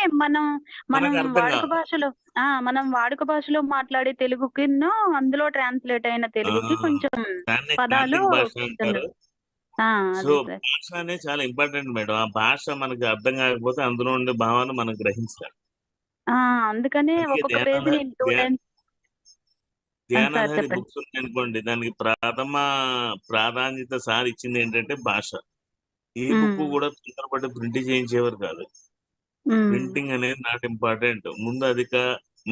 మనం వాడుక భాషలో మాట్లాడే తెలుగుకి అందులో ట్రాన్స్లేట్ అయిన తెలుగుకి కొంచెం పదాలు సో భాష అనేది చాలా ఇంపార్టెంట్ మేడం. ఆ భాష మనకి అర్థం కాకపోతే అందులో ఉండే భావాన్ని మనం గ్రహించాలి. అందుకనే ఒక్కొక్క పేజీని ధ్యానాధారి బుక్స్ ఉన్నాయి అనుకోండి, దానికి ప్రథమ ప్రాధాన్యత సార్ ఇచ్చింది ఏంటంటే భాష. ఏ బుక్ కూడా తొందరపడి ప్రింట్ చేయించేవారు కాదు. ప్రింటింగ్ అనేది నాట్ ఇంపార్టెంట్. ముందు అది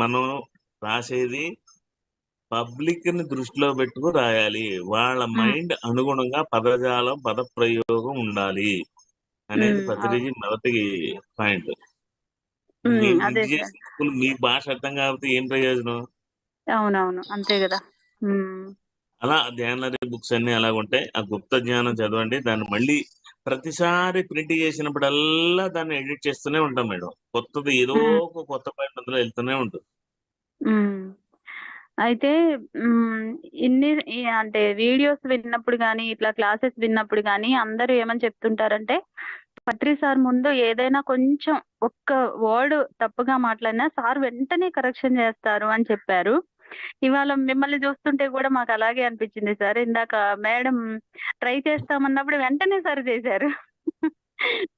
మనం రాసేది పబ్లిక్ ని దృష్టిలో పెట్టుకు రాయాలి. వాళ్ళ మైండ్ అనుగుణంగా పదజాలం పదప్రయోగం ఉండాలి అనేది పత్రిజీ మొదటి పాయింట్. మీరు అదే ప్రింట్ సార్. చేసిన మీ భాష అర్థం కాకపోతే ఏం ప్రయోజనం? అవునవును, అంతే కదా. అలా ధ్యానరీ బుక్స్ అన్ని అలాగ ఉంటాయి. ఆ గుప్త జ్ఞానం చదవండి. దాన్ని మళ్ళీ ప్రతిసారి ప్రింట్ చేసినప్పుడల్లా దాన్ని ఎడిట్ చేస్తూనే ఉంటాం మేడం. కొత్తది ఏదో ఒక కొత్త పాయింట్ అందులో వెళ్తూనే ఉంటుంది. అయితే అంటే వీడియోస్ విన్నప్పుడు కానీ ఇట్లా క్లాసెస్ విన్నప్పుడు కానీ అందరూ ఏమని చెప్తుంటారంటే, పత్రి సార్ ముందు ఏదైనా కొంచెం ఒక్క వర్డ్ తప్పుగా మాట్లాడినా సార్ వెంటనే కరెక్షన్ చేస్తారు అని చెప్పారు. ఇవాళ మిమ్మల్ని చూస్తుంటే కూడా మాకు అలాగే అనిపించింది సార్. ఇందాక మేడం ట్రై చేస్తామన్నప్పుడు వెంటనే సార్ చేశారు.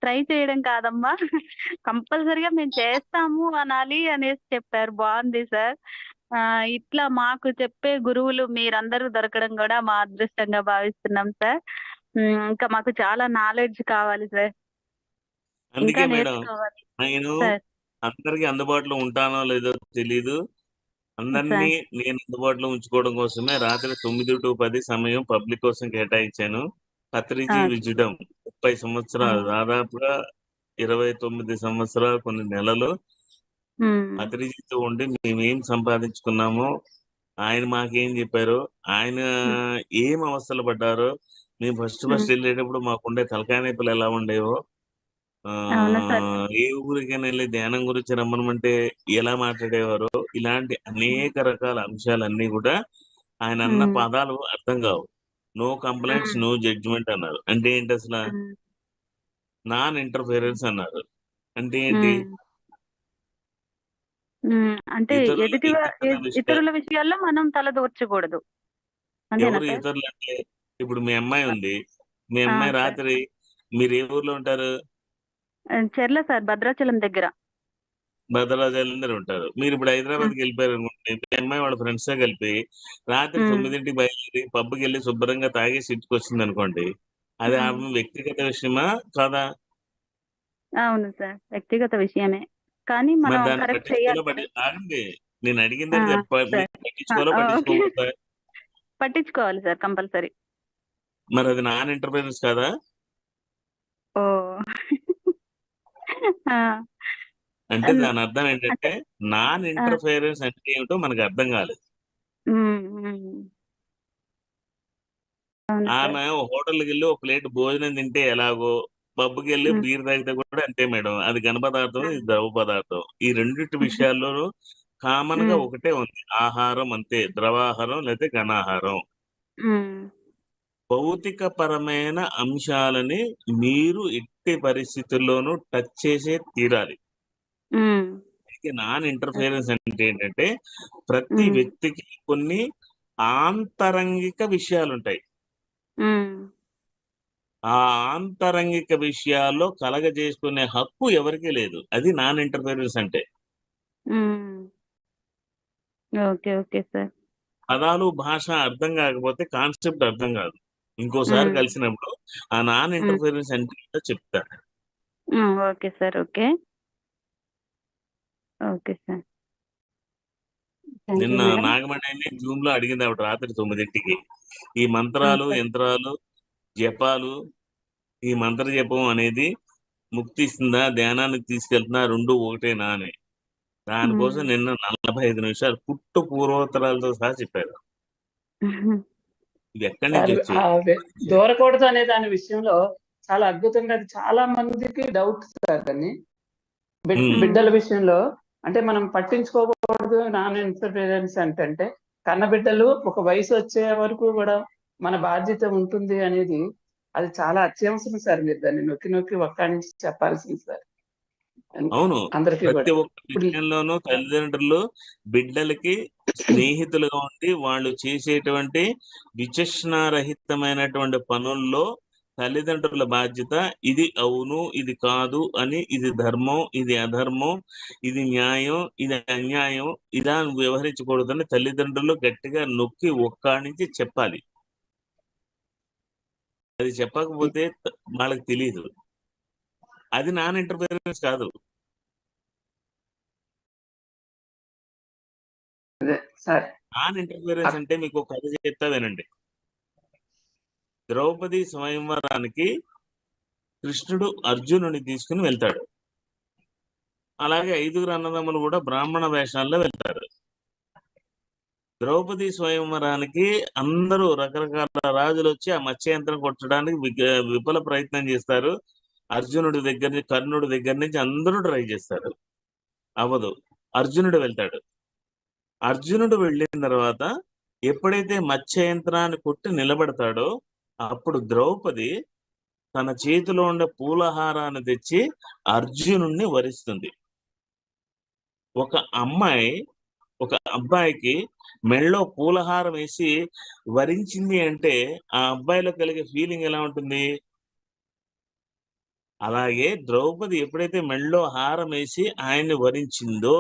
ట్రై చేయడం కాదమ్మా, కంపల్సరిగా మేము చేస్తాము అనాలి అనేసి చెప్పారు. బాగుంది సార్. ఇట్లా మాకు చెప్పే గురువులు మీరందరూ దొరకడం కూడా మా అదృష్టంగా భావిస్తున్నాం సార్. ఇంకా మాకు చాలా నాలెడ్జ్ కావాలి సార్, ఇంకా అందుకే మేడం నేర్చుకోవాలి నేను సార్. అందరికి అందుబాటులో ఉంటానో లేదో తెలీదు. అందరినీ నేను అందుబాటులో ఉంచుకోవడం కోసమే రాత్రి 9 to 10 సమయం పబ్లిక్ కోసం కేటాయించాను. పత్రిజీ విజడం 30 సంవత్సరాలు, దాదాపుగా 29 సంవత్సరాలు కొన్ని నెలలు పత్రిజీతో ఉండి మేమేం సంపాదించుకున్నామో, ఆయన మాకేం చెప్పారో, ఆయన ఏం అవస్థలు పడ్డారో, మేము ఫస్ట్ వెళ్ళేటప్పుడు మాకుండే తలకాయ నొప్పులు ఎలా ఉండేవో, ఏ ఊరికైనా వెళ్ళి ధ్యానం గురించి రమ్మనమంటే ఎలా మాట్లాడేవారో, ఇలాంటి అనేక రకాల అంశాలన్నీ కూడా ఆయన అన్న పదాలు అర్థం కావు. నో కంప్లైంట్స్, నో జడ్జిమెంట్ అన్నారు. అంటే ఏంటి అసలు? నాన్ ఇంటర్ఫిరెన్స్ అన్నారు. అంటే ఏంటి? అంటే ఇతరుల విషయాల్లో మనం తలదూర్చకూడదు. ఎవరు ఇతరులు అంటే, ఇప్పుడు మీ అమ్మాయి ఉంది, మీ అమ్మాయి రాత్రి మీరు ఏ ఊర్లో ఉంటారు? చెర్ల సార్, భద్రాచలం దగ్గర. భద్రాచలం దగ్గర ఉంటారు. మీరు ఇప్పుడు హైదరాబాద్కి వెళ్ళిపోయారు అనుకోండి, మీ అమ్మాయి వాళ్ళ ఫ్రెండ్స్ తో కలిపి రాత్రి 9ంటికి బయలుదేరి పబ్కి వెళ్ళి శుభ్రంగా తాగేసి ఇంటికి వచ్చింది అనుకోండి, అది ఆమె వ్యక్తిగత విషయమా కాదా? అవును సార్, వ్యక్తిగత విషయమే, కానీ మనం కరెక్ట్ చేయాలి. ఆగండి, నేను అడిగిందే పట్టించుకోవాలో పట్టించుకోకూడదా? పట్టించుకోవాలి సార్, కంపల్సరీ. మరి అది నాన్ ఇంటర్ఫిరెన్స్ కాదా? ఓ అంటే దాని అర్థం ఏంటంటే, నాన్ ఇంటర్ఫిరెన్స్ అంటే ఏమిటో మనకు అర్థం కాలేదు. ఆమె హోటల్కి వెళ్ళి ఒక ప్లేట్ భోజనం తింటే ఎలాగో, పబ్కి వెళ్ళి బీర్ తాగితే కూడా అంతే మేడం. అది ఘన పదార్థం, ఇది ద్రవ పదార్థం. ఈ రెండింటి విషయాల్లోనూ కామన్ గా ఒకటే ఉంది, ఆహారం అంతే. ద్రవాహారం లేకపోతే ఘనాహారం. భౌతిక పరమైన అంశాలని మీరు ఎట్టి పరిస్థితుల్లోనూ టచ్ చేసే తీరాలి. నాన్ ఇంటర్ఫిరెన్స్ అంటే ఏంటంటే, ప్రతి వ్యక్తికి కొన్ని ఆంతరంగిక విషయాలు ఉంటాయి. ఆ ఆంతరంగిక విషయాల్లో కలగజేసుకునే హక్కు ఎవరికీ లేదు. అది నాన్ ఇంటర్ఫిరెన్స్ అంటే. పదాలు భాష అర్థం కాకపోతే కాన్సెప్ట్ అర్థం కాదు. ఇంకోసారి కలిసినప్పుడు ఆ నాన్ ఇంటర్ఫిరెన్స్ అంటే చెప్తారు. Okay sir, okay okay sir. నిన్న నాగమణి జూమ్ లో అడిగింది ఆవిడ రాత్రి 9ంటికి, ఈ మంత్రాలు, యంత్రాలు, జపాలు, ఈ మంత్ర జపం అనేది ముక్తి ఇస్తుందా, ధ్యానానికి తీసుకెళ్తున్నా, రెండు ఒకటేనా అని. దానికోసం నిన్న 45 నిమిషాలు పుట్టు పూర్వోత్తరాలతో సహా చెప్పారు. ఇది ఎక్కడి నుంచి వచ్చింది? దూరకూడదు అనే దాని విషయంలో చాలా అద్భుతంగా, అది చాలా మందికి డౌట్ సార్. దాన్ని బిడ్డల విషయంలో అంటే మనం పట్టించుకోకూడదు నాన్ ఇంటర్ఫిరెన్స్ అంటే, కన్న బిడ్డలు ఒక వయసు వచ్చే వరకు కూడా మన బాధ్యత ఉంటుంది అనేది, అది చాలా అత్యవసరం సార్. మీరు దాన్ని నొక్కి నొక్కి ఒక్కడి నుంచి చెప్పాల్సింది సార్. అవును, అందరికీ ప్రతి ఒక్క విషయంలోనూ తల్లిదండ్రులు బిడ్డలకి స్నేహితులుగా ఉండి వాళ్ళు చేసేటువంటి విచక్షణారహితమైనటువంటి పనుల్లో తల్లిదండ్రుల బాధ్యత ఇది అవును, ఇది కాదు అని, ఇది ధర్మం, ఇది అధర్మం, ఇది న్యాయం, ఇది అన్యాయం, ఇలా వ్యవహరించకూడదని తల్లిదండ్రులు గట్టిగా నొక్కి ఒక్కడి నుంచి చెప్పాలి. అది చెప్పకపోతే వాళ్ళకి తెలియదు. అది నాన్ ఇంటర్ఫిరెన్స్ కాదు. అదే సార్ నాన్ ఇంటర్ఫిరెన్స్ అంటే మీకు ఒక కథ చెప్తా వినండి. ద్రౌపది స్వయంవరానికి కృష్ణుడు అర్జునుని తీసుకుని వెళ్తాడు. అలాగే 5 అన్నదమ్ములు కూడా బ్రాహ్మణ వేషాల్లో వెళ్తారు. ద్రౌపది స్వయంవరానికి అందరూ రకరకాల రాజులు వచ్చి ఆ మత్స్యయంత్రం కొట్టడానికి విఫల ప్రయత్నం చేస్తారు. అర్జునుడి దగ్గర నుంచి, కర్ణుడి దగ్గర నుంచి అందరూ ట్రై చేస్తారు, అవ్వదు. అర్జునుడు వెళ్తాడు. అర్జునుడు వెళ్ళిన తర్వాత ఎప్పుడైతే మత్స్యయంత్రాన్ని కొట్టి నిలబడతాడో అప్పుడు ద్రౌపది తన చేతిలో ఉండే పూలహారాన్ని తెచ్చి అర్జునుడిని వరిస్తుంది. ఒక అబ్బాయికి మెళ్ళో పూలహారం వేసి వరించింది అంటే ఆ అబ్బాయిలో కలిగే ఫీలింగ్ ఎలా ఉంటుంది? అలాగే ద్రౌపది ఎప్పుడైతే మెళ్ళో హారం వేసి ఆయన్ని వరించిందో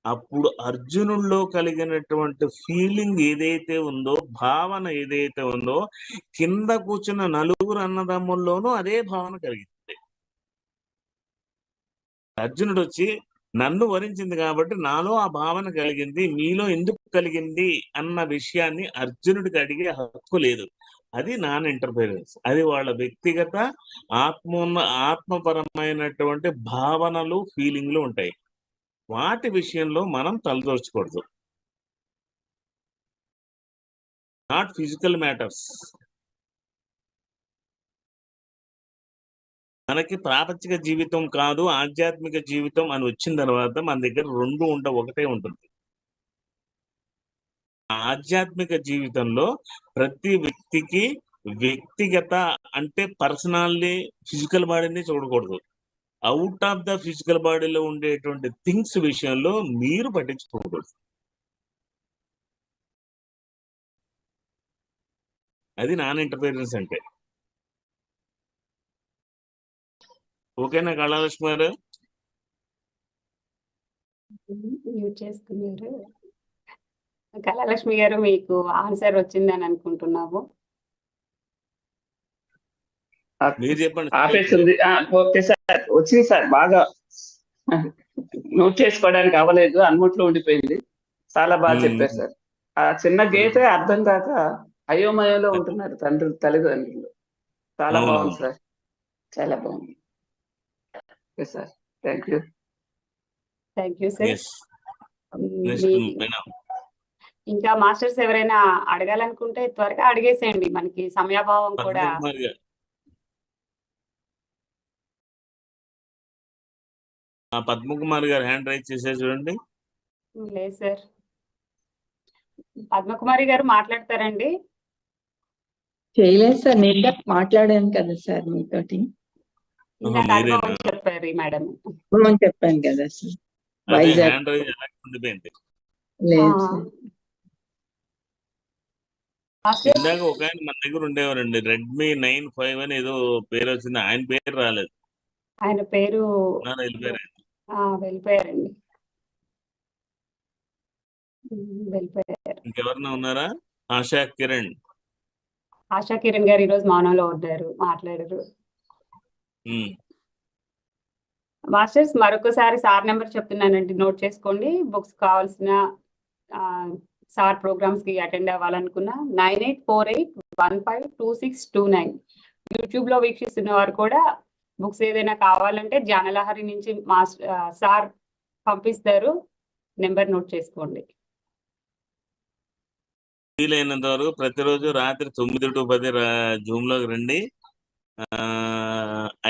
అప్పుడు అర్జునుల్లో కలిగినటువంటి ఫీలింగ్ ఏదైతే ఉందో, భావన ఏదైతే ఉందో, కింద కూర్చున్న 4 అన్నదమ్ముల్లోనూ అదే భావన కలిగింది. అర్జునుడు వచ్చి నన్ను వరించింది కాబట్టి నాలో ఆ భావన కలిగింది, మీలో ఎందుకు కలిగింది అన్న విషయాన్ని అర్జునుడికి అడిగే హక్కు లేదు. అది నాన్ ఇంటర్ఫిరెన్స్. అది వాళ్ళ వ్యక్తిగత ఆత్మపరమైనటువంటి భావనలు, ఫీలింగ్లు ఉంటాయి. వాటి విషయంలో మనం తలదోర్చకూడదు. Not physical matters. మనకి ప్రాపంచిక జీవితం కాదు, ఆధ్యాత్మిక జీవితం అని వచ్చిన తర్వాత మన దగ్గర 2 ఉండవు, ఒకటే ఉంటుంది. ఆధ్యాత్మిక జీవితంలో ప్రతి వ్యక్తికి వ్యక్తిగత అంటే పర్సనాలిటీ, ఫిజికల్ బాడీని చూడకూడదు. అవుట్ ఆఫ్ ద ఫిజికల్ బాడీలో ఉండేటువంటి థింగ్స్ విషయంలో మీరు పట్టించుకోకూడదు. అది నాన్ ఇంటర్ఫిరెన్స్ అంటే. ఓకేనా కళాలక్ష్మి గారు? మ్యూట్ చేసుకున్నారు. కళాలక్ష్మి గారు, మీకు ఆన్సర్ వచ్చిందని అనుకుంటున్నాము. మీరు చెప్పండి. ఆపేసింది. ఓకే సార్, వచ్చింది సార్. బాగా నోట్ చేసుకోవడానికి అవ్వలేదు, అన్ముట్లో ఉండిపోయింది. చాలా బాగా చెప్పారు సార్. ఆ చిన్న గీతే అర్థం కాక అయోమయంలో ఉంటున్నారు తల్లిదండ్రులు. చాలా బాగుంది సార్, చాలా బాగుంది. Okay sir, thank you. Thank you sir. Next ఇంకా మాస్టర్స్ ఎవరైనా అడగాలనుకుంటే త్వరగా అడిగేసేయండి, మనకి సమయాభావం కూడా. పద్మకుమారి గారు హ్యాండ్ రైజ్ చేశారు చూడండి. లేదు సార్. పద్మకుమారి గారు మాట్లాడతారండి? చేయలేదు సార్, నేను మాట్లాడాను కదా సార్ మీతోటి. ఇందాక అనుభవం చెప్పారు మేడం. చెప్పాను కదా సార్. వైజాగ్ లేదు సార్. ఇందాక ఒక ఆయన మన దగ్గర ఉండేవారండి, రెడ్మీ 9 అని ఏదో పేరు వచ్చింది, ఆయన పేరు రాలేదు. ఆయన పేరు వెళ్ళిపోయారండి. ఇంకెవరన్నా ఉన్నారా? ఆశా కిరణ్ గారు ఈరోజు మౌనంలో ఉన్నారు, మాట్లాడారు. మాస్టర్స్ మరొకసారి సార్ నెంబర్ చెప్తున్నానండి, నోట్ చేసుకోండి. బుక్స్ కావాల్సిన సార్ ప్రోగ్రామ్స్ కి అటెండ్ అవ్వాలనుకున్నా 9848152629. యూట్యూబ్ లో వీక్షిస్తున్న వారు కూడా బుక్స్ ఏదైనా కావాలంటే జ్ఞానలహరి నుంచి సార్ పంపిస్తారు, నెంబర్ నోట్ చేసుకోండి. వీలైనంత వరకు ప్రతిరోజు రాత్రి 9 to 10 జూమ్ లోకి రండి.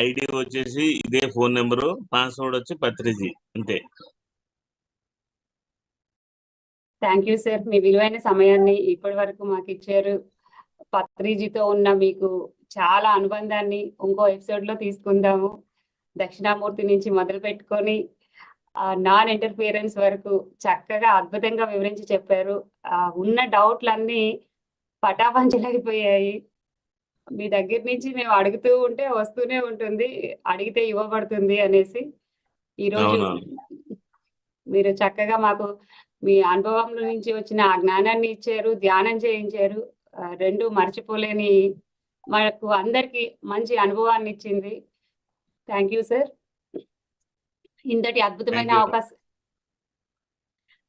ఐడి వచ్చేసి ఇదే ఫోన్ నెంబరు, పాస్వర్డ్ వచ్చి పత్రిజీ, అంతే. థ్యాంక్ యూ సార్, మీ విలువైన సమయాన్ని ఇప్పటి వరకు మాకు ఇచ్చారు. పత్రిజీతో ఉన్న మీకు చాలా అనుబంధాన్ని ఇంకో ఎపిసోడ్ లో తీసుకుందాము. దక్షిణామూర్తి నుంచి మొదలు పెట్టుకొని నాన్ ఇంటర్ఫియరెన్స్ వరకు చక్కగా అద్భుతంగా వివరించి చెప్పారు. ఉన్న డౌట్లన్నీ పటాపంచలైపోయాయి. మీ దగ్గర నుంచి మేము అడుగుతూ ఉంటే వస్తూనే ఉంటుంది, అడిగితే ఇవ్వబడుతుంది అనేసి. ఈరోజు మీరు చక్కగా మాకు మీ అనుభవంలో నుంచి వచ్చిన ఆ జ్ఞానాన్ని ఇచ్చారు, ధ్యానం చేయించారు. 2 మర్చిపోలేని మనకు అందరికి మంచి అనుభవాన్ని ఇచ్చింది. Thank you sir. ఇంతటి అద్భుతమైన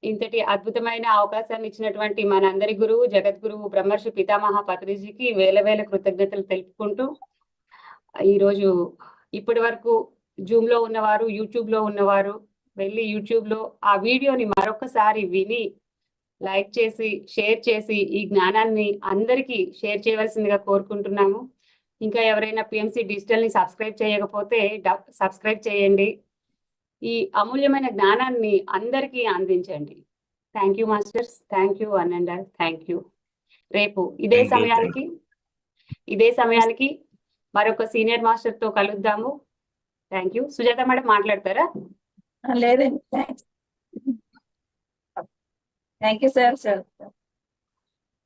ఇంతటి అద్భుతమైన అవకాశాన్ని ఇచ్చినటువంటి మనందరి గురువు జగద్గురువు బ్రహ్మర్షి పితామహ పత్రిజీకి వేల వేల కృతజ్ఞతలు తెలుపుకుంటూ ఈరోజు ఇప్పటి వరకు జూమ్ లో ఉన్నవారు, యూట్యూబ్ లో ఉన్నవారు వెళ్ళి యూట్యూబ్ లో ఆ వీడియోని మరొకసారి విని లైక్ చేసి షేర్ చేసి ఈ జ్ఞానాన్ని అందరికీ షేర్ చేయవలసిందిగా కోరుకుంటున్నాము. ఇంకా ఎవరైనా పిఎంసి డిజిటల్ ని సబ్స్క్రైబ్ చేయకపోతే సబ్స్క్రైబ్ చేయండి. ఈ అమూల్యమైన జ్ఞానాన్ని అందరికీ అందించండి. Thank you masters, thank you అనండ, థ్యాంక్ యూ. రేపు ఇదే సమయానికి మరొక సీనియర్ మాస్టర్ తో కలుద్దాము. Thank you. సుజాత మేడం మాట్లాడతారా? లేదండి, థ్యాంక్ యూ సార్.